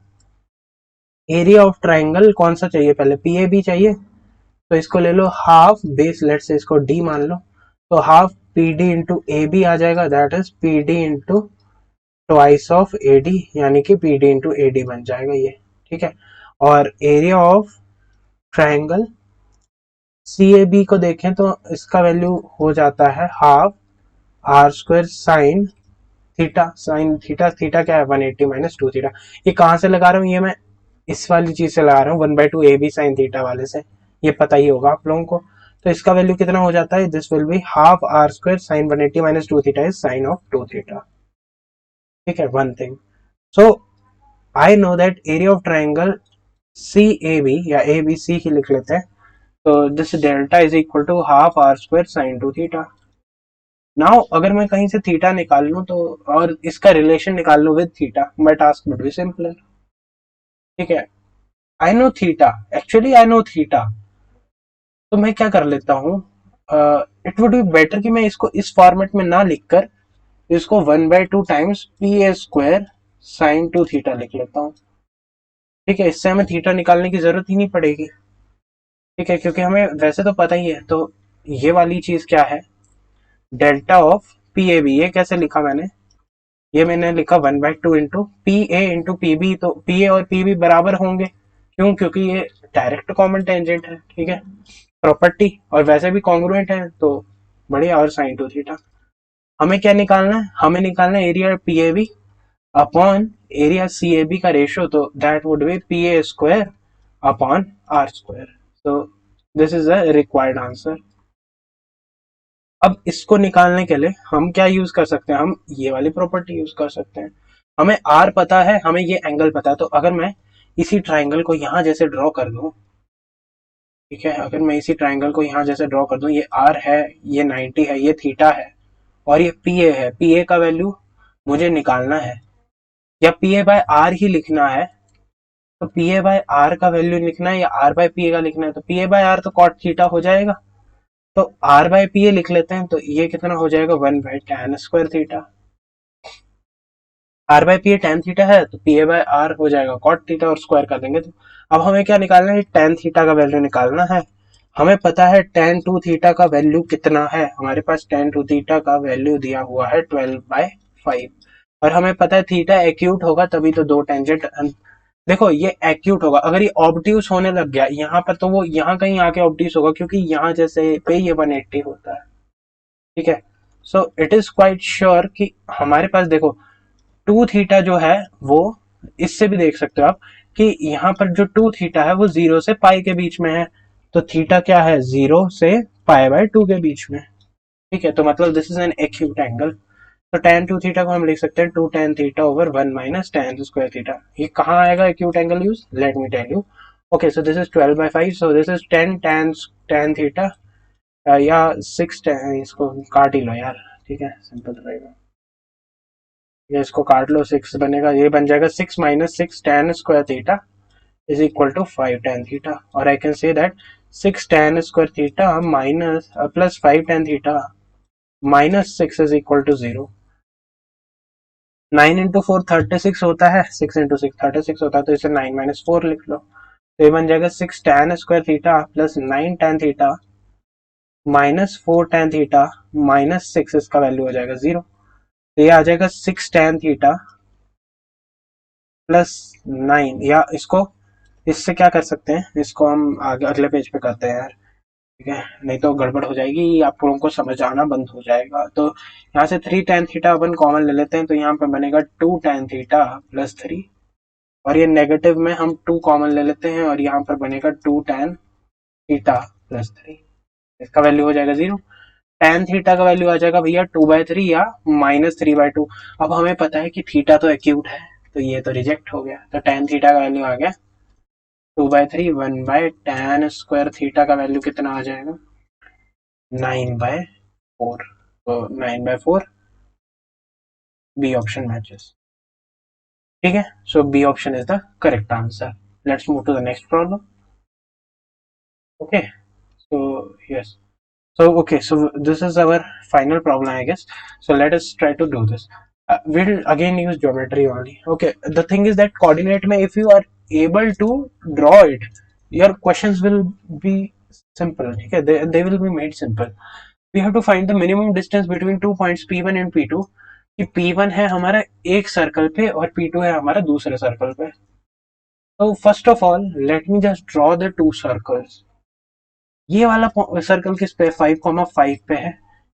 Area of triangle कौन सा चाहिए, पहले पी ए बी चाहिए, तो इसको ले लो हाफ बेस, लेट से इसको डी मान लो, तो half P D into A B आ जाएगा, that is P D into twice of A D, यानी कि P D into A D बन जाएगा ये। ठीक है, और area of triangle C A B को देखें तो इसका वैल्यू हो जाता है half are square sine theta. Sine theta, theta क्या है 180 माइनस 2 थीटा। ये कहाँ से लगा रहा हूँ, ये मैं इस वाली चीज से लगा रहा हूँ 1/2 ए बी साइन थीटा वाले से, ये पता ही होगा आप लोगों को। तो इसका वैल्यू कितना हो जाता है, this will be half are square sine 180 minus 2 theta is sine of 2 theta. ठीक है, one thing, so I know that area of triangle C A B या ए बी सी की लिख लेते हैं, तो this delta is equal to half are square sine 2 theta. Now अगर मैं कहीं से थीटा निकाल लूं तो, और इसका रिलेशन निकाल लूं with theta, my task would be simpler. ठीक है, I know theta, actually I know theta, तो मैं क्या कर लेता हूँ, इट वुड बी बेटर कि मैं इसको इस फॉर्मेट में ना लिखकर इसको 1/2 times P A square sine 2 theta लिख लेता हूँ। ठीक है, इससे हमें थीटा निकालने की जरूरत ही नहीं पड़ेगी। ठीक है, क्योंकि हमें वैसे तो पता ही है। तो ये वाली चीज क्या है, delta of P A B, ये कैसे लिखा मैंने, ये मैंने लिखा 1/2 into P A into P B. तो पी ए और पी बी बराबर होंगे, क्यों, क्योंकि ये डायरेक्ट कॉमन टेंजेंट है। ठीक है, प्रॉपर्टी, और वैसे भी कॉन्ग्रुएंट है, तो बढ़िया। और साइन 2 थीटा, हमें क्या निकालना है, हमें निकालना है area P A B upon area C A B का रेशियो, तो that would be P A square upon R square. तो this is a required answer. अब इसको निकालने के लिए हम क्या यूज कर सकते हैं, हम ये वाली प्रॉपर्टी यूज कर सकते हैं। हमें आर पता है, हमें ये एंगल पता है, तो अगर मैं इसी ट्राइंगल को यहां जैसे ड्रॉ कर दूं, ठीक है, अगर मैं इसी ट्राइंगल को यहां जैसे ड्रॉ कर दूं, ये आर है, ये 90 है, ये थीटा है, और ये पी ए है। पी ए का वैल्यू मुझे निकालना है, या पी ए बाय आर ही लिखना है, तो पी ए बाय आर का वैल्यू लिखना है या आर बाय पी ए का लिखना है, तो पी ए बाय आर तो कॉट थीटा हो जाएगा, तो आर बाय पी ए लिख लेते हैं, तो ये कितना हो जाएगा 1/tan square theta. R by P A tan theta है, तो पी ए बाय आर हो जाएगा कॉट थीटा, और स्क्वायर कर देंगे। तो अब हमें क्या निकालना है, tan थीटा का वैल्यू निकालना है, हमें पता है tan 2 थीटा का वैल्यू कितना है, हमारे पास tan 2 थीटा का वैल्यू दिया हुआ है 12/5 और हमें पता है थीटा एक्यूट होगा तभी तो दो टेंजेंट। देखो ये एक्यूट होगा, अगर ये ऑब्ट्यूस होने लग गया यहाँ पर तो वो यहाँ कहीं आके ऑब्ट्यूस होगा क्योंकि यहाँ जैसे पे ये 180 होता है, ठीक है। So it is quite sure कि हमारे पास देखो 2 थीटा जो है वो, इससे भी देख सकते हो आप कि यहाँ पर जो 2 थीटा है वो 0 से पाई के बीच में है, तो थीटा क्या है 0 से पाई/2 के बीच में, ठीक है। तो मतलब this is an acute angle. तो tan 2 थीटा को हम लिख सकते हैं 2 tan theta over 1 minus tan square theta. ये कहाँ आएगा acute angle use, let me tell you. Okay so this is 12/5, so this is 10 tan theta या 6 इसको काट ही लो यार, ठीक है, सिंपल रहेगा। ये इसको काट लो, 6 बनेगा, ये बन जाएगा 6 minus 6 tan square theta is equal to 5 tan theta, और I can say that 6 tan square theta minus plus 5 tan theta minus 6 is equal to 0। 9 into 4 36 होता है, 6 इंटू 6 36 होता है, तो इसे 9 माइनस 4 लिख लो, तो ये बन जाएगा 6 tan square theta plus 9 tan theta minus 4 tan theta minus 6, इसका वैल्यू हो जाएगा 0। तो ये आ जाएगा 6 tan थीटा प्लस 9, या इसको इससे क्या कर सकते हैं, इसको हम आगे अगले पेज पे करते हैं यार, ठीक है, नहीं तो गड़बड़ हो जाएगी, आप लोगों को समझ आना बंद हो जाएगा। तो यहाँ से 3 tan थीटा अपन कॉमन ले लेते हैं, तो यहाँ पे बनेगा 2 tan थीटा प्लस 3, और ये नेगेटिव में हम 2 कॉमन ले लेते हैं और यहाँ पर बनेगा 2 tan थीटा प्लस 3, इसका वैल्यू हो जाएगा 0। tan थीटा का वैल्यू आ जाएगा भैया 2/3 या -3/2। अब हमें पता है कि थीटा तो एक्यूट है, तो ये तो रिजेक्ट हो गया, तो tan थीटा का वैल्यू आ गया 2/3, 1/tan स्क्वायर थीटा का वैल्यू कितना आ जाएगा 9/4, तो 9/4 बी ऑप्शन मैचेस, ठीक है। So B option is the correct answer. Let's move to the next problem. Okay so yes, so okay, so this is our final problem, I guess. So let us try to do this. We'll again use geometry only. Okay, the thing is that coordinate mein if you are able to draw it, your questions will be simple, okay, they will be made simple. We have to find the minimum distance between two points p1 and p2, कि p1 है हमारा एक circle पे और p2 है हमारा दूसरे circle पे। तो first of all let me just draw the two circles. ये वाला सर्कल किस पे 5,5 पे है,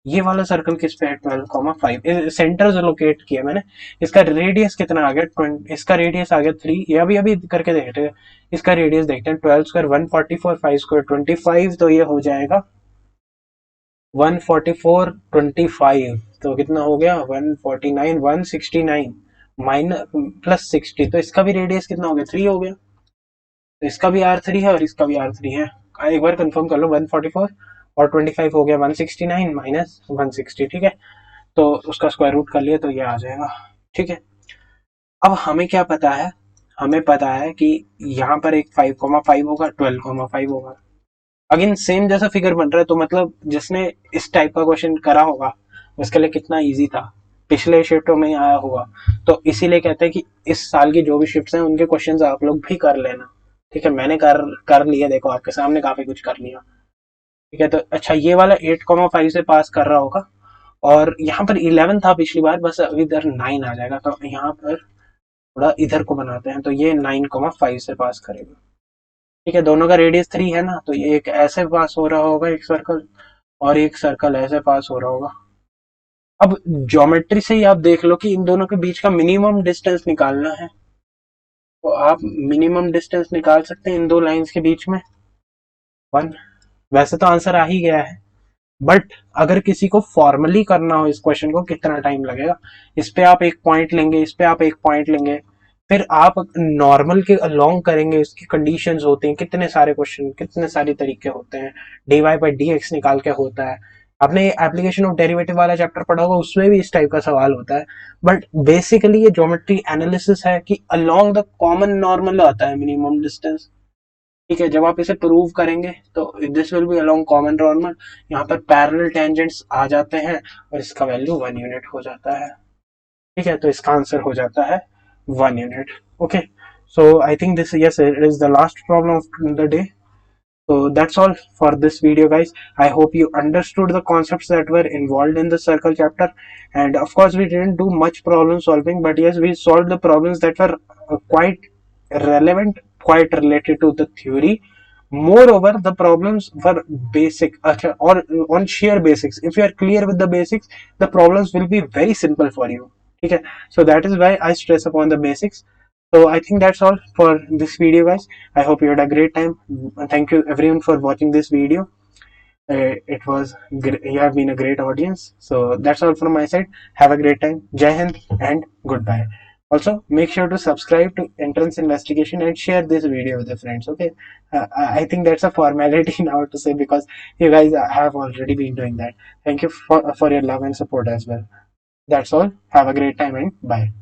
ये वाला सर्कल किस पे है 12,5। सेंटर जो लोकेट किया मैंने, इसका रेडियस कितना आ गया 20, इसका रेडियस आ गया 3, ये अभी अभी करके देखते हैं, इसका रेडियस देखते हैं 12 स्क्वायर 144, 5 स्क्वायर 25, तो ये हो जाएगा 144 25, तो कितना हो गया 149 169 माइनस प्लस 60, तो इसका भी रेडियस कितना हो गया 3 हो गया, तो इसका भी R3 है और इसका भी R3 है। एक बार कंफर्म कर लो, 144 और 25 हो गया 169 माइनस 160, ठीक है, तो उसका स्क्वायर रूट कर लिया तो ये आ जाएगा, ठीक है। अब हमें क्या पता है, हमें पता है कि यहाँ पर एक 5,5 होगा 12,5 होगा। अगेन सेम जैसा फिगर बन रहा है, तो मतलब जिसने इस टाइप का क्वेश्चन करा होगा उसके लिए कितना इजी था, पिछले शिफ्टों में आया होगा, तो इसीलिए कहते हैं कि इस साल की जो भी शिफ्ट्स हैं उनके क्वेश्चंस आप लोग भी कर लेना, ठीक है। मैंने कर लिया, देखो आपके सामने काफी कुछ कर लिया, ठीक है। तो अच्छा ये वाला 8,5 से पास कर रहा होगा, और यहाँ पर 11 था पिछली बार, बस इधर 9 आ जाएगा, तो यहाँ पर थोड़ा इधर को बनाते हैं, तो ये 9,5 से पास करेगा, ठीक है। दोनों का रेडियस 3 है ना, तो ये एक ऐसे पास हो रहा होगा एक सर्कल, और एक सर्कल ऐसे पास हो रहा होगा। अब ज्योमेट्री से ही आप देख लो कि इन दोनों के बीच का मिनिमम डिस्टेंस निकालना है, तो आप मिनिमम डिस्टेंस निकाल सकते हैं इन दो लाइंस के बीच में 1। वैसे तो आंसर आ ही गया है, बट अगर किसी को फॉर्मली करना हो इस क्वेश्चन को कितना टाइम लगेगा, इस पे आप एक पॉइंट लेंगे, इस पे आप एक पॉइंट लेंगे, फिर आप नॉर्मल के अलोंग करेंगे, इसकी कंडीशंस होते हैं, कितने सारे क्वेश्चन, कितने सारे तरीके होते हैं, dy बाई dx निकाल के होता है। आपने एप्लीकेशन ऑफ डेरिवेटिव वाला चैप्टर पढ़ा होगा, उसमें भी इस टाइप का सवाल होता है, बट बेसिकली ये ज्योमेट्री एनालिसिस है कि अलोंग द कॉमन नॉर्मल आता है मिनिमम डिस्टेंस, ठीक है। जब आप इसे प्रूव करेंगे तो this will B along common normal, यहाँ पर पैरेलल टेंजेंट्स आ जाते हैं और इसका वैल्यू 1 यूनिट हो जाता है, ठीक है। तो इसका आंसर हो जाता है 1 unit. Okay so I think this yes it is the last problem of the day. So that's all for this video, guys. I hope you understood the concepts that were involved in the circle chapter. And of course, we didn't do much problem solving, but yes, we solved the problems that were quite relevant, quite related to the theory. Moreover, the problems were basic or on sheer basics. If you are clear with the basics, the problems will be very simple for you. Okay, so that is why I stress upon the basics. So I think that's all for this video, guys. I hope you had a great time. Thank you everyone for watching this video. It was you have been a great audience. So that's all from my side. Have a great time. Jai Hind and goodbye. Also, make sure to subscribe to Entrance Investigation and share this video with your friends. Okay, I think that's a formality now to say, because you guys have already been doing that. Thank you for your love and support as well. That's all. Have a great time and bye.